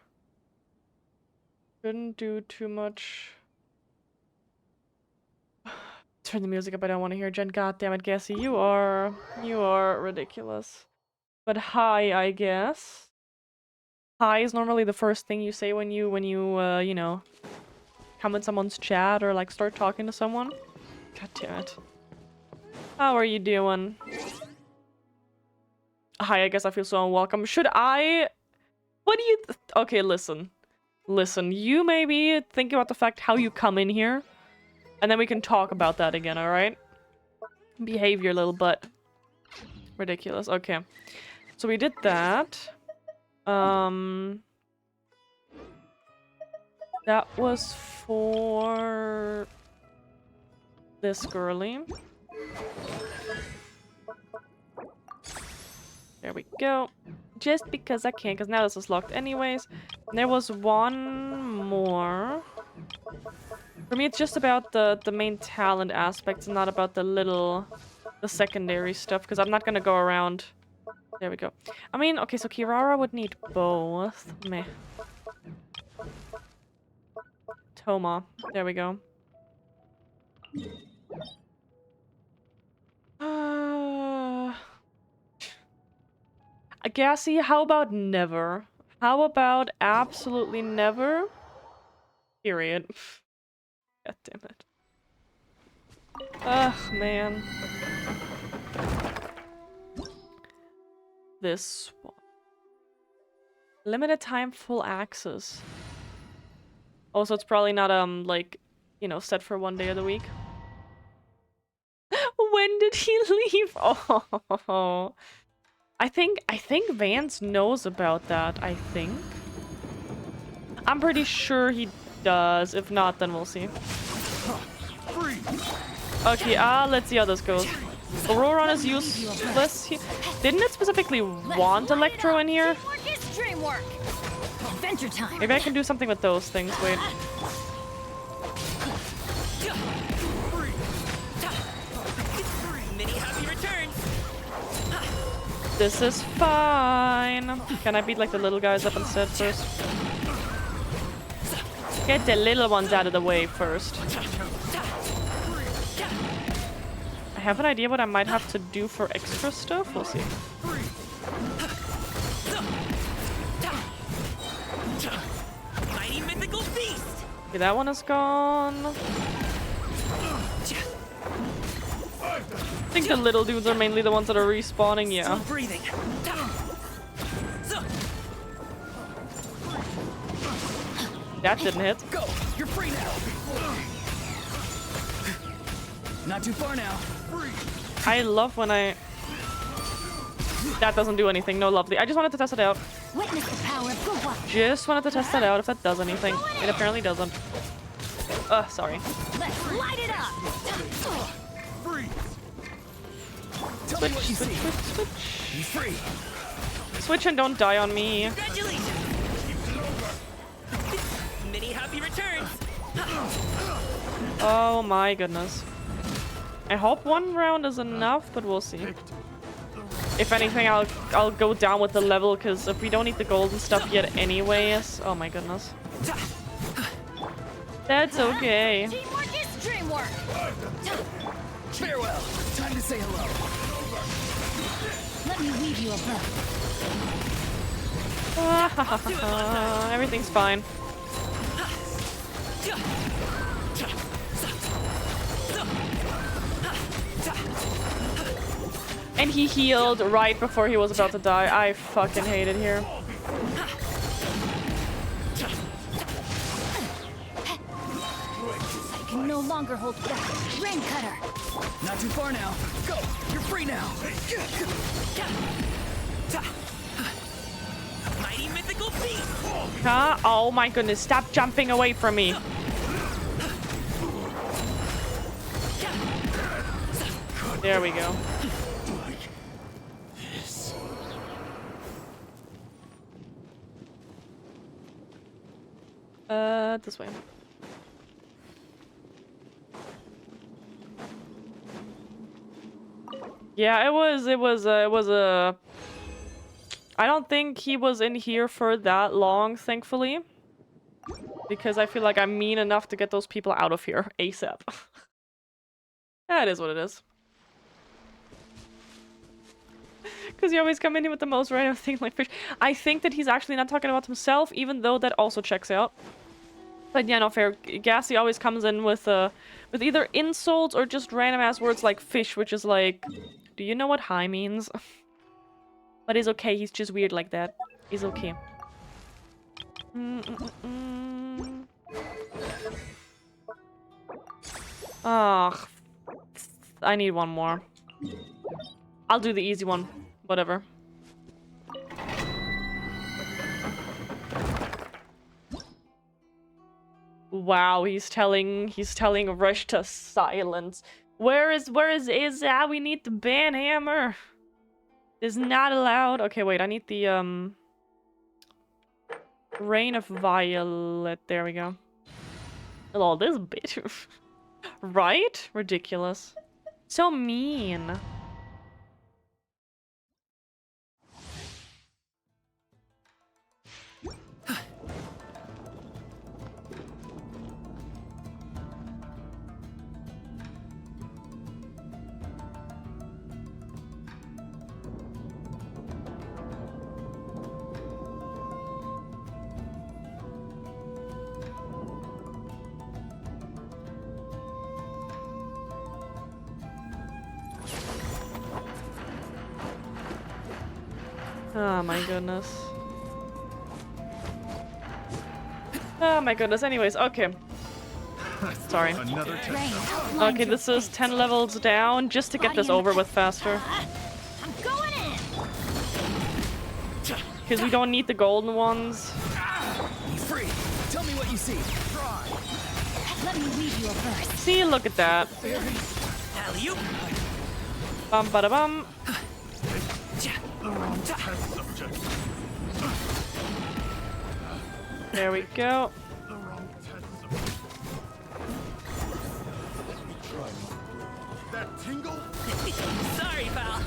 Shouldn't do too much. Turn the music up, I don't want to hear Jen. God damn it, Gassy, you are ridiculous. But hi, I guess. Hi is normally the first thing you say when you you know, come in someone's chat or like start talking to someone. God damn it. How are you doing? Hi, I guess I feel so unwelcome. Should I... What do you... Okay, listen. Listen, you maybe think about the fact how you come in here. And then we can talk about that again, alright? Behave your little butt. Ridiculous. Okay. So we did that. That was for... this girly. There we go. Just because I can, because now this is locked anyways. And there was one more. For me, it's just about the main talent aspects, and not about the secondary stuff, because I'm not gonna go around. There we go. I mean, okay, so Kirara would need both. Meh. Toma. There we go. Gassy, how about never? How about absolutely never? Period. God damn it. Ugh, man. This one. Limited time full access. Also, it's probably not, like, you know, set for 1 day of the week. When did he leave? Oh. I think Vance knows about that, I think. I'm pretty sure he does. If not, then we'll see. Okay, let's see how this goes. Auroron is useless here. Didn't it specifically want Electro in here? Adventure time. Maybe I can do something with those things. Wait. Many happy returns. This is fine. Can I beat like the little guys up instead first? Get the little ones out of the way first. I have an idea what I might have to do for extra stuff. We'll see. Mighty mythical beast. Okay, that one is gone. I think the little dudes are mainly the ones that are respawning, yeah. Still breathing. That didn't hit. Go. You're free now. Not too far now. I love when I... That doesn't do anything. No, lovely. I just wanted to test it out. Witness the power of good luck. Just wanted to test that out if that does anything. It apparently doesn't. Sorry. Let's light it up. Switch, switch, switch, switch. Switch and don't die on me. Congratulations. Many happy returns. Oh my goodness. I hope one round is enough, but we'll see. If anything, I'll go down with the level, because if we don't need the golden stuff yet anyways... Oh my goodness. That's okay. Teamwork is dreamwork. Farewell. Time to say hello. Let me weave you a bow. Everything's fine. And he healed right before he was about to die. I fucking hate it here. I can no longer hold back. Rain cutter. Not too far now. Go. You're free now. Mighty mythical beast. Huh? Oh my goodness, stop jumping away from me. There we go. This way. Yeah, it was a... I don't think he was in here for that long, thankfully. Because I feel like I'm mean enough to get those people out of here ASAP. That is what it is. Because you always come in here with the most random thing like fish. I think that he's actually not talking about himself, even though that also checks out. But yeah, no, fair. Gassy always comes in with either insults or just random ass words like fish, which is like, do you know what hi means? But he's okay, he's just weird like that. He's okay. Ah, I need one more. I'll do the easy one. Whatever. Wow, he's telling Rush to silence. Where is we need the banhammer. Is not allowed. Okay, wait, I need the Rain of Violet. There we go. Oh, this bitch. Right? Ridiculous. So mean. Oh my goodness. Oh my goodness. Anyways, okay. Sorry. Okay, this is 10 levels down just to get this over with faster. I'm going in. Because we don't need the golden ones. Free. see. Let me weave you a verse. See, look at that. Alley-oop. Bum bada bum. There we go. That tingle? Sorry, pal.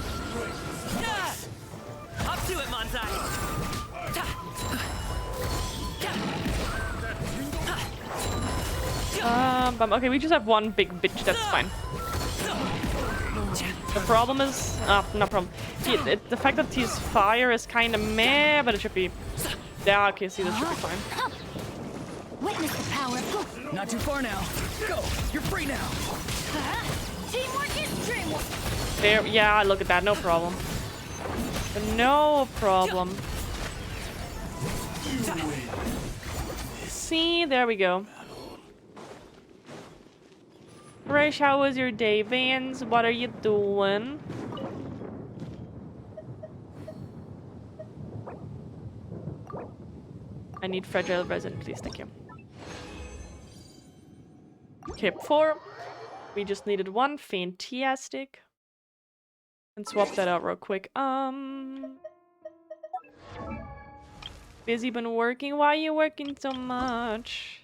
Up to it, Montai. Okay, we just have one big bitch, that's fine. The problem is... no problem. The fact that he's fire is kind of meh, but it should be... Yeah, okay, see, this should be fine. Witness the power of... Not too far now. Go! You're free now! Teamwork is dreamwork! There, yeah, look at that, no problem. No problem. See, there we go. Rish, how was your day, Vans? What are you doing? I need fragile resin, please, thank you. Okay, 4. We just needed 1. Fantastic. And swap that out real quick. Busy been working? Why are you working so much?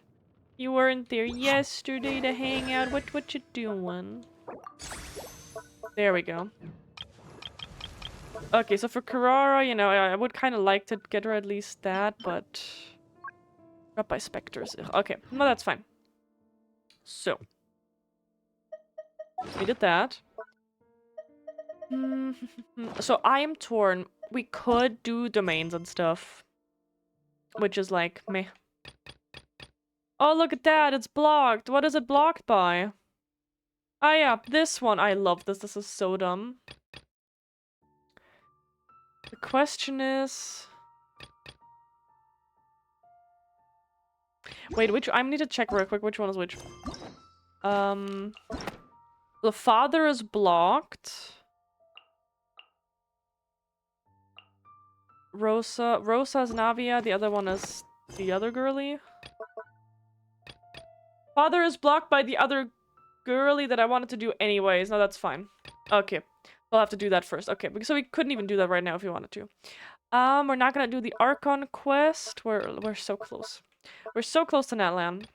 You weren't there yesterday to hang out. What you doing? There we go. Okay, so for Karara, you know, I would kind of like to get her at least that, but... Got by specters. Okay, no, that's fine. So. We did that. So I am torn. We could do domains and stuff. Which is like, meh. Oh, look at that. It's blocked. What is it blocked by? Ah, yeah. This one. I love this. This is so dumb. The question is... Wait, which... I need to check real quick which one is which. The father is blocked. Rosa's Navia. The other one is the other girly. Father is blocked by the other girly that I wanted to do anyways. No, that's fine. Okay. We'll have to do that first. Okay, so we couldn't even do that right now if we wanted to. We're not gonna do the Archon quest. We're so close. We're so close to Natlan.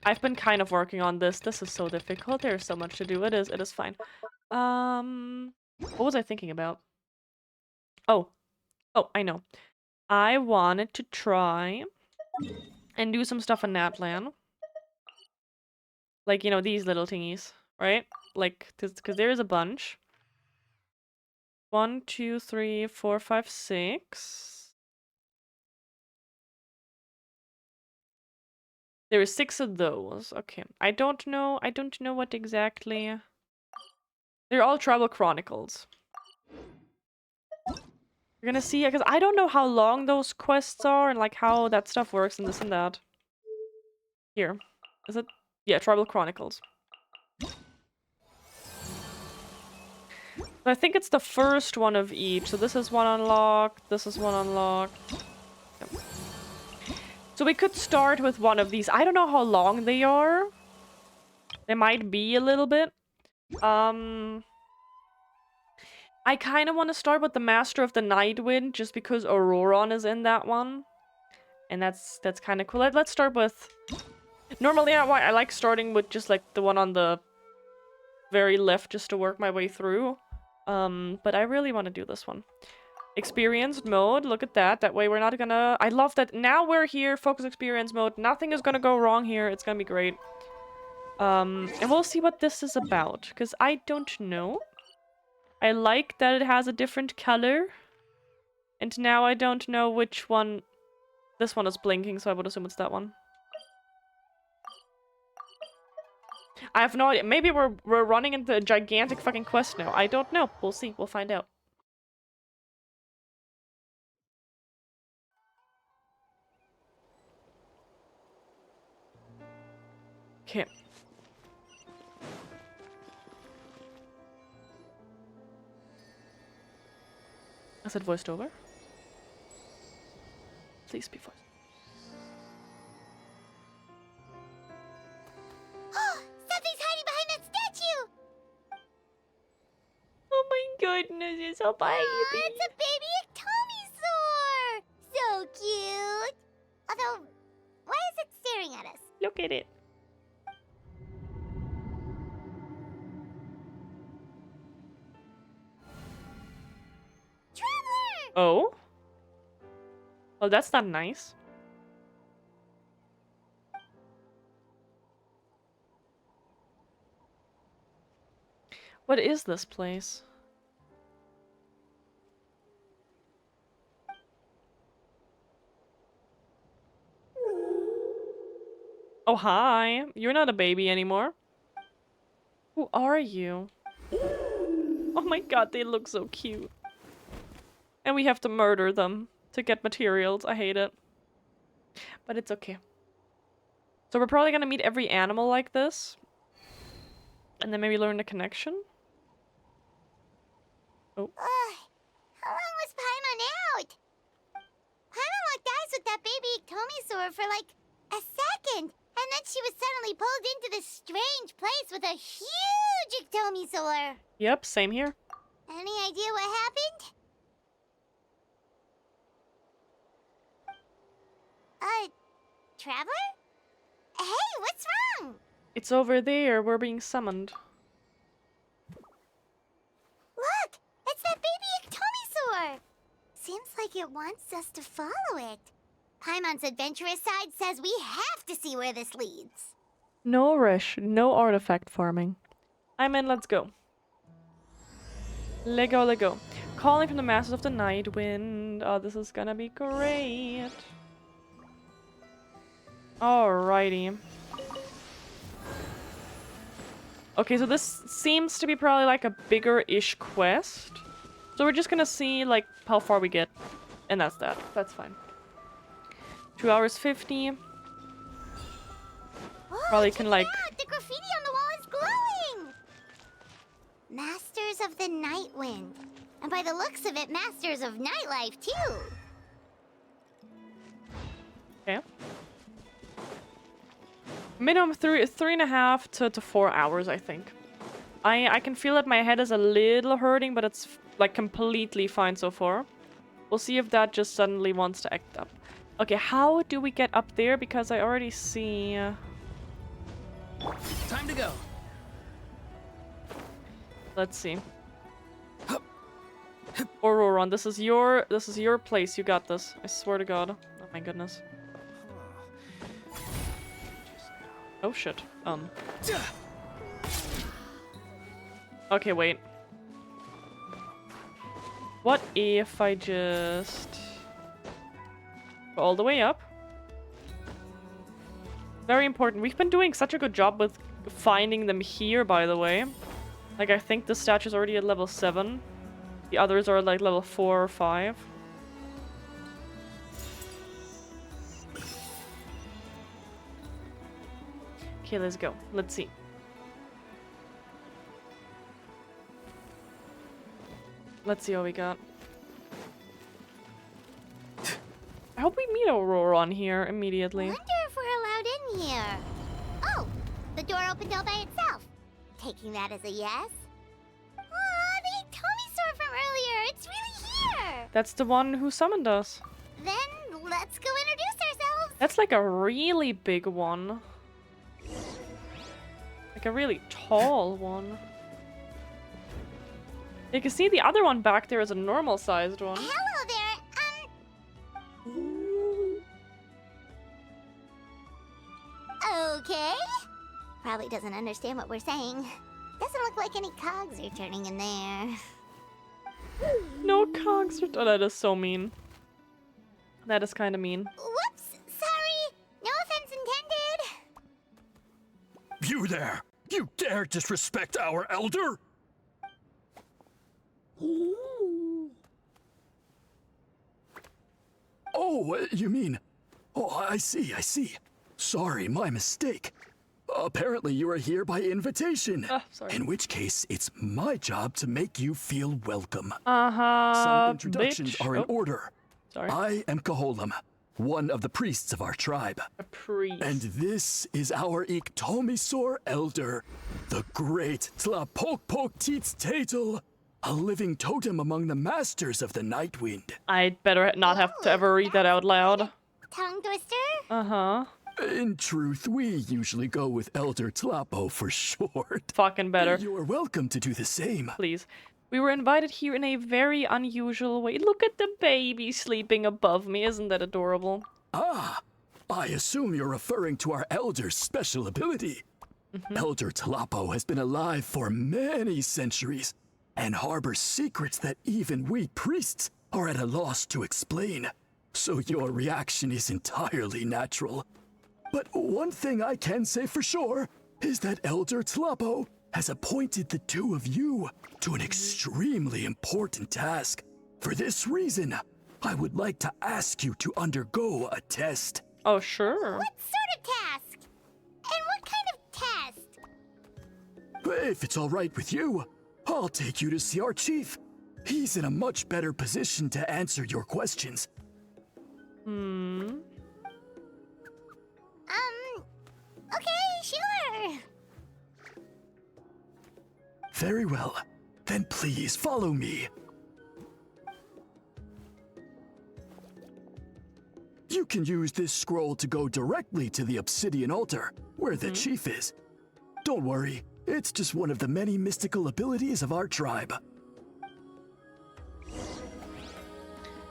I've been kind of working on this. This is so difficult. There's so much to do. It is fine. What was I thinking about? Oh, I know. I wanted to try and do some stuff in Natlan. Like, you know, these little thingies, right? Like, because there is a bunch. 1, 2, 3, 4, 5, 6. There are 6 of those. Okay. I don't know what exactly. They're all Tribal Chronicles. You're gonna see, because I don't know how long those quests are and like how that stuff works and this and that. Here. Is it? Yeah, Tribal Chronicles. I think it's the first one of each. So this is one unlocked. This is one unlocked. Yep. So we could start with one of these. I don't know how long they are. They might be a little bit. I kind of want to start with the Master of the Nightwind just because Auroron is in that one. And that's kind of cool. Let's start with... Normally I like starting with just like the one on the very left just to work my way through. But I really want to do this one. Experienced mode, look at that. That way we're not gonna... I love that now we're here, focus experience mode. Nothing is gonna go wrong here. It's gonna be great. And we'll see what this is about, because I don't know. I like that it has a different color. And now I don't know which one... This one is blinking, so I would assume it's that one. I have no idea. Maybe we're running into a gigantic fucking quest now. I don't know. We'll see. We'll find out. Okay. Is it voiced over? please be voice. Something's hiding behind that statue! Oh my goodness, it's a baby. It's a baby Ectomisaur! So cute! Although, why is it staring at us? Look at it. Traveler! Oh? Well, that's not nice. What is this place? Oh, hi. You're not a baby anymore. Who are you? Oh my god, they look so cute. And we have to murder them to get materials. I hate it. But it's okay. So we're probably gonna meet every animal like this. And then maybe learn the connection. Oh. How long was Paimon out? Paimon locked eyes with that baby Ectomisaur for like a second. And then she was suddenly pulled into this strange place with a huge Ectomisaur. Yep, same here. Any idea what happened? Traveler? Hey, what's wrong? It's over there. We're being summoned. Look! It's that baby Ectomisaur! Seems like it wants us to follow it. Paimon's adventurous side says we have to see where this leads. No rush, no artifact farming. I'm in, let's go. Lego, Lego. Calling from the Masters of the Night Wind. Oh, this is gonna be great. Alrighty. Okay, so this seems to be probably like a bigger-ish quest. So we're just gonna see like how far we get. And that's that. That's fine. 2 hours 50. Probably can like... The graffiti on the wall is glowing! Masters of the Night Wind. And by the looks of it, Masters of Nightlife, too. Okay. Minimum 3.5 to 4 hours, I think. I can feel that my head is a little hurting, but it's like completely fine so far. We'll see if that just suddenly wants to act up. Okay, how do we get up there? Because I already see... Time to go. Let's see. Auroron, this is your place. You got this. I swear to God. Oh my goodness. Oh shit. Okay, wait. What if I just go all the way up? Very important. We've been doing such a good job with finding them here, by the way. Like, I think this statue's already at level 7. The others are like level 4 or 5. Okay, let's go. Let's see. Let's see what we got. I hope we meet Auroron here immediately. Wonder if we're allowed in here. Oh, the door opened all by itself. Taking that as a yes. Aw, the Ectomisaur from earlier. It's really here. That's the one who summoned us. Then let's go introduce ourselves. That's like a really big one. Like a really tall one. You can see the other one back there is a normal sized one. Hello there. Okay. Probably doesn't understand what we're saying. Doesn't look like any cogs are turning in there. No cogs are... Oh, that is so mean. That is kind of mean. Whoops! Sorry! No offense intended! You there! You dare disrespect our elder? Oh, you mean... Oh, I see, I see. Sorry, my mistake. Apparently you are here by invitation. Sorry. In which case, it's my job to make you feel welcome. Uh-huh, Some introductions bitch. are in order. Sorry. I am Kaholam, one of the priests of our tribe. A priest. And this is our Iktomisor Elder, the great Tlapokpok-Teets-Tatel, a living totem among the masters of the Nightwind. I'd better not have to ever read that out loud. Tongue twister? Uh-huh. In truth, we usually go with Elder Tlapo for short. Fucking better. You're welcome to do the same. Please. We were invited here in a very unusual way. Look at the baby sleeping above me. Isn't that adorable? Ah, I assume you're referring to our Elder's special ability. Elder Tlapo has been alive for many centuries and harbors secrets that even we priests are at a loss to explain. So your reaction is entirely natural. But one thing I can say for sure is that Elder Tlapo has appointed the two of you to an extremely important task. For this reason, I would like to ask you to undergo a test. Oh, sure. What sort of task? And what kind of test? If it's all right with you, I'll take you to see our chief. He's in a much better position to answer your questions. Okay, sure. Very well. Then please follow me. You can use this scroll to go directly to the obsidian altar, where the chief is. Don't worry, it's just one of the many mystical abilities of our tribe.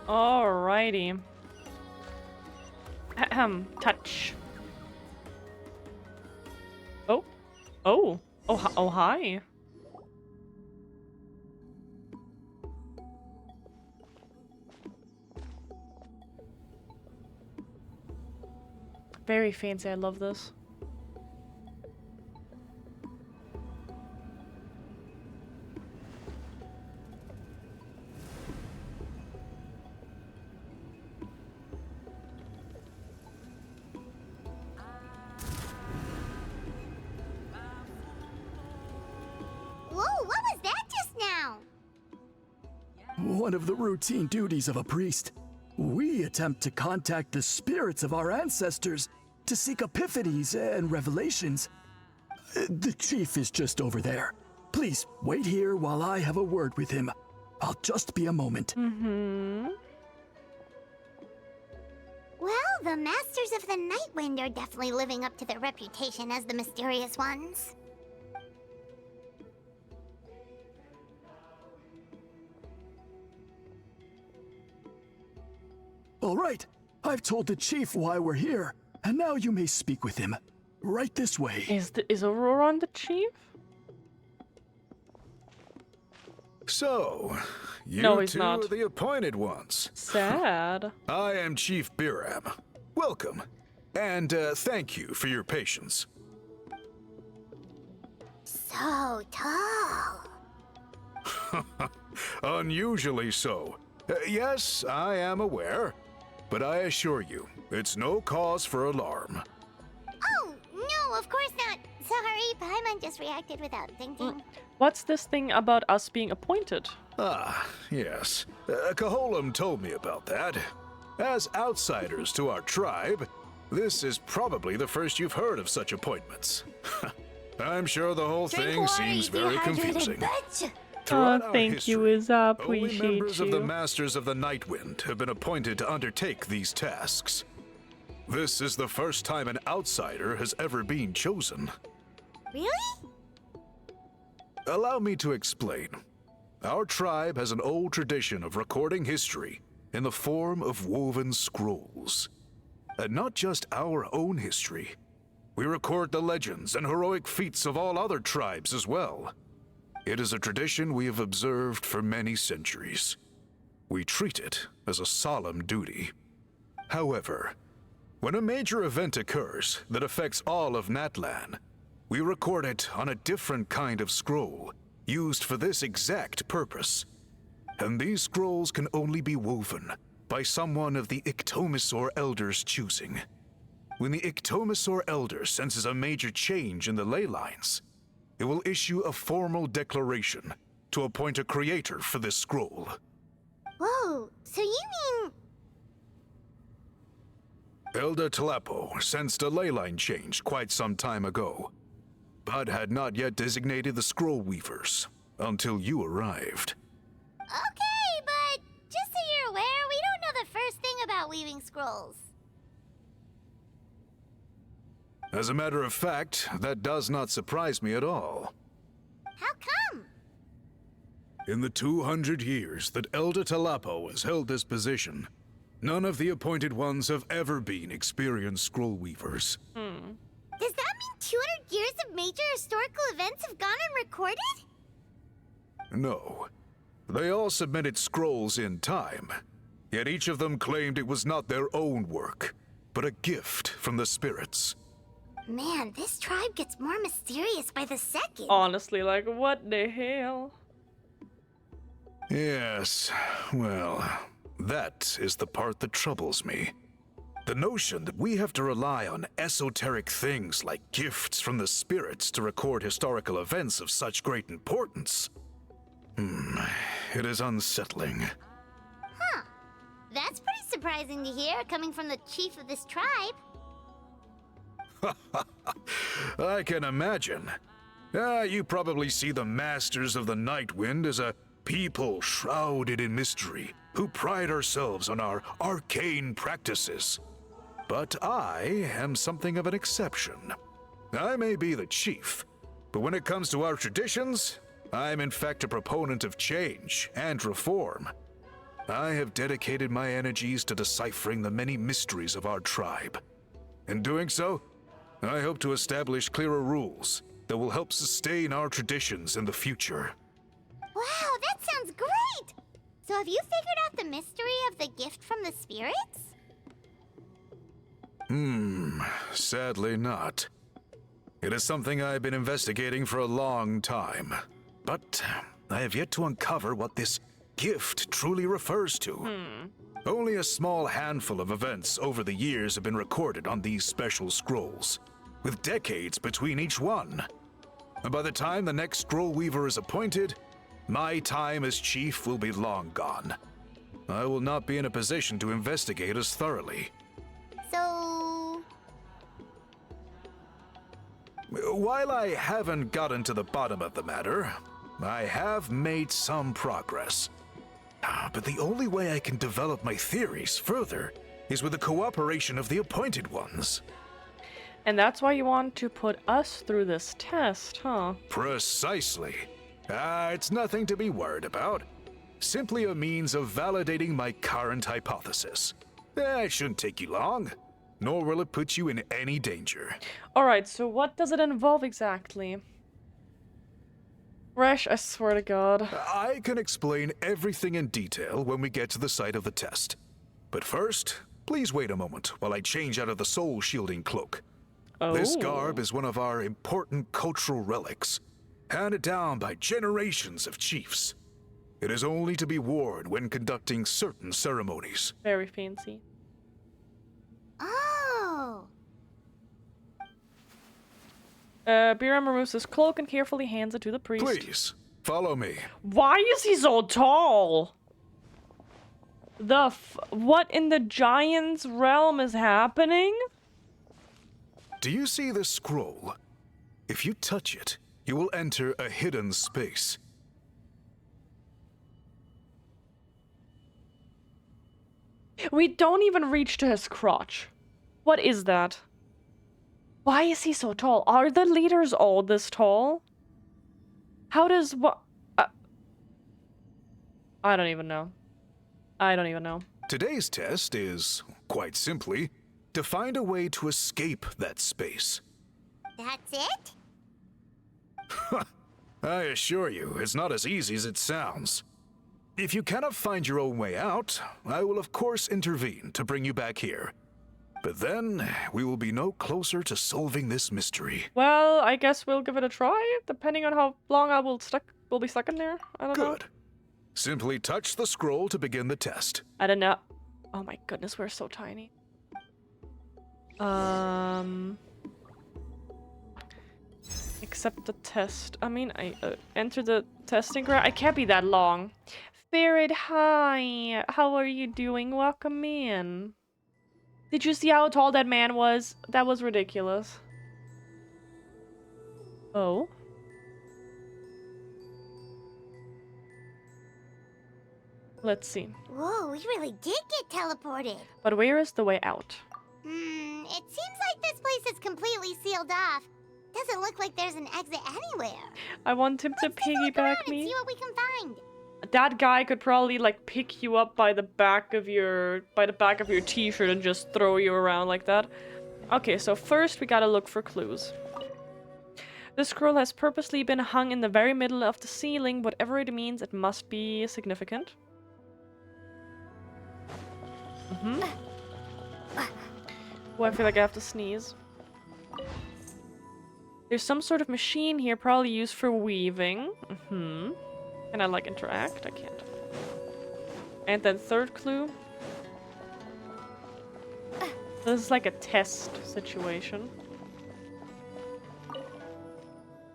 Alrighty. Ahem. Touch. Oh. Oh. Oh, hi. Very fancy. I love this. Whoa, what was that just now? One of the routine duties of a priest. We attempt to contact the spirits of our ancestors to seek epiphanies and revelations. The chief is just over there. Please wait here while I have a word with him. I'll just be a moment. Well, the Masters of the Nightwind are definitely living up to their reputation as the mysterious ones. All right, I've told the chief why we're here, and now you may speak with him. Right this way. Is Auroron the chief? So, you No, he's two not. are the appointed ones. Sad. I am Chief Biram. Welcome, and thank you for your patience. So tall. Unusually so. Yes, I am aware, but I assure you, it's no cause for alarm. Oh, no, of course not. Sorry, Paimon just reacted without thinking. What's this thing about us being appointed? Ah, yes. Kaholam told me about that. As outsiders to our tribe, this is probably the first you've heard of such appointments. I'm sure the whole thing seems very confusing. Throughout our thank you, history, Izza. only Appreciate members of the you. Masters of the Nightwind have been appointed to undertake these tasks. This is the first time an outsider has ever been chosen. Really? Allow me to explain. Our tribe has an old tradition of recording history in the form of woven scrolls. And not just our own history. We record the legends and heroic feats of all other tribes as well. It is a tradition we have observed for many centuries. We treat it as a solemn duty. However, when a major event occurs that affects all of Natlan, we record it on a different kind of scroll, used for this exact purpose. And these scrolls can only be woven by someone of the Iktomisor Elder's choosing. When the Iktomisor Elder senses a major change in the ley lines, it will issue a formal declaration to appoint a creator for this scroll. Whoa, so you mean... Elder Talapo sensed a ley line change quite some time ago, but had not yet designated the scroll weavers until you arrived. Okay, but just so you're aware, we don't know the first thing about weaving scrolls. As a matter of fact, that does not surprise me at all. How come? In the 200 years that Elder Talapo has held this position, none of the appointed ones have ever been experienced scroll weavers. Does that mean 200 years of major historical events have gone unrecorded? No. They all submitted scrolls in time, yet each of them claimed it was not their own work, but a gift from the spirits. Man, this tribe gets more mysterious by the second. Honestly, like, what the hell? Yes, well, that is the part that troubles me. The notion that we have to rely on esoteric things like gifts from the spirits to record historical events of such great importance. It is unsettling. Huh. That's pretty surprising to hear, coming from the chief of this tribe. I can imagine. You probably see the Masters of the Night Wind as a people shrouded in mystery, who pride ourselves on our arcane practices. But I am something of an exception. I may be the chief, but when it comes to our traditions, I'm in fact a proponent of change and reform. I have dedicated my energies to deciphering the many mysteries of our tribe. In doing so, I hope to establish clearer rules that will help sustain our traditions in the future. Wow, that sounds great! So have you figured out the mystery of the gift from the spirits? Sadly not. It is something I've been investigating for a long time, but I have yet to uncover what this gift truly refers to. Only a small handful of events over the years have been recorded on these special scrolls, with decades between each one. And by the time the next scroll weaver is appointed, my time as chief will be long gone. I will not be in a position to investigate as thoroughly. So... While I haven't gotten to the bottom of the matter, I have made some progress. But the only way I can develop my theories further is with the cooperation of the appointed ones. And that's why you want to put us through this test, huh? Precisely. It's nothing to be worried about. Simply a means of validating my current hypothesis. It shouldn't take you long, nor will it put you in any danger. Alright, so what does it involve exactly? Resh, I swear to God. I can explain everything in detail when we get to the site of the test. But first, please wait a moment while I change out of the soul shielding cloak. This garb is one of our important cultural relics, handed down by generations of chiefs. It is only to be worn when conducting certain ceremonies. Very fancy. Oh! Biram removes his cloak and carefully hands it to the priest. Please, follow me. Why is he so tall? What in the giant's realm is happening? Do you see this scroll? If you touch it, you will enter a hidden space. We don't even reach to his crotch. What is that? Why is he so tall? Are the leaders all this tall? How does what? I don't even know. I don't even know. Today's test is, quite simply, to find a way to escape that space. That's it? I assure you, it's not as easy as it sounds. If you cannot find your own way out, I will of course intervene to bring you back here. But then, we will be no closer to solving this mystery. Well, I guess we'll give it a try, depending on how long we'll be stuck in there. I don't know. Good. Simply touch the scroll to begin the test. I don't know. Oh my goodness, we're so tiny. Accept the test. I mean, I enter the testing ground. I can't be that long. Ferret, hi. How are you doing? Welcome in. Did you see how tall that man was? That was ridiculous. Oh. Let's see. Whoa, we really did get teleported. But where is the way out? It seems like this place is completely sealed off. Doesn't look like there's an exit anywhere. I want him to piggyback And me. see what we can find. That guy could probably like pick you up by the back of your t-shirt and just throw you around like that. Okay, so first we gotta look for clues. This scroll has purposely been hung in the very middle of the ceiling. Whatever it means, it must be significant. Oh, I feel like I have to sneeze. There's some sort of machine here, probably used for weaving. Can I like interact? I can't. And then third clue. This is like a test situation.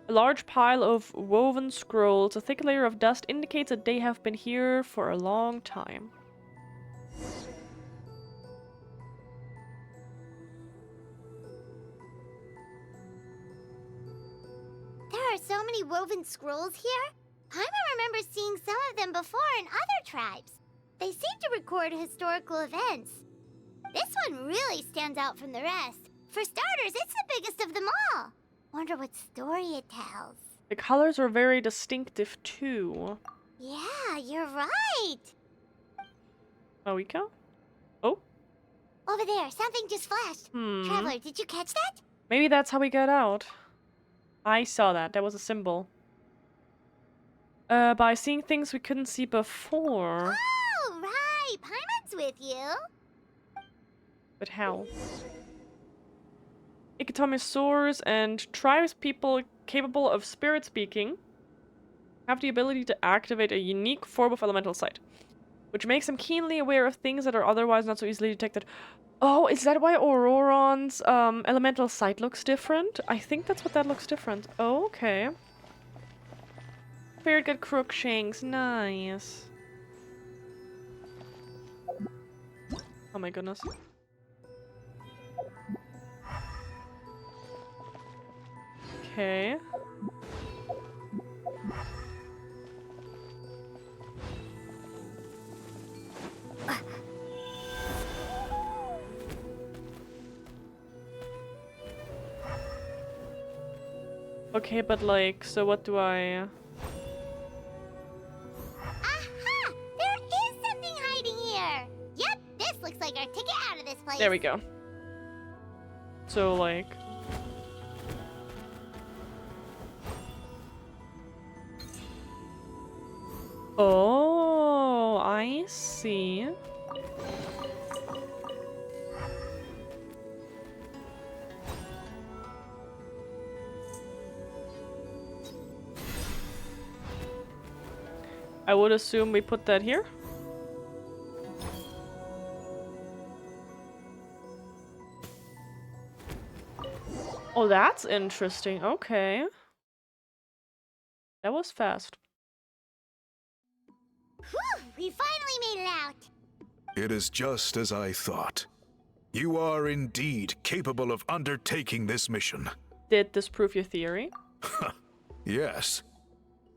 A large pile of woven scrolls. A thick layer of dust indicates that they have been here for a long time. There are so many woven scrolls here. Paimon remembers seeing some of them before in other tribes. They seem to record historical events. This one really stands out from the rest. For starters, it's the biggest of them all. Wonder what story it tells. The colors are very distinctive too. Yeah, you're right. Maoika? Oh? Over there, something just flashed. Traveler, did you catch that? Maybe that's how we got out. I saw that. That was a symbol. By seeing things we couldn't see before. Oh, right. Paimon's with you. But how? Ikitomisaurs and tribes people capable of spirit speaking have the ability to activate a unique form of elemental sight, which makes them keenly aware of things that are otherwise not so easily detected. Oh, is that why Auroron's elemental sight looks different? I think that's what that looks different. Oh, okay. Spirit got Crookshanks, nice. Oh my goodness. Okay. Okay, but like, so what do I... Aha! There is something hiding here! Yep, this looks like our ticket out of this place. There we go. So like... Oh, I see. I would assume we put that here. Oh, that's interesting. Okay. That was fast. Whew, we finally made it out. It is just as I thought. You are indeed capable of undertaking this mission. Did this prove your theory? Yes.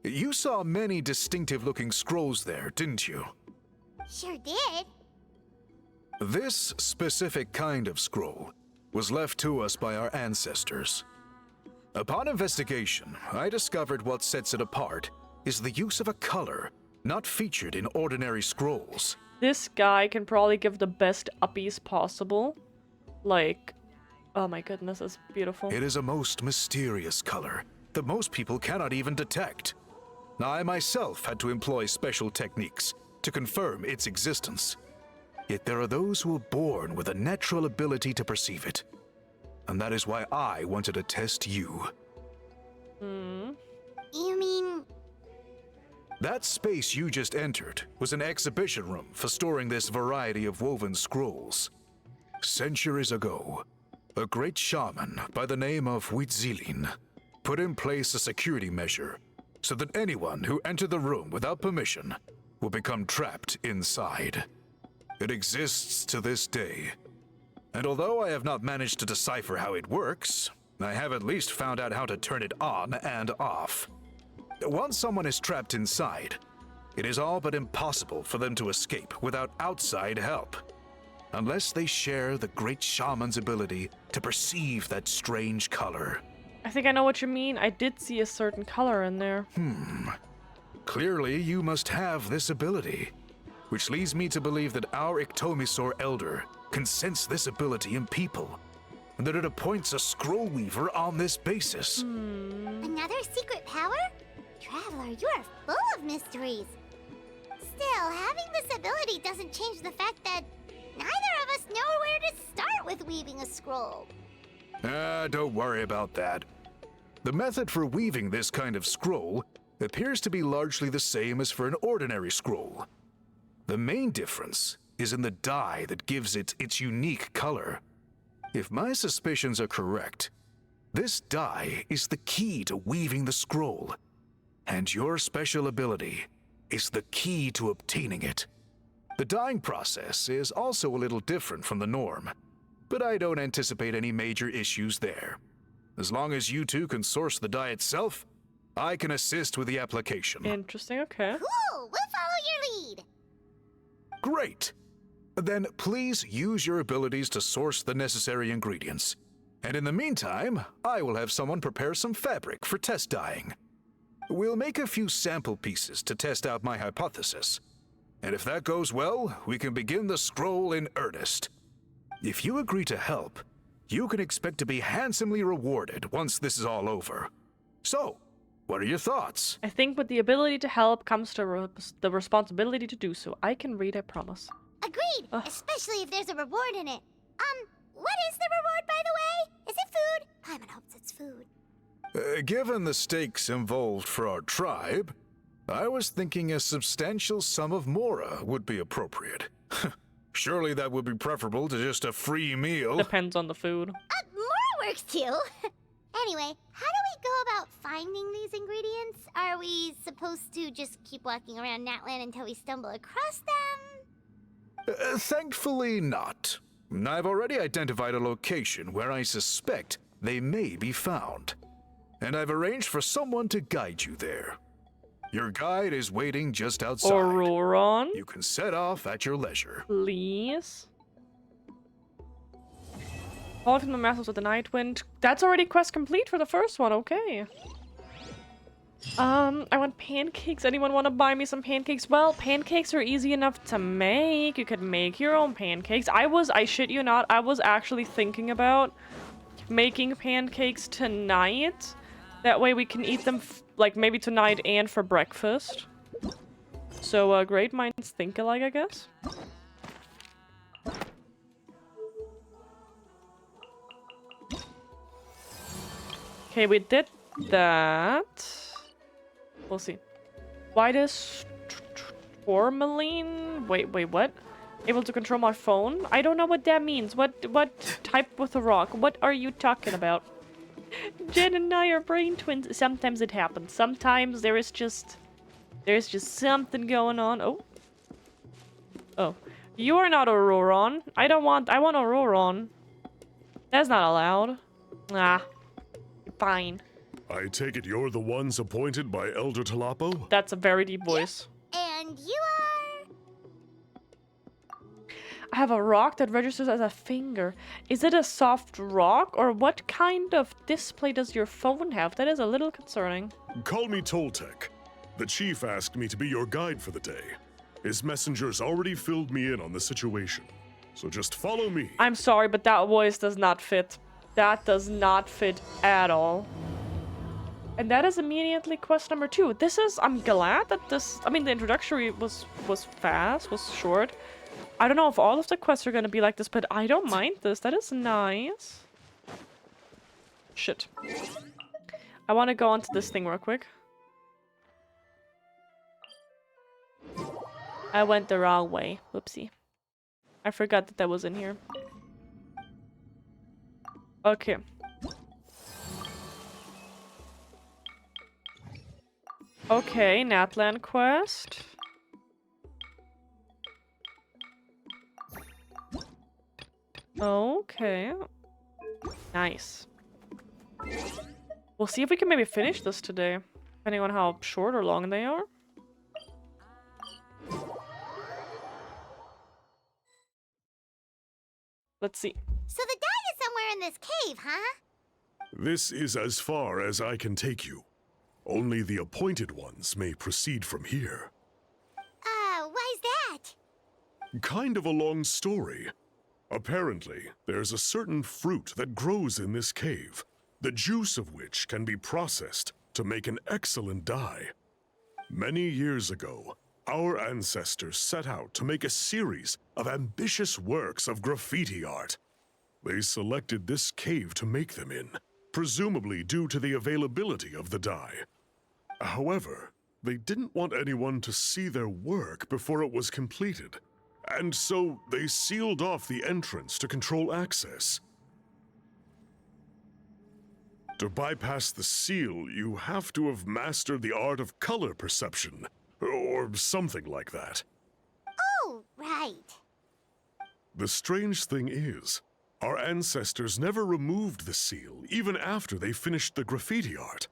You saw many distinctive-looking scrolls there, didn't you? Sure did. This specific kind of scroll was left to us by our ancestors. Upon investigation, I discovered what sets it apart is the use of a color not featured in ordinary scrolls. This guy can probably give the best uppies possible. Like, oh my goodness, it's beautiful. It is a most mysterious color that most people cannot even detect. I myself had to employ special techniques to confirm its existence. Yet there are those who are born with a natural ability to perceive it. And that is why I wanted to test you. You mean... That space you just entered was an exhibition room for storing this variety of woven scrolls. Centuries ago, a great shaman by the name of Huitzilin put in place a security measure so that anyone who entered the room without permission will become trapped inside. It exists to this day. And although I have not managed to decipher how it works, I have at least found out how to turn it on and off. Once someone is trapped inside, it is all but impossible for them to escape without outside help. Unless they share the great shaman's ability to perceive that strange color. I think I know what you mean. I did see a certain color in there. Clearly, you must have this ability, which leads me to believe that our Ictomisaur Elder can sense this ability in people, and that it appoints a scroll weaver on this basis. Another secret power? Traveler, you are full of mysteries. Still, having this ability doesn't change the fact that neither of us know where to start with weaving a scroll. Don't worry about that. The method for weaving this kind of scroll appears to be largely the same as for an ordinary scroll. The main difference is in the dye that gives it its unique color. If my suspicions are correct, this dye is the key to weaving the scroll, and your special ability is the key to obtaining it. The dyeing process is also a little different from the norm, but I don't anticipate any major issues there. As long as you two can source the dye itself, I can assist with the application. Interesting, okay. Cool, we'll follow your lead. Great! Then please use your abilities to source the necessary ingredients. And in the meantime, I will have someone prepare some fabric for test dyeing. We'll make a few sample pieces to test out my hypothesis. And if that goes well, we can begin the scroll in earnest. If you agree to help, you can expect to be handsomely rewarded once this is all over. So, what are your thoughts? I think with the ability to help comes to the responsibility to do so. I can read, I promise. Agreed, especially if there's a reward in it. What is the reward, by the way? Is it food? Paimon hopes it's food. Given the stakes involved for our tribe, I was thinking a substantial sum of mora would be appropriate. Surely that would be preferable to just a free meal. Depends on the food. Mora works too. Anyway, how do we go about finding these ingredients? Are we supposed to just keep walking around Natlan until we stumble across them? Thankfully not. I've already identified a location where I suspect they may be found. And I've arranged for someone to guide you there. Your guide is waiting just outside. Auroron? You can set off at your leisure. Please. Fall from the Masters of the Night Wind. That's already quest complete for the first one, okay. I want pancakes. Anyone want to buy me some pancakes? Well, pancakes are easy enough to make. You could make your own pancakes. I shit you not, I was actually thinking about making pancakes tonight. That way we can eat them, like, maybe tonight and for breakfast. So, great minds think alike, I guess. Okay, we did that. We'll see. Why does tourmaline? Wait, what? Able to control my phone? I don't know what that means. What type with a rock? What are you talking about? Jen and I are brain twins. Sometimes it happens. Sometimes there's just something going on. Oh. You are not Auroron. I want Auroron. That's not allowed. Fine. I take it you're the ones appointed by Elder Talapo? That's a very deep voice. And you are... I have a rock that registers as a finger. Is it a soft rock, or what kind of display does your phone have? That is a little concerning. Call me Toltec. The chief asked me to be your guide for the day. His messengers already filled me in on the situation. So just follow me. I'm sorry, but that voice does not fit. That does not fit at all. And that is immediately quest number 2. I'm glad that the introductory was fast, was short. I don't know if all of the quests are gonna be like this, but I don't mind this. That is nice. Shit. I want to go onto this thing real quick. I went the wrong way. Whoopsie. I forgot that was in here. Okay. Okay, Natlan quest. Okay. Nice. We'll see if we can maybe finish this today, depending on how short or long they are. Let's see. So the dye is somewhere in this cave, huh? This is as far as I can take you. Only the appointed ones may proceed from here. Why's that? Kind of a long story. Apparently, there's a certain fruit that grows in this cave, the juice of which can be processed to make an excellent dye. Many years ago, our ancestors set out to make a series of ambitious works of graffiti art. They selected this cave to make them in, presumably due to the availability of the dye. However, they didn't want anyone to see their work before it was completed, and so they sealed off the entrance to control access. To bypass the seal, you have to have mastered the art of color perception, or something like that. Oh, right. The strange thing is, our ancestors never removed the seal, even after they finished the graffiti art.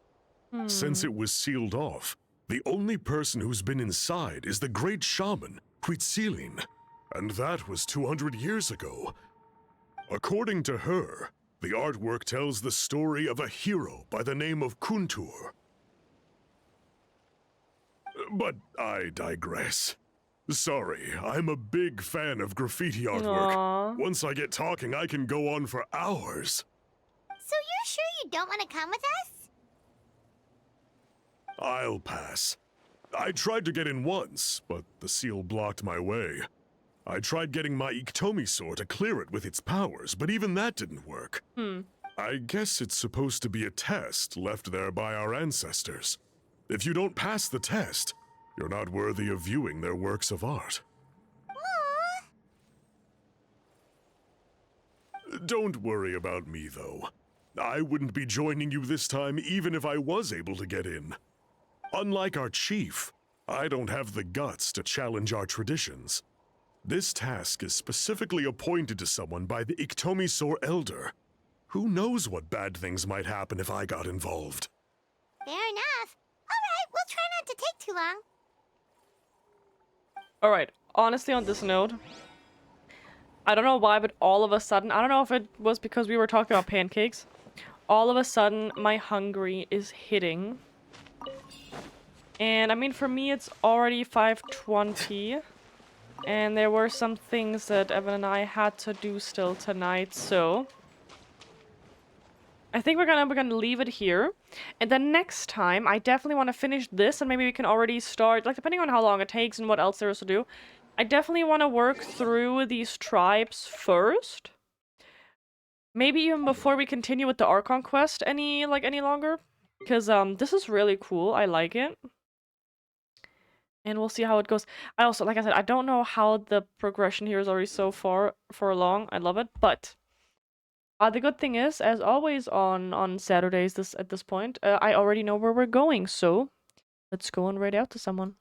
Since it was sealed off, the only person who's been inside is the great shaman, Huitzilin, and that was 200 years ago. According to her, the artwork tells the story of a hero by the name of Kuntur. But I digress. Sorry, I'm a big fan of graffiti artwork. Aww. Once I get talking, I can go on for hours. So you're sure you don't want to come with us? I'll pass. I tried to get in once, but the seal blocked my way. I tried getting my Iktomi to clear it with its powers, but even that didn't work. I guess it's supposed to be a test left there by our ancestors. If you don't pass the test, you're not worthy of viewing their works of art. Don't worry about me, though. I wouldn't be joining you this time even if I was able to get in. Unlike our chief, I don't have the guts to challenge our traditions. This task is specifically appointed to someone by the Iktomi Elder. Who knows what bad things might happen if I got involved? Fair enough. All right, we'll try not to take too long. Alright, honestly on this note, I don't know why, but all of a sudden, I don't know if it was because we were talking about pancakes, all of a sudden my hungry is hitting. And I mean, for me it's already 5:20, and there were some things that Evan and I had to do still tonight, so I think we're gonna leave it here. And then next time, I definitely want to finish this, and maybe we can already start, like, depending on how long it takes and what else there is to do. I definitely want to work through these tribes first. Maybe even before we continue with the Archon quest any longer. Because, this is really cool. I like it. And we'll see how it goes. I also, like I said, I don't know how the progression here is already so far along. I love it, but the good thing is, as always on Saturdays at this point, I already know where we're going, so let's go and raid out to someone.